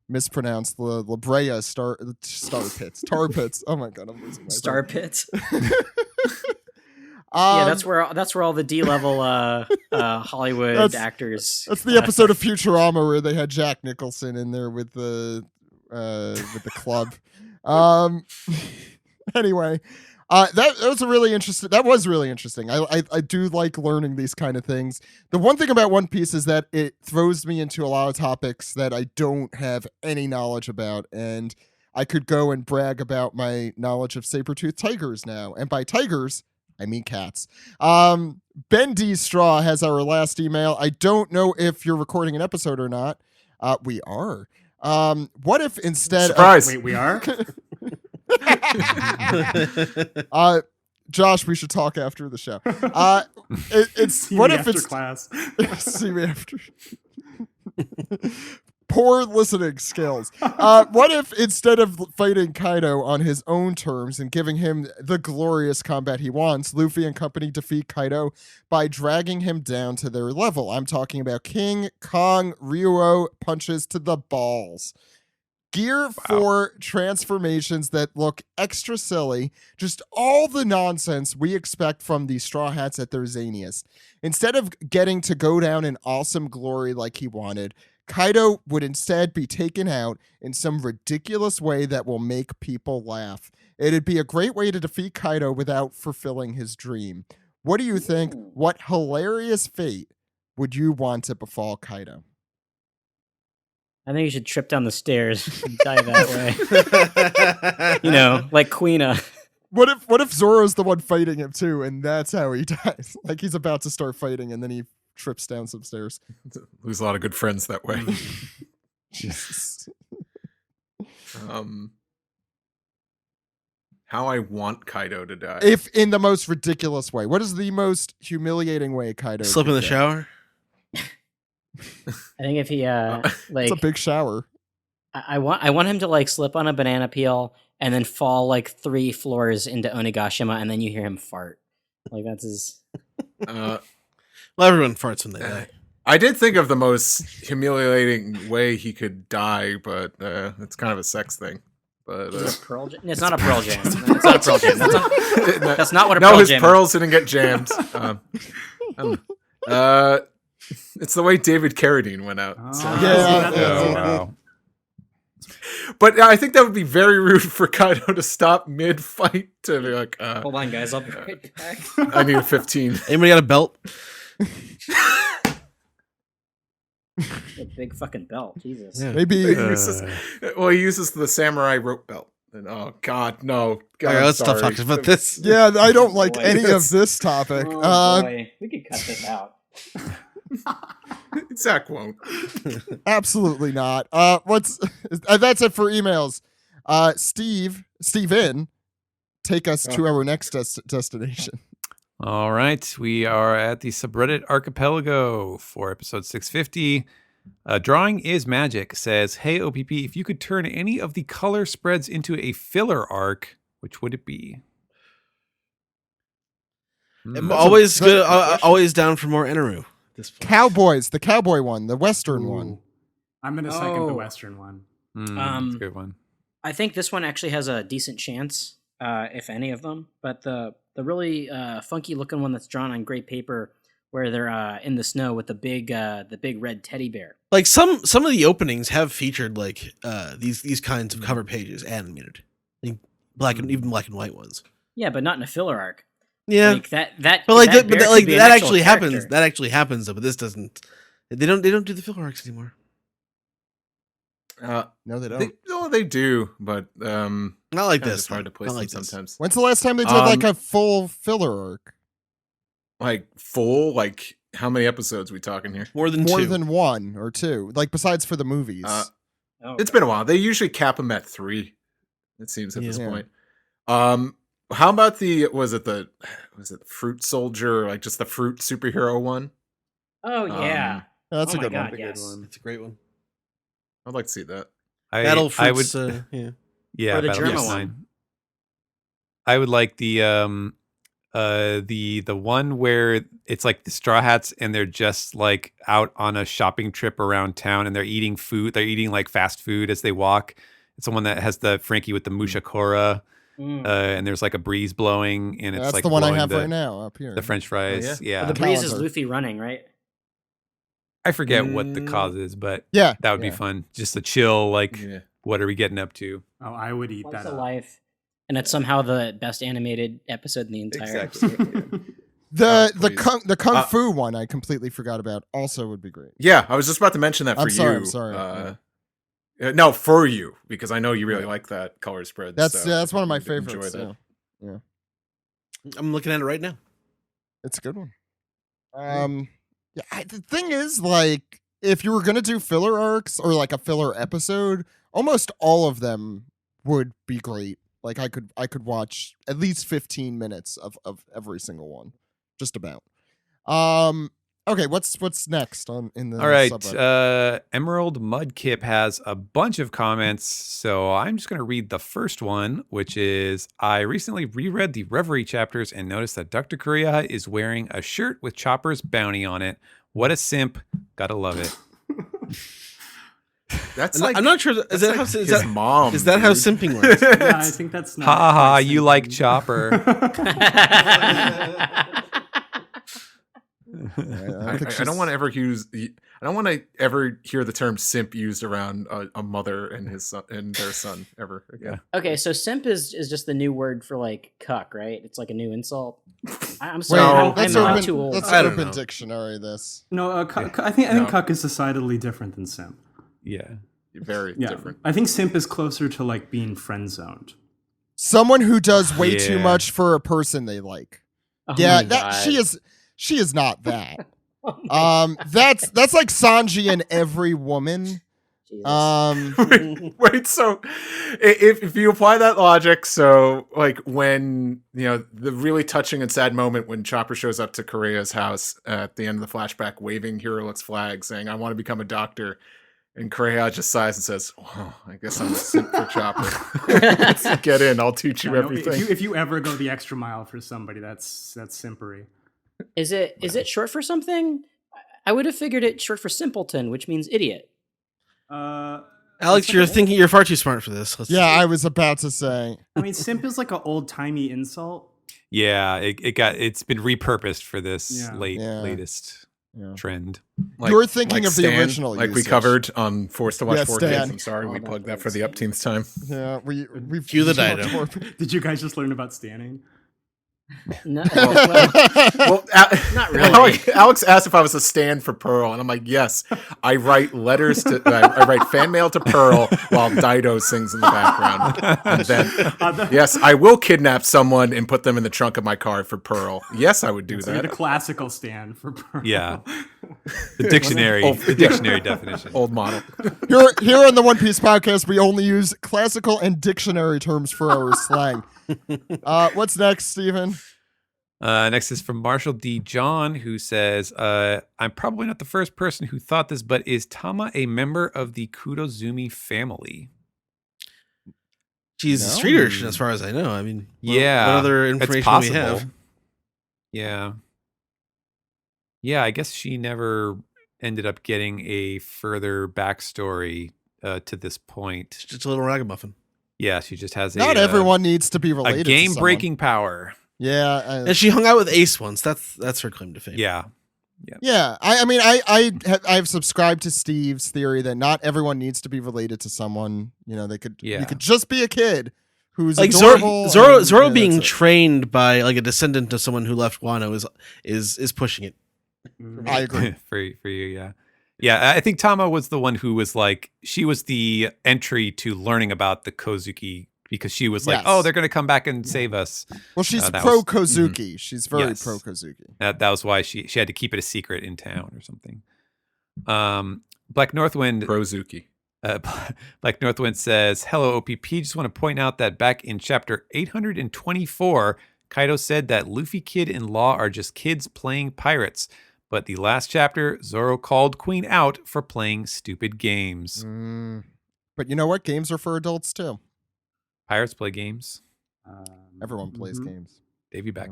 mispronounce the Labrea tar pits. Oh my god, I'm losing my Star brain. pits. Yeah, that's where all the D-level Hollywood actors. That's the episode of Futurama where they had Jack Nicholson in there with the club. Anyway, that was really interesting. I do like learning these kind of things. The one thing about One Piece is that it throws me into a lot of topics that I don't have any knowledge about, and I could go and brag about my knowledge of saber-toothed tigers now. And by tigers, I mean cats. Ben D. Straw has our last email. I don't know if you're recording an episode or not. We are. What if instead Surprise! Wait, we are? Josh, we should talk after the show. It's See what me if after it's class? see me after. Poor listening skills. What if instead of fighting Kaido on his own terms and giving him the glorious combat he wants, Luffy and company defeat Kaido by dragging him down to their level? I'm talking about King Kong Ryuo punches to the balls. Gear for transformations that look extra silly, just all the nonsense we expect from the Straw Hats at their zaniest. Instead of getting to go down in awesome glory like he wanted, Kaido would instead be taken out in some ridiculous way that will make people laugh. It'd be a great way to defeat Kaido without fulfilling his dream. What do you think? What hilarious fate would you want to befall Kaido? I think you should trip down the stairs and die that way. Like Queena. What if Zoro's the one fighting him too, and that's how he dies? Like he's about to start fighting, and then he trips down some stairs. Lose a lot of good friends that way. Jesus. How I want Kaido to die. If in the most ridiculous way. What is the most humiliating way Kaido Slip in could the die? shower. I think if he It's a big shower. I want him to like slip on a banana peel and then fall like 3 floors into Onigashima, and then you hear him fart. Like that's his. Well, everyone farts when they die. I did think of the most humiliating way he could die, but it's kind of a sex thing. But Is it a pearl jam? It's not a pearl jam. It's not a pearl jam. That's not what a no, pearl his jam pearls didn't get jammed. I don't know. It's the way David Carradine went out. So. Yeah. Oh, wow. But I think that would be very rude for Kaido to stop mid-fight to be like, Hold on, guys. I'll be right back. I need a 15. Anybody got a belt? A big fucking belt. Jesus. Yeah. Maybe He uses the samurai rope belt. And oh God, no. God, All right, let's stop sorry. talking about this. yeah, I don't like Boy. any of this topic. Oh, boy. We could cut this out. Zach won't. Absolutely not. That's it for emails. Steven, take us to our next destination. All right, we are at the subreddit Archipelago for episode 650. Drawing is Magic says, "Hey OPP, if you could turn any of the color spreads into a filler arc, which would it be?" I'm always good. Always down for more Eneru. Cowboys, the cowboy one, the Western one. I'm going to second the Oh. Western one. That's a good one. I think this one actually has a decent chance, if any of them. But the really funky looking one that's drawn on gray paper, where they're in the snow with the big red teddy bear. Like some of the openings have featured like these kinds of cover pages animated, like even black and white ones. Yeah, but not in a filler arc. Yeah, Like that. but like that bear could be an that actual actually character. happens. That actually happens though. But this doesn't. They don't do the filler arcs anymore. No, they don't. They do, but Not like it's this. hard to place Not like them this. sometimes. When's the last time they did like a full filler arc? Like full, like how many episodes we talking here? More than More two. than one or two, like besides for the movies. Oh, It's been a while. They usually cap them at 3. It seems at this Yeah. point. How about was it the Fruit Soldier, like just the fruit superhero one? Oh yeah. That's Oh a my good God, one. yes. It's a great one. I'd like to see that. Battle I would, Fruits. Yeah. yeah, Or the Battle German Fruits one. 9. I would like the one where it's like the Straw Hats and they're just like out on a shopping trip around town and they're eating food. They're eating like fast food as they walk. It's the one that has the Frankie with the Mushakora, and there's like a breeze blowing, and it's That's like the one I blowing have right now up here. The French fries, yeah. The breeze is Calendar. Luffy running, right? I forget what the cause is, but Yeah, that would be fun. Just a chill, like, Yeah. what are we getting up to? Oh, I would eat Once that a up. life, and it's somehow the best animated episode in the entire. The please. the kung fu one I completely forgot about. Also would be great. Yeah, I was just about to mention that for I'm sorry, you. I'm sorry. No, for you, because I know you really like that color spread. That's so that's one of my you'd enjoy favorites. that. Yeah. I'm looking at it right now. It's a good one. The thing is, like, if you were gonna do filler arcs or like a filler episode, almost all of them would be great. Like, I could watch at least 15 minutes of every single one, just about. Okay, what's next in the All right, subreddit? Emerald Mudkip has a bunch of comments, so I'm just going to read the first one, which is, I recently reread the Reverie chapters and noticed that Dr. Kureha is wearing a shirt with Chopper's bounty on it. What a simp. Gotta love it. That's I'm not sure. Is that like how his mom? Is that how dude. simping works? Yeah, I think that's not. Ha ha, quite you simping. like Chopper. I don't want to ever use. I don't want to ever hear the term "simp" used around a mother and his son and their son ever again. Okay, so simp is just the new word for like cuck, right? It's like a new insult. I'm sorry, No, That's I'm not Urban, too old. that's I don't Urban know. Dictionary. This. No, I think cuck is decidedly different than simp. Yeah. Very Yeah, different. I think simp is closer to like being friend zoned. Someone who does way too Yeah. much for a person they like. Oh Yeah, my that God. she is not that. Oh my That's like Sanji and every woman. Jesus. Wait, so if you apply that logic, so like when the really touching and sad moment when Chopper shows up to Korea's house at the end of the flashback, waving Hiruluk's flag, saying, "I want to become a doctor," and Korea just sighs and says, "Oh, I guess I'm a simp for Chopper. Let's get in. I'll teach you No, everything." if you ever go the extra mile for somebody, that's simpery. Is it short for something? I would have figured it short for simpleton, which means idiot. Alex, you're far too smart for this. Yeah, I was about to say. I mean, simp is like an old timey insult. Yeah, it's been repurposed for this Yeah. latest Yeah. trend. You're thinking of the Stan, original like we usage. covered on Forced to Watch Yeah, 4 Kids. Stan. I'm sorry, we Oh, plugged that that's for the upteenth time. Yeah, we Cue the talked dido. more- Did you guys just learn about standing? No, well, Well, not really. Alex asked if I was a stand for Pearl, and I'm like, yes. I write letters to, I write fan mail to Pearl while Dido sings in the background. And then, yes, I will kidnap someone and put them in the trunk of my car for Pearl. Yes, I would do So you're the that. classical stand for Pearl. Yeah. The dictionary, Oh, the dictionary definition. Old model. Here on the One Piece podcast, we only use classical and dictionary terms for our slang. What's next, Steven? Next is from Marshall D. John, who says, I'm probably not the first person who thought this, but is Tama a member of the Kudozumi family? She's a street urchin, as far as I know. I mean, what other it's information do we have? possible. Yeah, I guess she never ended up getting a further backstory to this point. She's just a little ragamuffin. Yeah, she just has Not everyone needs to be a related. to game-breaking power. someone. Yeah, And she hung out with Ace once. That's her claim to fame. Yeah. yeah. I mean, I've subscribed to Steve's theory that not everyone needs to be related to someone. You know, you could just be a kid who's Like adorable. Zoro and, being that's it. trained by like a descendant of someone who left Wano is pushing it. I agree. for you, yeah. Yeah, I think Tama was the one who was like, she was the entry to learning about the Kozuki because she was like, Yes. oh, they're going to come back and save us. Well, she's that pro was- Kozuki. She's very Yes. pro Kozuki. That was why she had to keep it a secret in town or something. Black Northwind Prozuki. Black Northwind says, hello, OPP. Just want to point out that back in chapter 824, Kaido said that Luffy Kid and Law are just kids playing pirates. But the last chapter, Zoro called Queen out for playing stupid games. But you know what? Games are for adults too. Pirates play games. Everyone plays games. Davey back.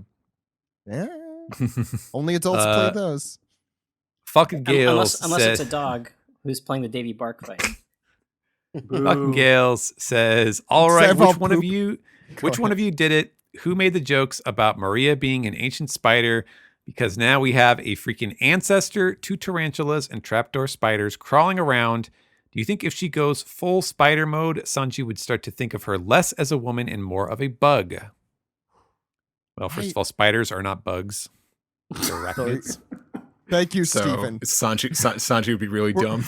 Yeah. Only adults play those. Fucking Gales unless said, it's a dog who's playing the Davy Bark fight. Fucking Gales says, all right, Several which one of poop. you did it? Who made the jokes about Maria being an ancient spider? Because now we have a freaking ancestor, 2 tarantulas, and trapdoor spiders crawling around. Do you think if she goes full spider mode, Sanji would start to think of her less as a woman and more of a bug? Well, first of all, spiders are not bugs. They're arachnids. Thank you, So Stephen. Sanji would be really dumb.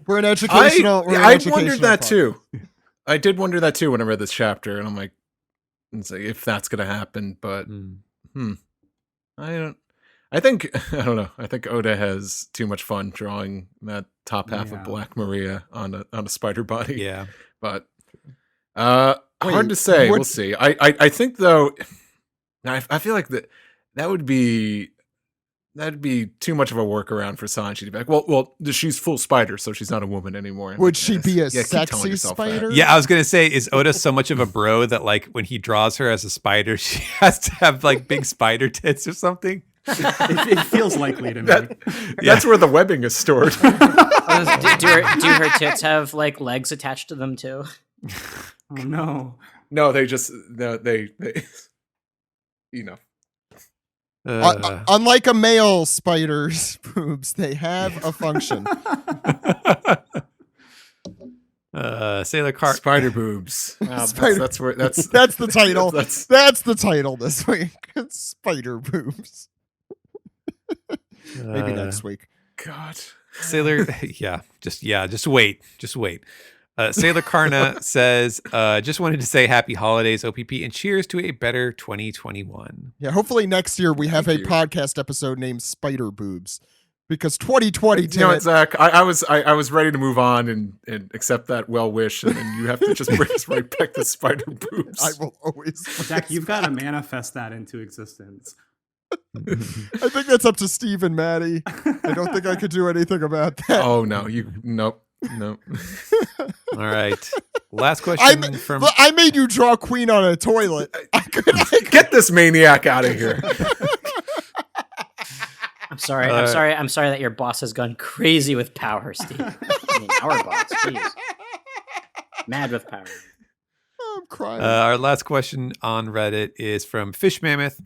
We're an educational. I wondered that too. I did wonder that too when I read this chapter, and I'm like, and say if that's going to happen. But I don't know. I think Oda has too much fun drawing that top half of Black Maria on a spider body. Yeah, but hard to say. We'll see. I think though, I feel like that would be. That'd be too much of a workaround for Sanji to be like, well, she's full spider, so she's not a woman anymore. Would she be a sexy spider? Yeah, I was gonna say, is Oda so much of a bro that like when he draws her as a spider, she has to have like big spider tits or something? It feels likely to me. That's where the webbing is stored. do her tits have like legs attached to them too? Oh no. No, they you know. Unlike a male spider's boobs, they have a function. Sailor Car Spider boobs. That's the title. That's the title this week. Spider boobs. Maybe next week. God. Sailor, just wait. Sailor Karna says, just wanted to say happy holidays, OPP, and cheers to a better 2021. Yeah, hopefully next year we have podcast episode named Spider Boobs, because 2020. You know what, Zach? I was ready to move on and accept that well wish, and then you have to just bring us right back to Spider Boobs. I will always. Zach, you've got to manifest that into existence. I think that's up to Steve and Maddie. I don't think I could do anything about that. Oh no, nope. No. All right. Last question I made you draw Queen on a toilet. Get this maniac out of here. I'm sorry that your boss has gone crazy with power, Steve. I mean, our boss, jeez. Mad with power. I'm crying. Our last question on Reddit is from Fish Mammoth,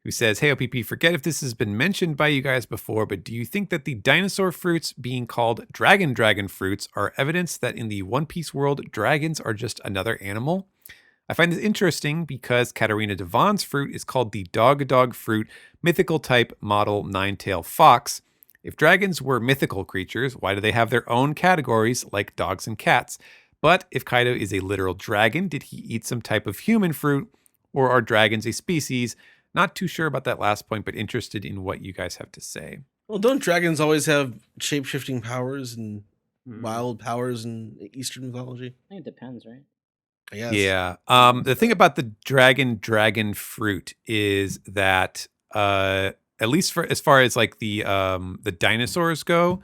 who says, hey, OPP, forget if this has been mentioned by you guys before, but do you think that the dinosaur fruits being called dragon fruits are evidence that in the One Piece world, dragons are just another animal? I find this interesting because Katarina Devon's fruit is called the dog fruit, mythical type model nine-tail fox. If dragons were mythical creatures, why do they have their own categories like dogs and cats? But if Kaido is a literal dragon, did he eat some type of human fruit, or are dragons a species? Not too sure about that last point, but interested in what you guys have to say. Well, don't dragons always have shape-shifting powers and wild powers in Eastern mythology? I think it depends, right? Yes. Yeah. The thing about the dragon fruit is that at least for as far as like the dinosaurs go,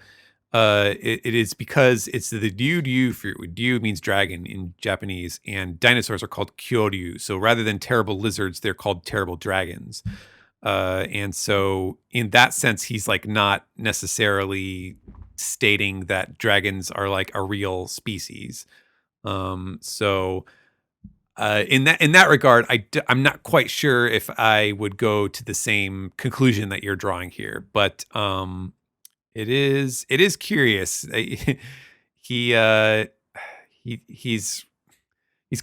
it is because it's the Ryu fruit. Ryu means dragon in Japanese, and dinosaurs are called Kyoryu. So rather than terrible lizards, they're called terrible dragons. And so in that sense, he's like not necessarily stating that dragons are like a real species. So in that regard, I'm not quite sure if I would go to the same conclusion that you're drawing here, but it is curious. He's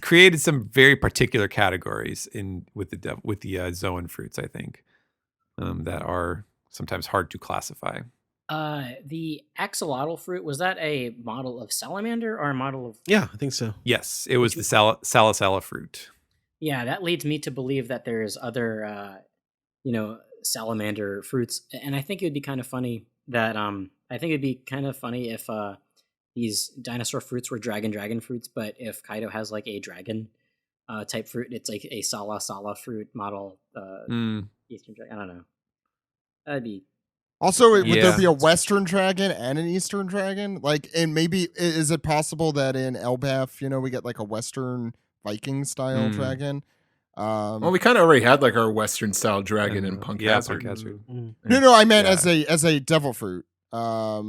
created some very particular categories with the Zoan fruits, I think, that are sometimes hard to classify. The axolotl fruit, was that a model of salamander or a model of... Yeah, I think so. Yes, it was the salicella fruit. Yeah, that leads me to believe that there's other, salamander fruits. And I think it would be kind of funny that, if these dinosaur fruits were dragon fruits, but if Kaido has like a dragon type fruit, it's like a sala fruit model, Eastern dragon. I don't know. That'd be... Also, would there be a Western dragon and an Eastern dragon? Like, and maybe is it possible that in Elbaf, we get like a Western Viking style dragon? Well, we kind of already had like our Western style dragon in Punk Hazard. No, I meant as a devil fruit. I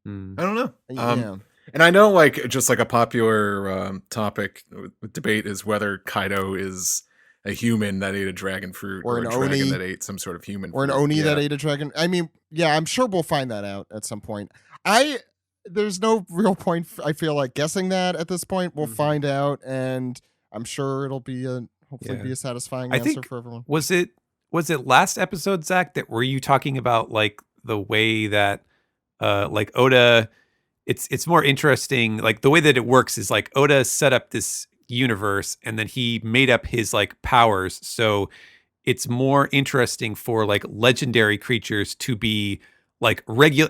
don't know. Yeah. And I know, like, just like a popular topic with debate is whether Kaido is a human that ate a dragon fruit, or a dragon Oni that ate some sort of human or fruit. an Oni that ate a dragon. I mean, yeah, I'm sure we'll find that out at some point. There's no real point, I feel like, guessing that at this point. We'll find out, and I'm sure it'll be hopefully be a satisfying answer for everyone. Was it last episode, Zach, that were you talking about like the way that like Oda, it's more interesting, like the way that it works is like Oda set up this universe, and then he made up his like powers. So it's more interesting for like legendary creatures to be like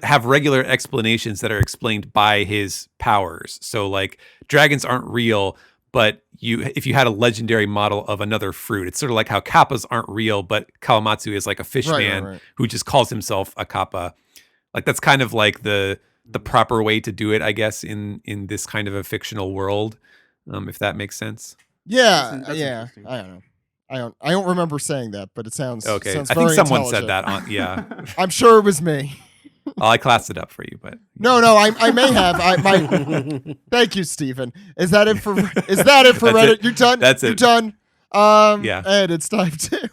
have regular explanations that are explained by his powers. So like dragons aren't real, but if you had a legendary model of another fruit, it's sort of like how kappas aren't real, but Kawamatsu is like a fish man who just calls himself a kappa. Like that's kind of like the proper way to do it, I guess, in this kind of a fictional world, if that makes sense. Yeah, That's yeah. interesting. I don't know. I don't remember saying that, but it sounds Okay. Sounds I think very someone said intelligent. that on. Yeah. I'm sure it was me. Well, I classed it up for you, but No, I may have. Thank you, Stephen. Is that it for That's Reddit? it. You're done. That's You're it. done. Yeah. And it's time to.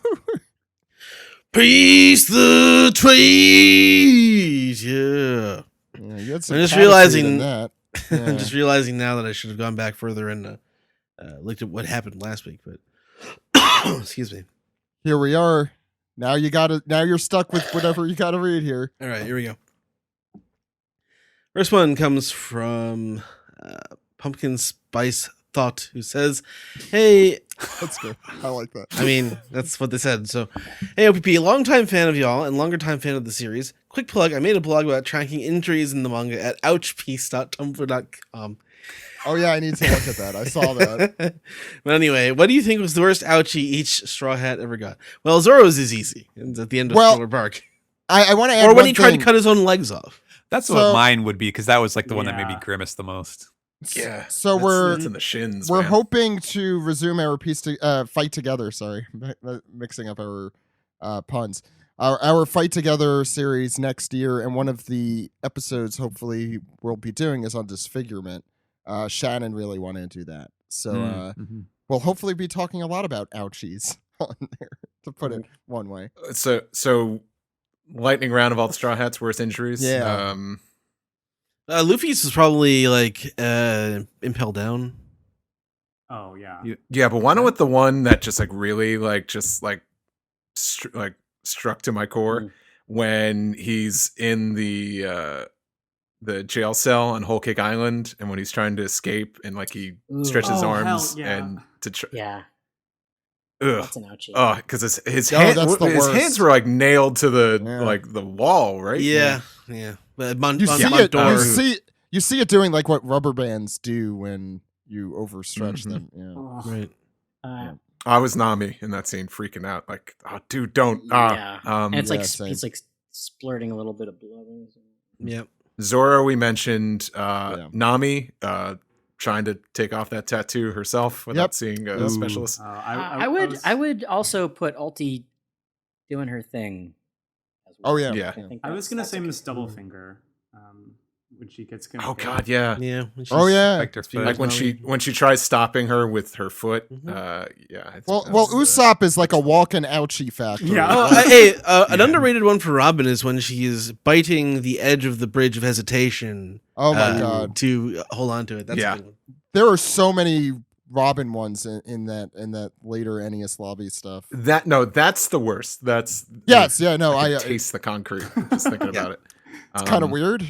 Praise the trade. Yeah. Yeah, you had some I'm just attitude realizing in that. I'm Yeah. just realizing now that I should have gone back further and looked at what happened last week, but excuse me. Here we are. Now you're stuck with whatever you gotta read here. All right, here we go. First one comes from Pumpkin Spice Thought, who says, "Hey, That's good. I like that. I mean, that's what they said. So, hey, OPP, longtime fan of y'all and longer time fan of the series. Quick plug, I made a blog about tracking injuries in the manga at ouchpiece.tumblr.com. Oh yeah, I need to look at that. I saw that. But anyway, what do you think was the worst ouchie each Straw Hat ever got? Well, Zoro's is easy. It's at the end of Well, Thriller Bark. I want to add Or when one he tried to thing. cut his own legs off. that's So- what mine would be, because that was like the one that made me Yeah. grimace the most. Yeah. So that's in the shins. we're man. hoping to resume our fight together. Sorry, mixing up our puns. Our fight together series next year, and one of the episodes hopefully we'll be doing is on disfigurement. Shannon really wanted to do that, so Mhm. we'll hopefully be talking a lot about ouchies on there, to put it one way. So lightning round of all the Straw Hats' worst injuries. Yeah. Luffy's is probably like Impel Down. Oh yeah. Yeah, but why not with the one that just like really like just like struck to my core when he's in the jail cell on Whole Cake Island, and when he's trying to escape and like he stretches his Oh, arms hell, yeah. and Yeah, ugh. that's an ouchie. Oh, because his Oh, hand, that's the his worst. hands were like nailed to the Yeah. like the wall, right? Yeah. But You see it. Montdoor- You see it doing like what rubber bands do when you overstretch Mhm. them. Yeah. Oh. Right. I was Nami in that scene, freaking out, like, oh, dude, don't. Yeah. And it's Yeah, like same. he's like splurting a little bit of blood. Yep. Zoro, we mentioned. Yeah. Nami, trying to take off that tattoo herself without Yep. seeing a Ooh. specialist. I would also put Ulti doing her thing. As Oh, yeah. Yeah. think I was that's- gonna that's say a Miss good- Double Finger, when she gets Oh compared. God, yeah. Yeah. Oh yeah. Spectre foot. Like when she tries stopping her with her foot. Mhm. Yeah. I think Well, that's, Usopp is like a walking ouchie factory. Yeah. Oh, hey, an underrated one for Robin is when she is biting the edge of the bridge of hesitation. Oh my god. To hold on to it. That's Yeah. a good one. There are so many Robin ones in that later Ennius lobby stuff. that's the worst. That's Yes, yeah, no, I I can taste the concrete just thinking about it. it's kind of weird.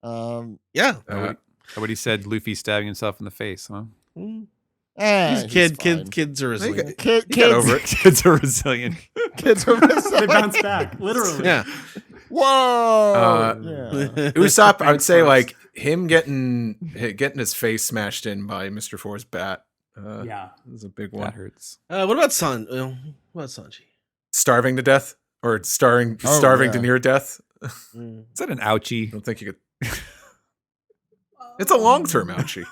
Yeah. What he said, Luffy stabbing himself in the face, huh? Mm. He's Kids are They resilient. Kids get over it. Kids are resilient. Kids are They bounce back, literally. Yeah. Whoa. Yeah. Usopp, I would say first. like him getting his face smashed in by Mr. Four's bat. Yeah. is a big That one. hurts. What about what about Sanji? Starving to death or starving yeah. to near death. Mm. Is that an I ouchie? don't think you could. It's a long-term ouchie.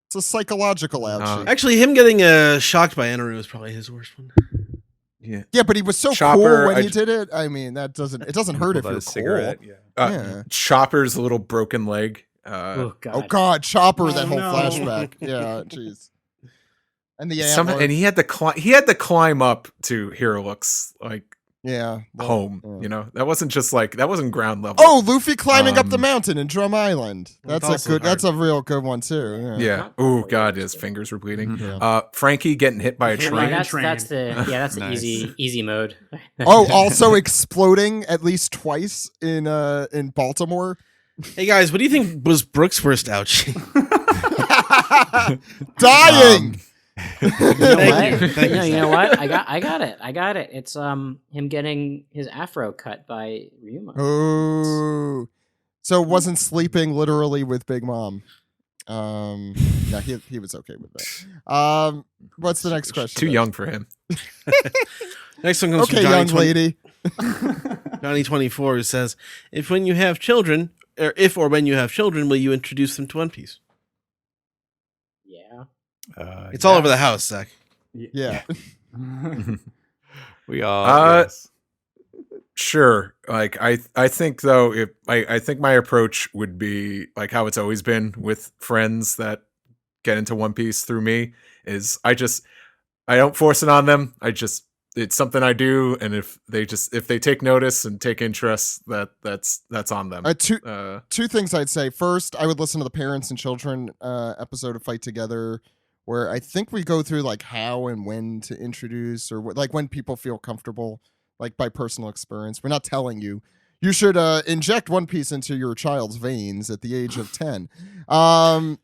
It's a psychological ouchie. Actually, him getting shocked by Eneru is probably his worst one. Yeah. Yeah, but he was so Chopper, cool when I he j- did it. I mean, it doesn't hurt if Pulled out you're a cigarette. cool. Yeah. Yeah. Chopper's little broken leg. Oh god. Oh God, Chopper! That Oh, whole no. flashback. Yeah, jeez. And the Somehow, antler. and he had to climb up to Hero Looks like yeah. well, home. yeah. You know, that wasn't ground level. Oh, Luffy climbing up the Um, mountain in Drum Island. That's a also good. hard. That's a real good one too. Yeah. yeah. Oh God, his fingers were bleeding. Yeah. Frankie getting hit by a Yeah, train. That's the Nice. easy mode. Oh, also exploding at least twice in Baltimore. Hey guys, what do you think was Brooks' worst ouchie? Dying. You know Thank what? you. Thank you, You know Zach. what? I got it. It's him getting his afro cut by Ryuma. Oh, so wasn't sleeping literally with Big Mom. Yeah, he was okay with that. What's the next question? Too young for him. Next one comes Okay, from Johnny young lady. Johnny 24 says, if when you have children, will you introduce them to One Piece? Yeah. It's all over the house, Zach. Yeah. We all. Yes. Sure. Like I think though, if I think my approach would be like how it's always been with friends that get into One Piece through me is I don't force it on them. It's something I do, and if they take notice and take interest, that's on them. Two things I'd say. First, I would listen to the parents and children episode of Fight Together, where I think we go through like how and when to introduce, or like when people feel comfortable, like by personal experience. We're not telling you. You should inject One Piece into your child's veins at the age of 10. I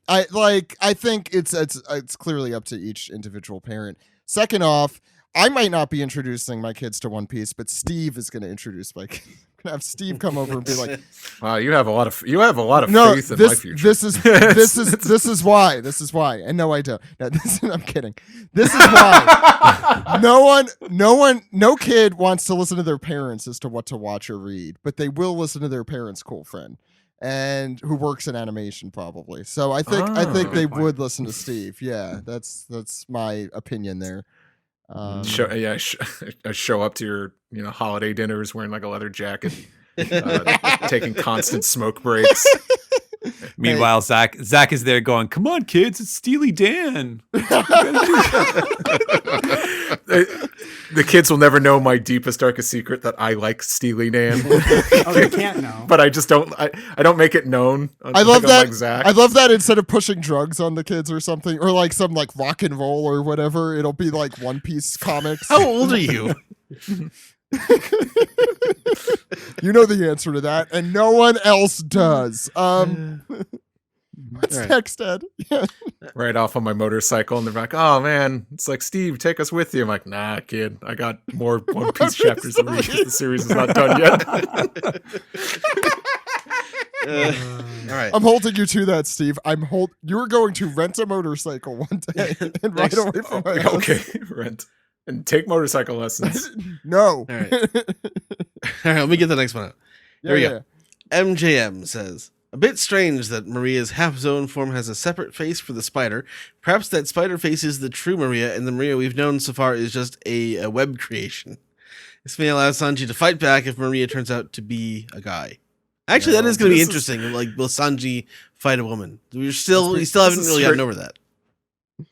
think it's clearly up to each individual parent. Second off, I might not be introducing my kids to One Piece, but Steve is going to introduce my kids. I'm going to have Steve come over and be like, "Wow, you have a lot of faith in my future." This is why. And no, I don't. No, I'm kidding. This is why. No kid wants to listen to their parents as to what to watch or read, but they will listen to their parents' cool friend and who works in animation probably. So I think they would listen to Steve. Yeah, that's my opinion there. Show up to your holiday dinners wearing like a leather jacket, taking constant smoke breaks. Meanwhile, Zach is there going, "Come on, kids, it's Steely Dan." The kids will never know my deepest, darkest secret that I like Steely Dan. Oh, they can't know. But I just don't. I don't make it known. I love that. Like Zach. I love that instead of pushing drugs on the kids or something, or like some like rock and roll or whatever, it'll be like One Piece comics. How old are you? You know the answer to that, and no one else does. What's next, Ed? Yeah. Right off on my motorcycle, and they're like, "Oh man, it's like Steve, take us with you." I'm like, "Nah, kid, I got more One Piece chapters to read. The series is not done yet." All right. I'm holding you to that, Steve. You're going to rent a motorcycle one day and ride away from my house. Okay, rent and take motorcycle lessons. No. All right. All right. Let me get the next one out. Here we go. MJM says, a bit strange that Maria's half-zone form has a separate face for the spider. Perhaps that spider face is the true Maria, and the Maria we've known so far is just a web creation. This may allow Sanji to fight back if Maria turns out to be a guy. Actually, that is going to be interesting. Like, will Sanji fight a woman? We still haven't really gotten over that.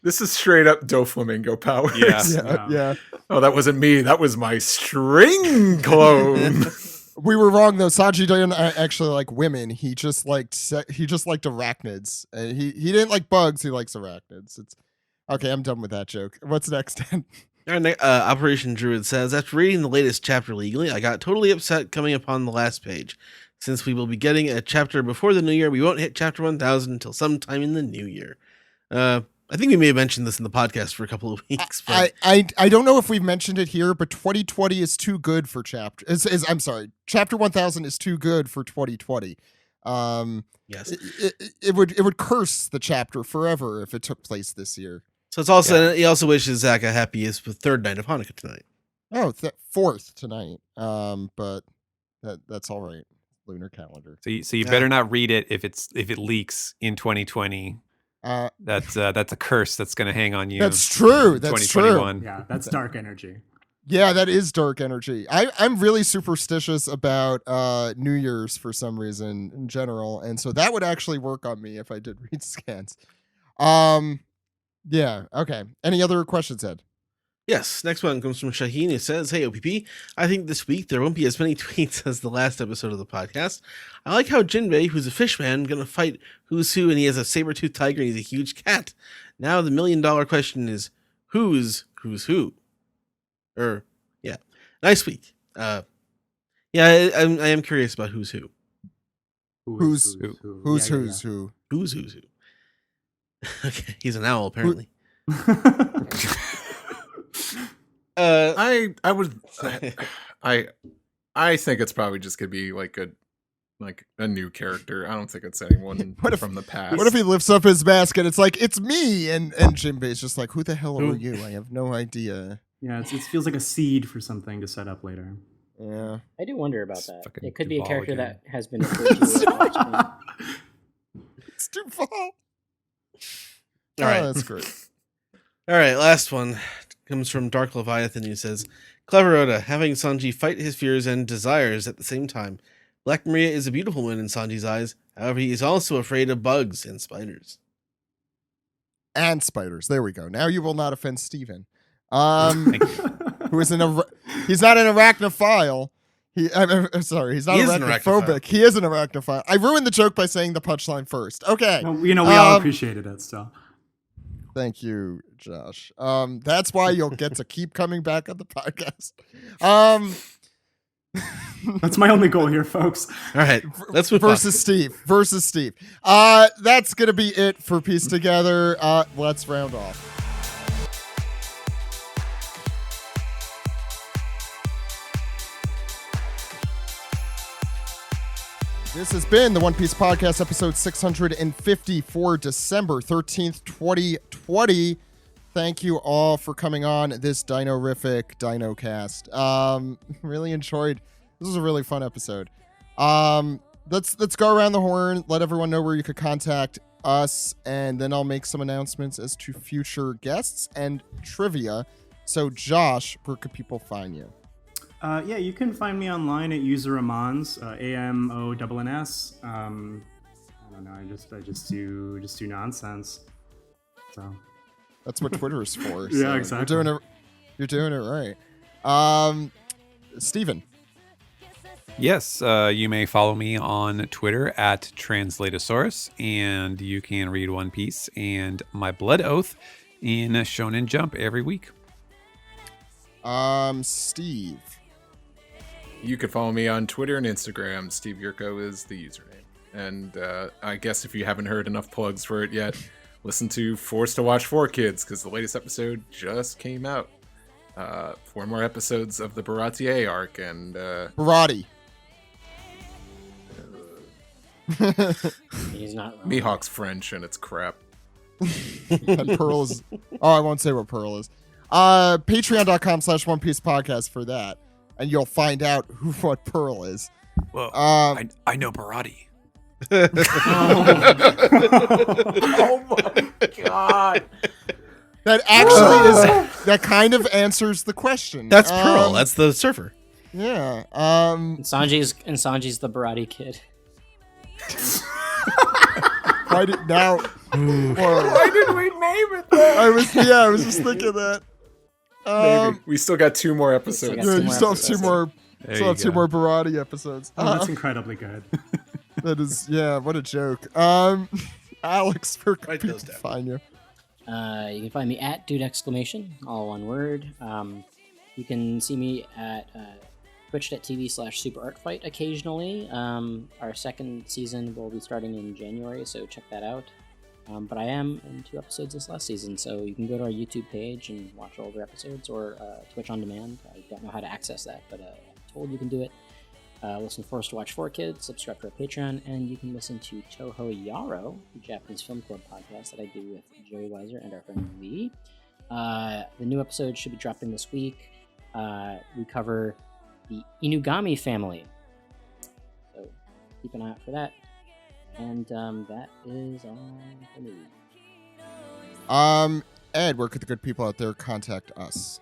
This is straight up Doflamingo power. Yeah. Oh, that wasn't me. That was my string clone. We were wrong though. Sanji didn't actually like women. He just liked arachnids. He didn't like bugs. He likes arachnids. It's okay. I'm done with that joke. What's next? Operation Druid says, after reading the latest chapter legally, I got totally upset coming upon the last page. Since we will be getting a chapter before the new year, we won't hit chapter 1000 until sometime in the new year. I think we may have mentioned this in the podcast for a couple of weeks. But I don't know if we've mentioned it here, but 2020 is too good for chapter 1000 is too good for 2020. Yes, it would curse the chapter forever if it took place this year. So it's also he also wishes Zach a happiest with third night of Hanukkah tonight. Oh, fourth tonight. But that's all right. Lunar calendar. So you better not read it if it leaks in 2020. That's a curse that's going to hang on you. That's true. That's true. Yeah, that's dark energy. Yeah, that is dark energy. I'm really superstitious about New Year's for some reason in general, and so that would actually work on me if I did read scans. Yeah. Okay. Any other questions, Ed? Yes, next one comes from Shaheen. It says, hey, OPP, I think this week there won't be as many tweets as the last episode of the podcast. I like how Jinbei, who's a fish man, going to fight Who's Who, and he has a saber-toothed tiger and he's a huge cat. Now the $1 million question is, who's who? Yeah. Nice week. I am curious about who's who. Who's who? Who's who? Okay, he's an owl apparently. I would I think it's probably just gonna be like a new character. I don't think it's anyone from the past. What if he lifts up his mask and it's like, it's me? And Jinbei's just like, who the hell are you? I have no idea. Yeah, it feels like a seed for something to set up later. Yeah. I do wonder about that. fucking It could be a Duval character again. that has been referred to off-screen. It's Duval. All right. That's great. All right, last one comes from Dark Leviathan, who says, Clever Oda, having Sanji fight his fears and desires at the same time. Black Maria is a beautiful woman in Sanji's eyes. However, he is also afraid of bugs and spiders. And spiders. There we go. Now you will not offend Steven. Who is he's not an arachnophile. I'm sorry, he's not He is an arachnophobic. arachnophile. He is an arachnophile. I ruined the joke by saying the punchline first. Okay. No, we all appreciated it still. Thank you, Josh. That's why you'll get to keep coming back on the podcast. That's my only goal here, folks. All right, let's move on. Versus Steve. That's gonna be it for Piece Together. Let's round off. This has been the One Piece Podcast, episode 650 for December 13th, 2020. Thank you all for coming on this Dino-rific Dino Cast. Really enjoyed. This was a really fun episode. Let's go around the horn, let everyone know where you could contact us, and then I'll make some announcements as to future guests and trivia. So, Josh, where could people find you? Yeah, you can find me online at user Amons, AMONNS. I don't know. I just do nonsense. So That's what Twitter is for. Yeah, exactly. You're doing it right. Steven. Yes, you may follow me on Twitter at Translatosaurus, and you can read One Piece and My Blood Oath in Shonen Jump every week. Steve. You can follow me on Twitter and Instagram. Steve Yurko is the username. And I guess if you haven't heard enough plugs for it yet, listen to Forced to Watch 4 Kids, because the latest episode just came out. 4 more episodes of the Baratier arc, and... Barati. He's not wrong. Mihawk's French, and it's crap. And Pearl is... Oh, I won't say what Pearl is. Patreon.com/One Piece Podcast for that. And you'll find out what Pearl is. Well, I know Barati. Oh my god. That actually is... That kind of answers the question. That's Pearl. That's the surfer. Yeah. And Sanji's the Barati kid. Why did now? Why did we name it I was just thinking that. Maybe. We still got 2 more episodes. got Yeah, two you more still have 2 episodes. more. There Still you have 2 go. more Barati episodes. Oh, that's incredibly good. That is, yeah. What a joke. Alex, where can Write people those down. find you? You can find me at Dude!, all one word. You can see me at twitch.tv/SuperArtFight occasionally. Our second season will be starting in January, so check that out. But I am in 2 episodes this last season, so you can go to our YouTube page and watch older episodes, or Twitch on demand. I don't know how to access that, but I'm told you can do it. Listen to Forced to Watch 4 Kids, subscribe to our Patreon, and you can listen to Toho Yaro, the Japanese Film Club podcast that I do with Joey Weiser and our friend Lee. The new episode should be dropping this week. We cover the Inugami family, so keep an eye out for that. And that is all for me. Ed, where could the good people out there contact us?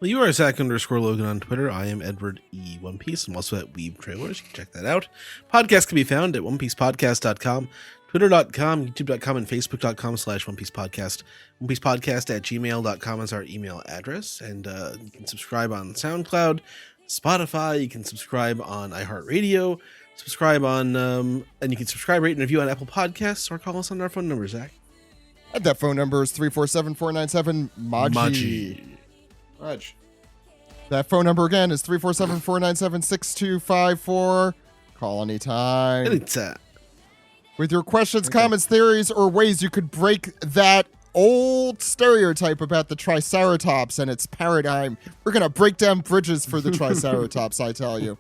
Well, you are Zach_Logan on Twitter. I am Edward E. One Piece. I'm also at Weeb Trailers. You can check that out. Podcast can be found at OnePiecePodcast.com, Twitter.com, YouTube.com, and Facebook.com/OnePiecePodcast. OnePiecePodcast@gmail.com is our email address. And you can subscribe on SoundCloud, Spotify. You can subscribe on iHeartRadio. Subscribe on, and you can subscribe, rate, and review on Apple Podcasts, or call us on our phone number, Zach. And that phone number is 347-497-MAJI. Raj. That phone number again is 347-497-6254. Call anytime. Anytime. with your questions, comments, theories, or ways you could break that old stereotype about the Triceratops and its paradigm. We're going to break down bridges for the Triceratops, I tell you.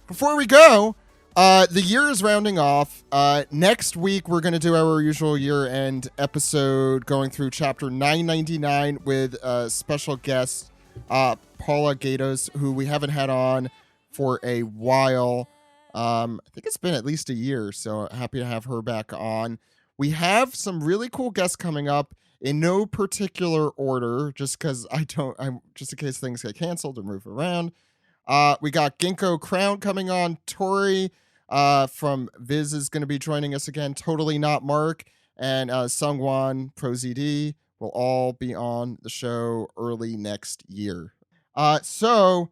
Before we go, the year is rounding off. Next week, we're going to do our usual year-end episode going through chapter 999 with special guest Paula Gatos, who we haven't had on for a while. I think it's been at least a year, so happy to have her back on. We have some really cool guests coming up in no particular order, just because just in case things get canceled or move around. We got Ginkgo Crown coming on. Tori from Viz is going to be joining us again. Totally Not Mark and Sungwon Pro ZD will all be on the show early next year. So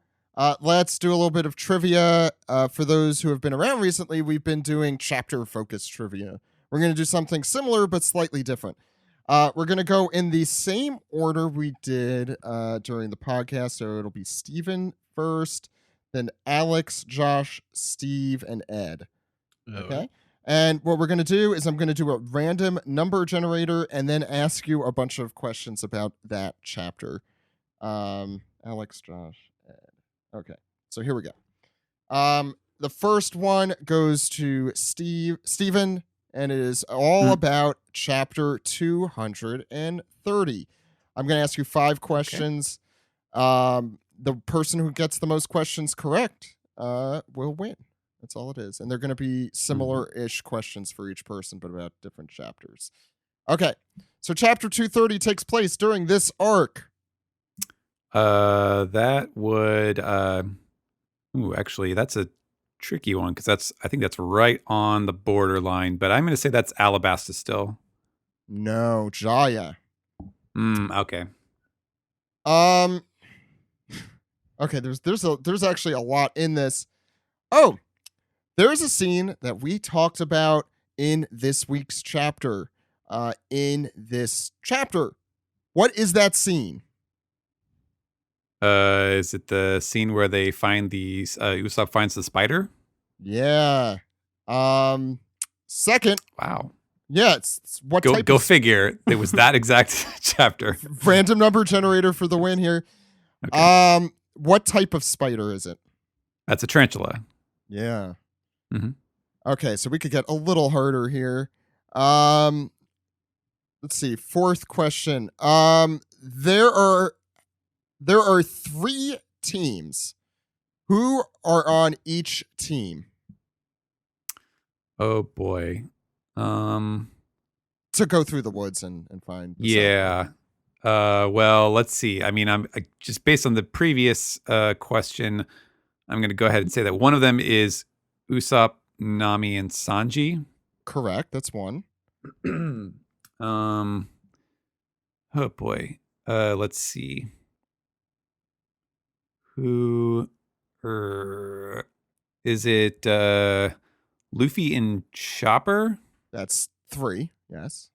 let's do a little bit of trivia. For those who have been around recently, we've been doing chapter-focused trivia. We're going to do something similar but slightly different. We're going to go in the same order we did during the podcast. So it'll be Steven first, then Alex, Josh, Steve, and Ed. Okay? And what we're going to do is I'm going to do a random number generator and then ask you a bunch of questions about that chapter. Alex, Josh, Ed. Okay, so here we go. The first one goes to Steven, and it is all about chapter 230. I'm going to ask you 5 questions. Okay. The person who gets the most questions correct will win. That's all it is. And they're going to be similar-ish questions for each person, but about different chapters. Okay, so chapter 230 takes place during this arc. That would actually that's a tricky one because I think that's right on the borderline, but I'm going to say that's Alabasta still. No, Jaya. Okay. Okay, there's actually a lot in this. Oh, there's a scene that we talked about in this week's chapter. What is that scene? Is it the scene where they find these Usopp finds the spider? Yeah. Second. Wow. Yeah, it's what type go figure. It was that exact chapter. Random number generator for the win here. Okay. What type of spider is it? That's a tarantula. Yeah. Mm-hmm. Okay, so we could get a little harder here. Let's see. 4th question. There are 3 teams. Who are on each team? Oh boy. To go through the woods and find. Yeah. Well, let's see. I mean, I'm just based on the previous question, I'm going to go ahead and say that one of them is Usopp, Nami, and Sanji. Correct. That's one. Oh boy. Let's see. Who is it? Luffy and Chopper? That's 3. Yes.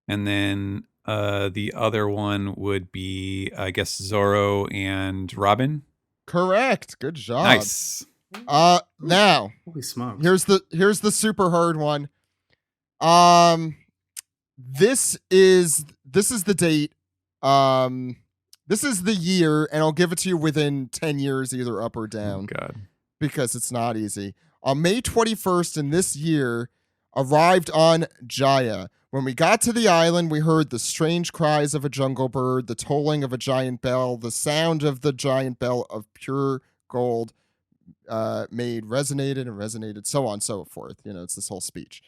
And then the other one would be, I guess, Zoro and Robin. Correct. Good job. Nice. Now, holy smokes. Here's the super hard one. This is the date. This is the year, and I'll give it to you within 10 years, either up or down. Oh, God. Because it's not easy. On May 21st in this year, arrived on Jaya. When we got to the island, we heard the strange cries of a jungle bird, the tolling of a giant bell, the sound of the giant bell of pure gold resonated, so on and so forth. You know, it's this whole speech.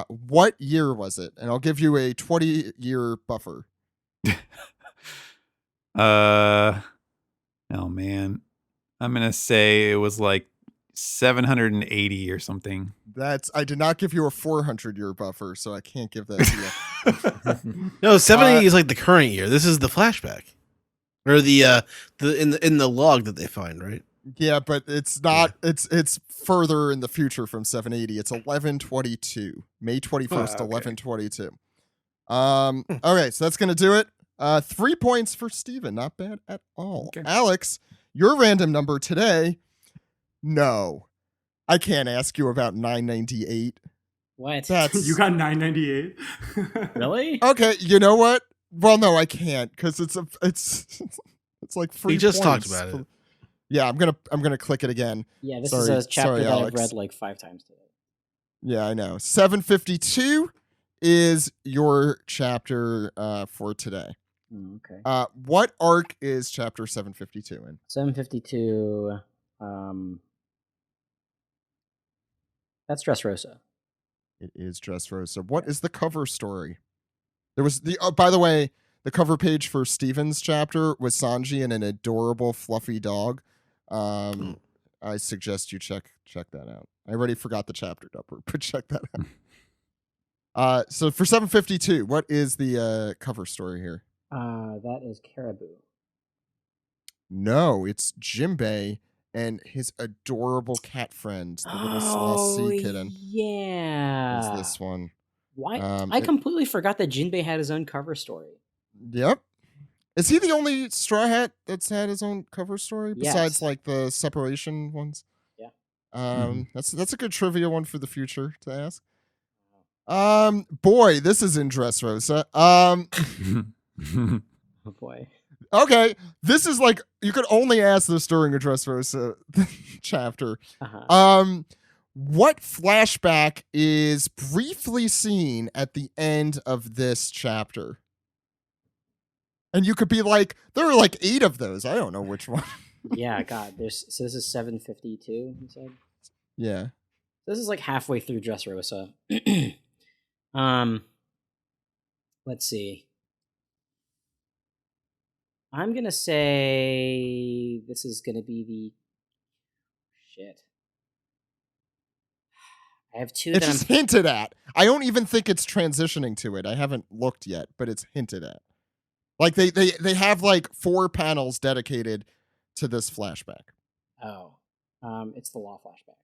What year was it? And I'll give you a 20-year buffer. Oh, man. I'm going to say it was like 780 or something. I did not give you a 400-year buffer, so I can't give that to you. No, 780 is like the current year. This is the flashback, or in the log that they find, right? Yeah, but it's not. Yeah. It's further in the future from 780. It's 1122, May 21st, 1122. Okay, so that's gonna do it. 3 points for Steven. Not bad at all. Okay. Alex, your random number today. No. I can't ask you about 998. What? That's You got 998. Really? okay. You know what? Well, no, I can't because it's like free. We just talked points about it. Yeah, I'm gonna click it again. Yeah, this Sorry- is a chapter sorry, that I've Alex. read like 5 times today. Yeah, I know. 752 is your chapter for today. Okay. What arc is chapter 752 in? 752. That's Dressrosa. It is Dressrosa. What is the cover story? There was the by the way, the cover page for Steven's chapter was Sanji and an adorable fluffy dog. I suggest you check that out. I already forgot the chapter number, but check that out. So for 752, what is the cover story here? That is Caribou. No, it's Jimbei and his adorable cat friend, the little sloth sea kitten. Yeah. Is this one? Why? I completely forgot that Jinbei had his own cover story. Yep. Is he the only Straw Hat that's had his own cover story besides Yes. like the separation ones? Yeah. That's a good trivia one for the future to ask. Boy, this is in Dressrosa. Oh boy. Okay, this is like you could only ask this during a Dressrosa chapter. Uh-huh. What flashback is briefly seen at the end of this chapter? And you could be like, there are like 8 of those. I don't know which one. Yeah, God. So this is 752, you said? Yeah. This is like halfway through Dressrosa. Let's see. I'm gonna say this is gonna be the shit. I have 2 It's that just hinted at. I don't even think it's transitioning to it. I haven't looked yet, but it's hinted at. Like they have like 4 panels dedicated to this flashback. It's the law flashback.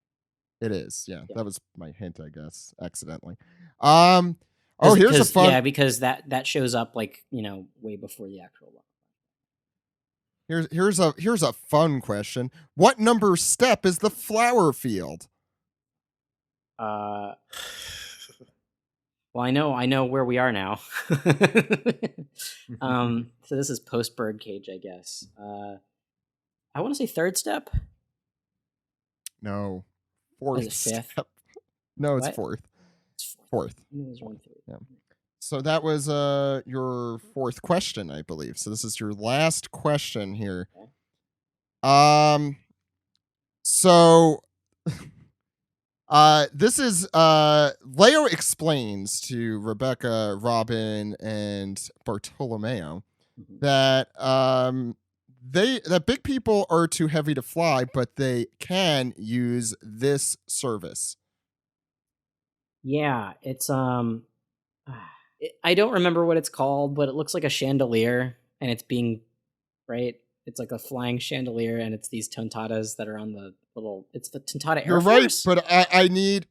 It is, yeah. Yeah. That was my hint, I guess, accidentally. Here's a fun. Yeah, because that shows up like way before the actual law. Here's a fun question. What number step is the flower field? Well, I know where we are now. So this is post Birdcage, I guess. I want to say 3rd step. No. What 4th is it, 5th? step. No, it's What? 4th. It's 4th. I knew it was around 3. Yeah. So that was your 4th question, I believe. So this is your last question here. Okay. So this is Leo explains to Rebecca, Robin, and Bartolomeo Mhm. that big people are too heavy to fly, but they can use this service. Yeah, it's I don't remember what it's called, but it looks like a chandelier, and it's being right. It's like a flying chandelier, and it's these tontatas that are on the little. It's the Tontata Air You're Force. right, but I need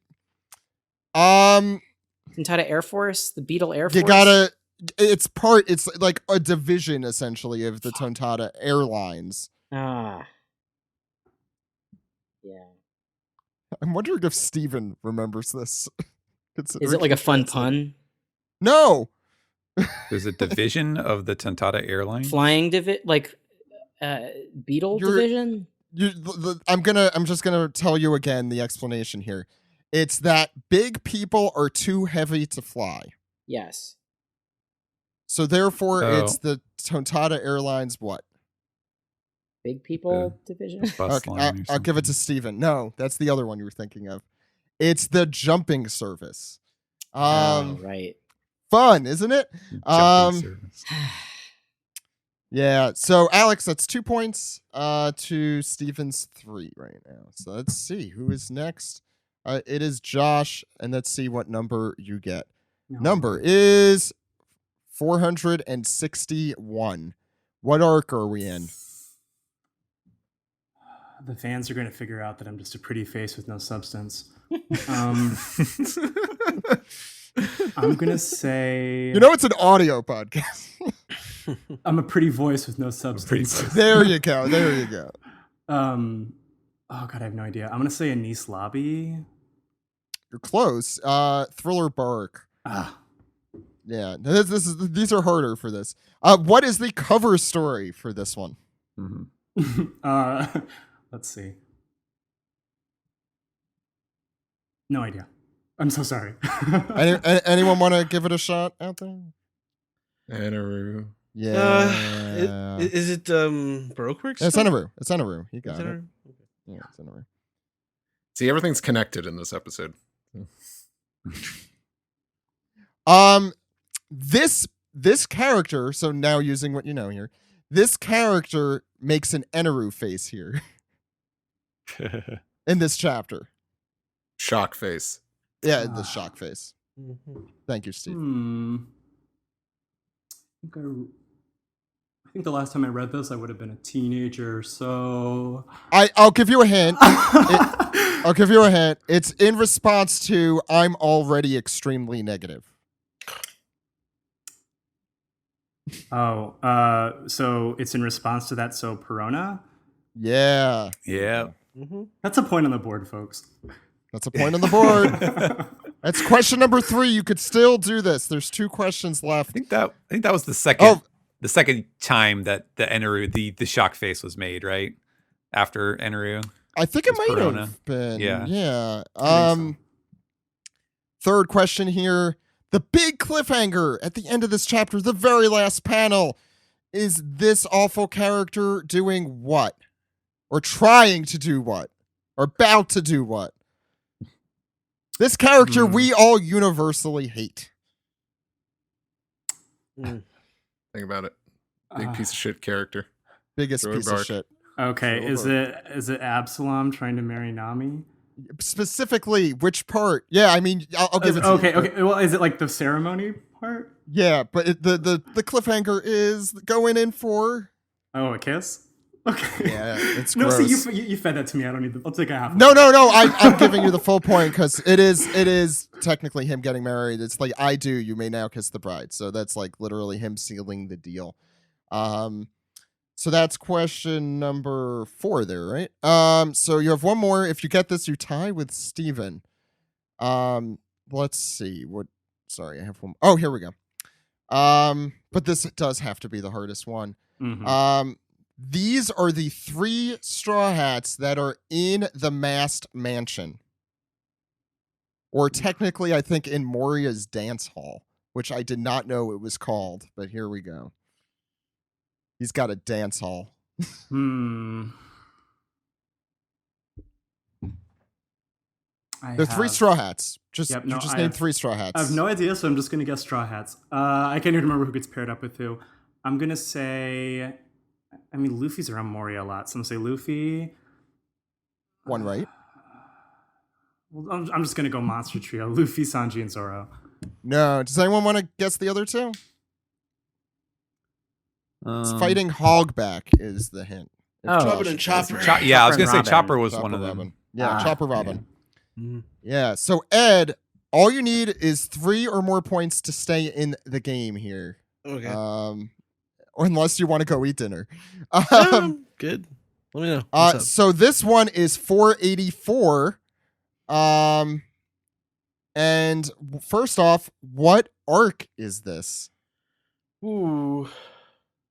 Tontata Air Force, the Beetle Air Force. you gotta. It's like a division essentially of the Tontata Airlines. Yeah. I'm wondering if Steven remembers this. Is it like a fun pun? No. There's a division of the Tontata airline. Flying Beetle division. I'm just gonna tell you again the explanation here. It's that big people are too heavy to fly. Yes. So therefore, Oh. it's the Tontata Airlines. What? Big people division. Bus Okay, line or I'll give it to something. Steven. No, that's the other one you were thinking of. It's the jumping service. Right. Fun, isn't it? Jumping service. Yeah. So Alex, that's 2 points to Steven's 3 right now. So let's see who is next. It is Josh, and let's see what number you get. No. Number is 461. What arc are we in? The fans are going to figure out that I'm just a pretty face with no substance. I'm going to say You know, it's an audio podcast. I'm a pretty voice with no substance. There you go. There you go. Oh god, I have no idea. I'm gonna say a Nice Lobby. You're close. Thriller Bark. Ah. Yeah, these are harder for this. What is the cover story for this one? Let's see. No idea. I'm so sorry. Anyone want to give it a shot out there? Eneru. Yeah. Is it Baroque Works? It's Eneru. It's Eneru. You got it. Eneru? Yeah, it's Eneru. See, everything's connected in this episode. This character, so now using what you know here, this character makes an Eneru face here in this chapter. Shock face. Yeah, the shock face. Mm-hmm. Thank you, Steve. I think the last time I read this, I would have been a teenager. So I'll give you a hint. I'll give you a hint. It's in response to I'm already extremely negative. So it's in response to that. So Perona. Yeah. Yeah. Mm-hmm. That's a point on the board, folks. That's a point on the board. That's question number 3. You could still do this. There's 2 questions left. I think that was the second time that the Eneru, the shock face was made, right? After Eneru. I think it It's might Perona. have been. Yeah. Yeah. So. Third question here. The big cliffhanger at the end of this chapter, the very last panel. Is this awful character doing what? Or trying to do what? Or about to do what? This character we all universally hate. Think about it. Big piece of shit character. Biggest Thriller piece Bark. of shit. Okay, Thriller is it Absalom trying to marry Nami? Specifically, which part? Yeah, I mean, I'll give it to you. Okay. Well, is it like the ceremony part? Yeah, but the cliffhanger is going in for... Oh, a kiss? Okay. Yeah, it's no, gross. see, you fed that to me. I don't need. I'll take a half. No. I'm giving you the full point because it is technically him getting married. It's like I do. You may now kiss the bride. So that's like literally him sealing the deal. So that's question number 4 there, right? So you have one more. If you get this, you tie with Steven. Let's see. Sorry, I have one. Oh, here we go. But this does have to be the hardest one. Mm-hmm. These are the 3 straw hats that are in the masked mansion. Or technically, I think in Moria's dance hall, which I did not know it was called, but here we go. He's got a dance hall. They're 3 straw hats. Just name 3 straw hats. I have no idea, so I'm just going to guess straw hats. I can't even remember who gets paired up with who. I'm going to say... I mean, Luffy's around Moria a lot, so I'm going to say Luffy. One right. Well, I'm just going to go Monster Trio. Luffy, Sanji, and Zoro. No. Does anyone want to guess the other 2? It's fighting Hogback is the hint. Robin and Chopper. Yeah, I was going to say Robin. Chopper was Chopper one of them. Robin. Yeah, Chopper Robin. Mm-hmm. Yeah, so Ed, all you need is 3 or more points to stay in the game here. Okay. Or unless you want to go eat dinner. Good. Let me know. What's up? So this one is 484. And first off, what arc is this? Ooh.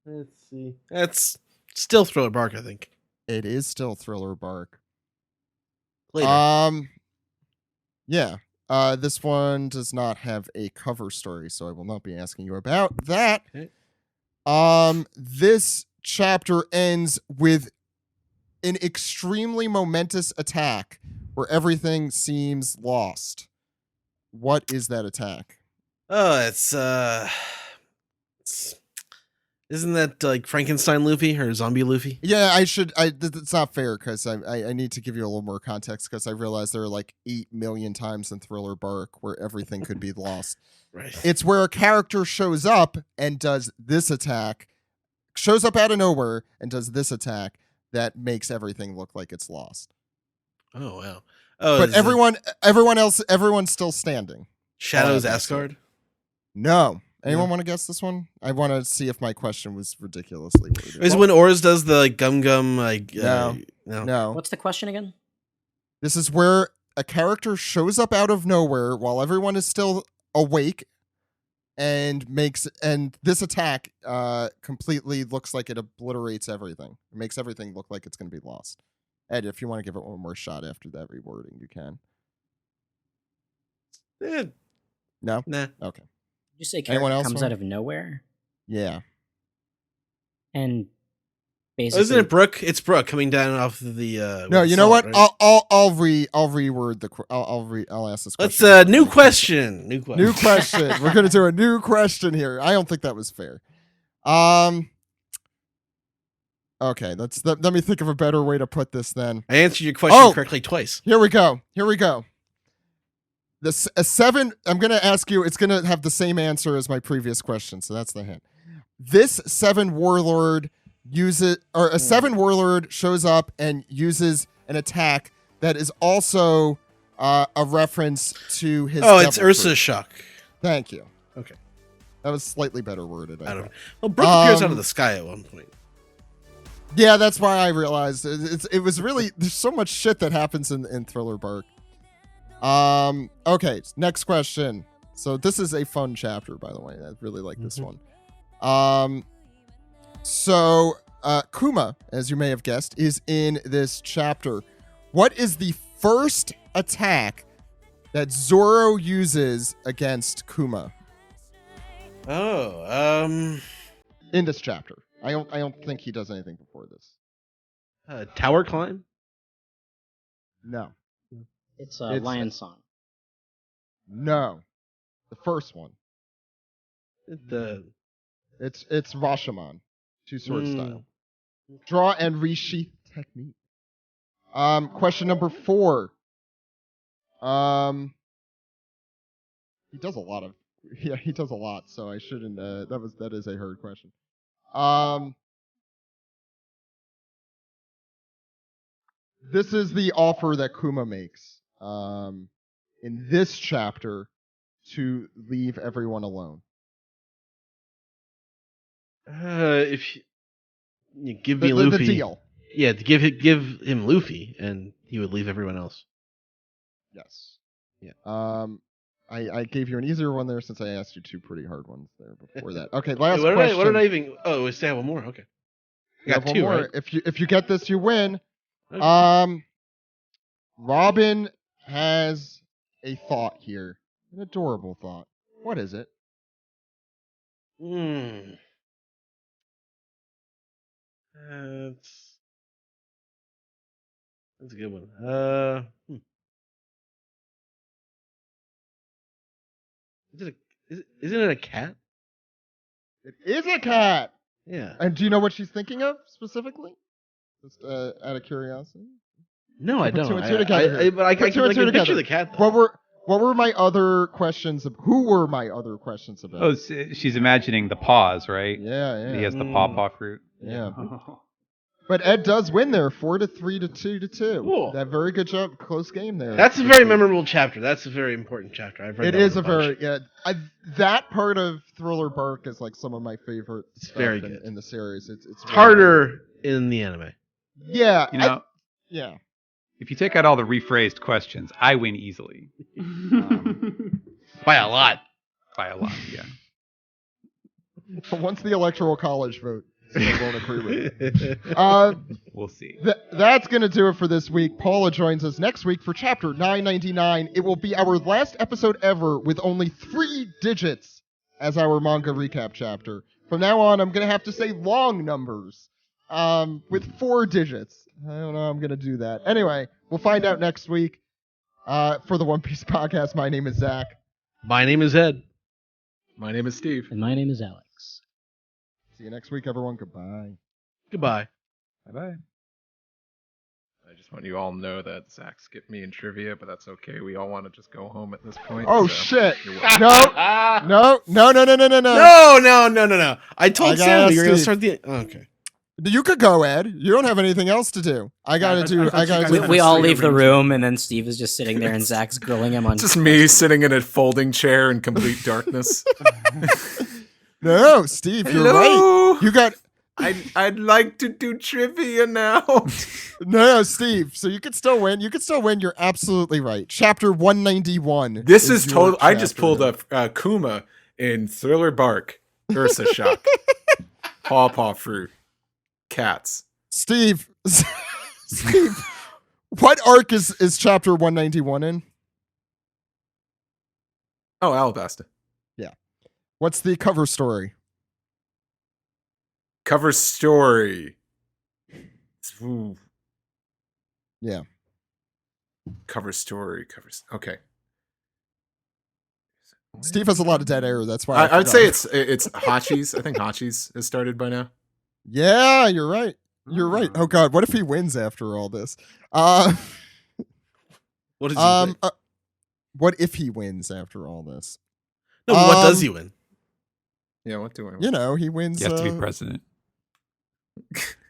Let's see. That's still Thriller Bark, I think. It is still Thriller Bark. Later. Yeah. This one does not have a cover story, so I will not be asking you about that. Okay. This chapter ends with an extremely momentous attack where everything seems lost. What is that attack? Oh, it's isn't that like Frankenstein Luffy or Zombie Luffy? Yeah, it's not fair because I need to give you a little more context because I realize there are like 8 million times in Thriller Bark where everything could be lost. Right. It's where a character shows up and does this attack, shows up out of nowhere and does this attack that makes everything look like it's lost. Oh wow. Oh, But everyone's still standing. Shadows that's Asgard. No. Anyone want to guess this one? I want to see if my question was ridiculously worded. Is it when Oars does the like gum like No. No. No. What's the question again? This is where a character shows up out of nowhere while everyone is still awake and this attack completely looks like it obliterates everything. It makes everything look like it's going to be lost. Ed, if you want to give it one more shot after that rewording, you can. No? Nah. Okay. Did you say Anyone character else comes want- out of nowhere? Yeah. And Oh, basically, isn't it Brooke? It's Brooke coming down off the. No, with you know salt, what? right? I'll reword the. I'll ask this Let's question. new question. New question. New question. We're gonna do a new question here. I don't think that was fair. Okay, let me think of a better way to put this then. I answered your question correctly twice. Here we go. A 7. I'm gonna ask you. It's gonna have the same answer as my previous question, so that's the hint. This 7 warlord a 7 warlord shows up and uses an attack that is also a reference to his. Oh, it's devil Ursa fruit. Shock. Thank you. Okay. That was slightly better worded. I don't know. think. Well, Brooke appears out of the sky at one point. Yeah, that's why I realized it was really there's so much shit that happens in Thriller Bark. Okay, next question. So this is a fun chapter, by the way. I really like this one. So Kuma, as you may have guessed, is in this chapter. What is the first attack that Zoro uses against Kuma Oh, in this chapter? I don't think he does anything before this. tower climb. No. it's it's- Lion Song. No. The first one. The It's Rashomon. 2-sword Mm. style. Draw and resheath technique. Question number 4. He does a lot, so I shouldn't that is a hard question. This is the offer that Kuma makes in this chapter to leave everyone alone. if you give me The Luffy, deal. yeah, to give him Luffy, and he would leave everyone else. Yes. Yeah. I gave you an easier one there since I asked you 2 pretty hard ones there before that. Okay, last Wait, question. what did I even? Oh, it's to have one more. Okay, I You got have one 2, more. right? If you get this, you win. Okay. Robin has a thought here, an adorable thought. What is it? That's a good one. Isn't it a cat? It is a cat. Yeah. And do you know what she's thinking of specifically? Just out of curiosity. No, I Put don't. two and two together. But I Put can two and two picture together. the cat. Though. What were my other questions? Who were my other questions about? Oh, she's imagining the paws, right? Yeah. He has the pawpaw fruit. Yeah. But Ed does win there, 4-3 to 2-2. Cool. That very good job, close game there. That's a very memorable chapter. That's a very important chapter. I've read It that is one a bunch. very that part of Thriller Bark is like some of my favorite stuff very in, good. in the series. It's It's harder in the anime. Yeah, You know, yeah. if you take out all the rephrased questions, I win easily By a lot. by a lot. Yeah. But once the Electoral College vote, I won't agree with it. We'll see. That's going to do it for this week. Paula joins us next week for chapter 999. It will be our last episode ever with only 3 digits as our manga recap chapter. From now on, I'm going to have to say long numbers with 4 digits. I don't know how I'm going to do that. Anyway, we'll find out next week. For the One Piece podcast, my name is Zach. My name is Ed. My name is Steve. And my name is Alex. See you next week, everyone. Goodbye. Goodbye. Bye-bye. I just want you all to know that Zach skipped me in trivia, but that's okay. We all want to just go home at this point. Oh, so shit. you're welcome. No. No. No. I told I gotta Sam that you're going to Steve. start the. Oh, okay. You could go, Ed. You don't have anything else to do. I gotta I do. thought I you gotta guys do. had We all three leave the arranged. room, and then Steve is just sitting there, and Zach's grilling him on. Just me sitting in a folding chair in complete darkness. No, Steve, you're Hello? right. You got I'd like to do trivia now. No, Steve. So you could still win. You could still win. You're absolutely right. Chapter 191. This is your total. I just chapter. pulled up Kuma in Thriller Bark, Ursa Shock, Paw Fruit, Cats. Steve. Steve. What arc is chapter 191 in? Oh, Alabasta. What's the cover story? Cover story. Ooh. Yeah. Cover story. Okay. Steve has a lot of dead air. That's why I would say it's Hachi's. I think Hachi's has started by now. Yeah, you're right. You're right. Oh God, what if he wins after all this? What does he win? What if he wins after all this? No, what does he win? Yeah, what do I? You know, he wins. You have to be president.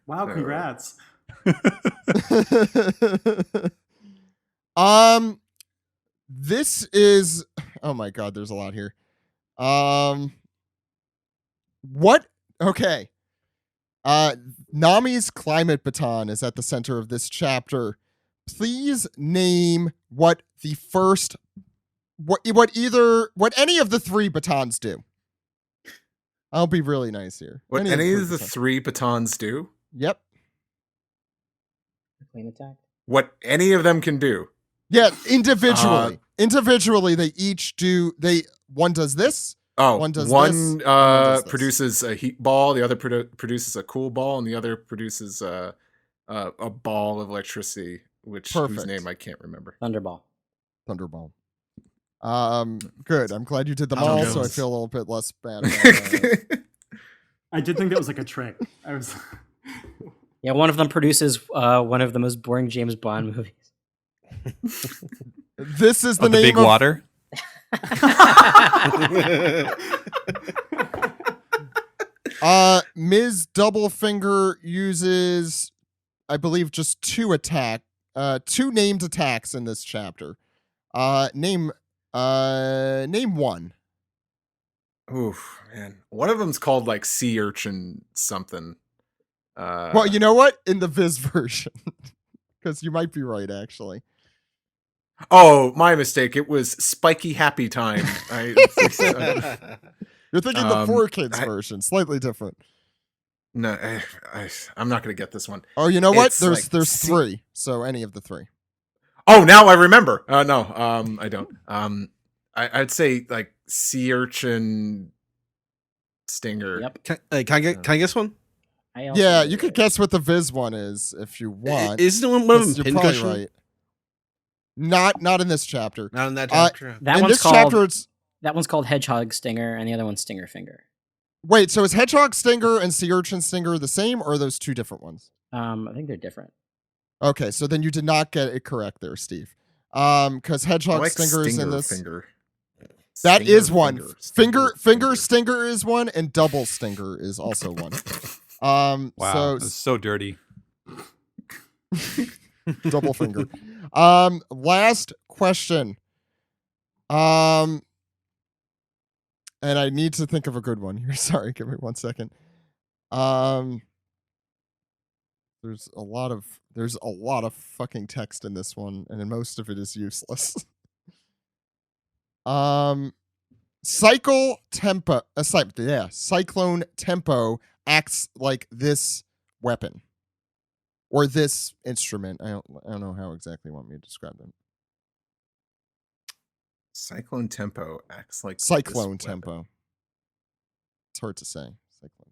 Wow, congrats. This is. Oh my God, there's a lot here. What? Okay. Nami's climate baton is at the center of this chapter. Please name what the first, what any of the three batons do. I'll be really nice here. What any of the three batons do? Yep. Clean attack. What any of them can do? Yeah, individually. Individually, they each do. One does this. Oh, one does one this, one does this. produces a heat ball, the other produces a cool ball, and the other produces a ball of electricity, whose Perfect. name I can't remember. Thunderball. Thunderball. Good. I'm glad you did them Tom all, Jones. so I feel a little bit less bad about that. I did think that was like a trick. I was. Yeah, one of them produces one of the most boring James Bond movies. This is the The name big of water. Ms. Doublefinger uses, I believe, just two named attacks in this chapter. Name one. Oof, man. One of them's called like sea urchin something. Well, you know what? In the Viz version, because you might be right, actually. Oh, my mistake. It was Spiky Happy Time. You're thinking the 4Kids version, slightly different. No, I'm not going to get this one. Oh, you know what? It's There's like three, so any of the three. Oh, now I remember. No, I don't. I'd say like sea urchin stinger. Yep. Can I guess one? Yeah, you could guess what the Viz one is if you want. Isn't one of them You're pin probably cushion? right. Not in this chapter. Not in that chapter. That in one's this called. chapter, it's That one's called Hedgehog Stinger, and the other one's Stinger Finger. wait. So is Hedgehog Stinger and Sea Urchin Stinger the same, or are those two different ones? I think they're different. Okay, so then you did not get it correct there, Steve. Because Hedgehog I like Stinger is in stinger this. finger. That Stinger is one. finger. Finger Stinger is one, and Double Stinger is also one. Wow, So that's so dirty. double finger. Last question. And I need to think of a good one here. Sorry, give me 1 second. There's a lot of fucking text in this one, and most of it is useless. Cyclone tempo acts like this weapon or this instrument. I don't know how exactly you want me to describe them. Cyclone tempo acts like Cyclone this weapon. tempo. It's hard to say. Cyclone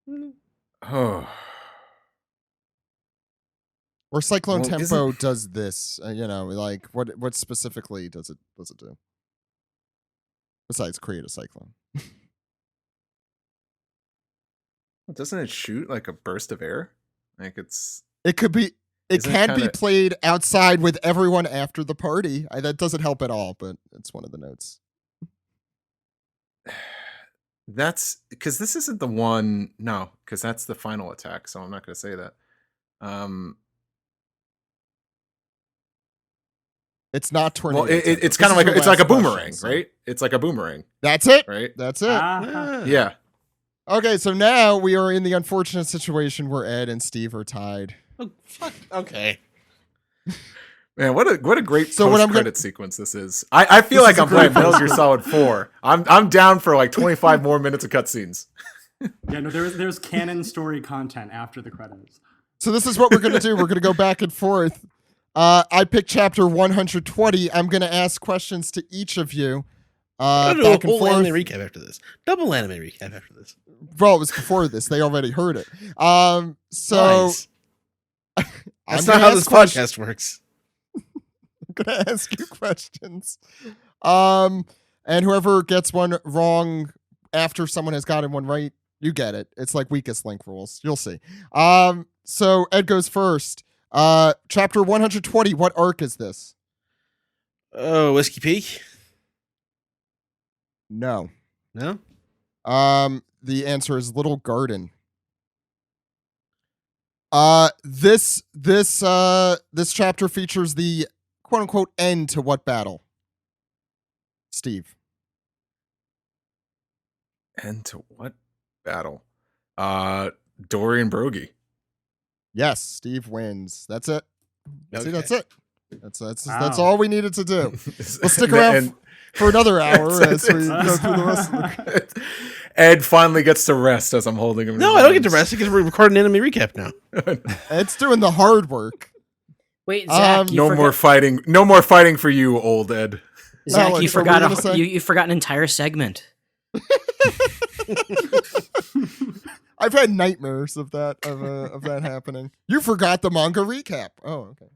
tempo. Oh, Or cyclone Well, tempo does this. Like what specifically does it do? Besides create a cyclone. doesn't it shoot like a burst of air? Like it's It could be. It Isn't it can be kinda- played outside with everyone after the party. That doesn't help at all, but it's one of the notes. that's because this isn't the one. No, because that's the final attack. So I'm not going to say that. It's not tornado. Well, tempo. it's kind of This like is it's your like a last question, boomerang, so- right? It's like a boomerang, That's it. right? That's it. Ah, Yeah. Okay, so now we are in the unfortunate situation where Ed and Steve are tied. Oh, fuck. Okay. Man, what a great So what I'm post-credit sequence this is. I feel This like is a I'm playing great Metal Gear Solid 4. I'm down for like 25 more minutes of cutscenes. Yeah, no, there's canon story content after the credits. So this is what we're going to do. We're going to go back and forth. I picked chapter 120. I'm going to ask questions to each of you. I'll do Back a and whole forth. anime recap after this. Double anime recap after this. Well, it was before this. They already heard it. So Nice. I'm That's gonna not how ask this podcast works. I'm going to ask you questions. And whoever gets one wrong after someone has gotten one right, you get it. It's like weakest link rules. You'll see. So Ed goes first. Chapter 120. What arc is this? Oh, Whiskey Peak? No. No? The answer is Little Garden. This chapter features the quote unquote end to what battle? Steve. And to what battle? Dory and Brogy. Yes, Steve wins. That's it. Okay. See, that's it. That's Wow. all we needed to do. We'll stick around for another hour as we go through the rest of the. Ed finally gets to rest as I'm holding him. in No, his I don't get to arms. rest because we're recording an anime recap now. It's doing the hard work. Wait, Zach, Um, you No forgot, more fighting. No more fighting for you, old Ed. Zach, Alex, you what were forgot you gonna say? you forgot an entire segment. I've had nightmares of that happening. You forgot the manga recap. Oh, okay.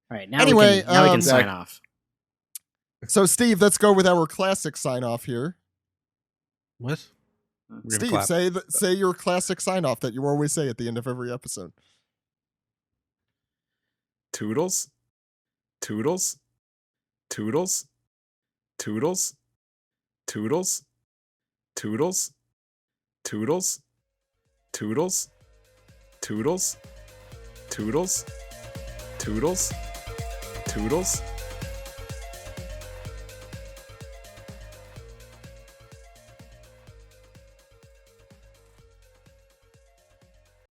All right, now Anyway, we can Zach- sign off. So, Steve, let's go with our classic sign off here. What? We're gonna Steve, clap. say your classic sign off that you always say at the end of every episode. Toodles. Toodles. Toodles. Toodles. Toodles. Toodles. Toodles. Toodles. Toodles. Toodles. Toodles. Toodles.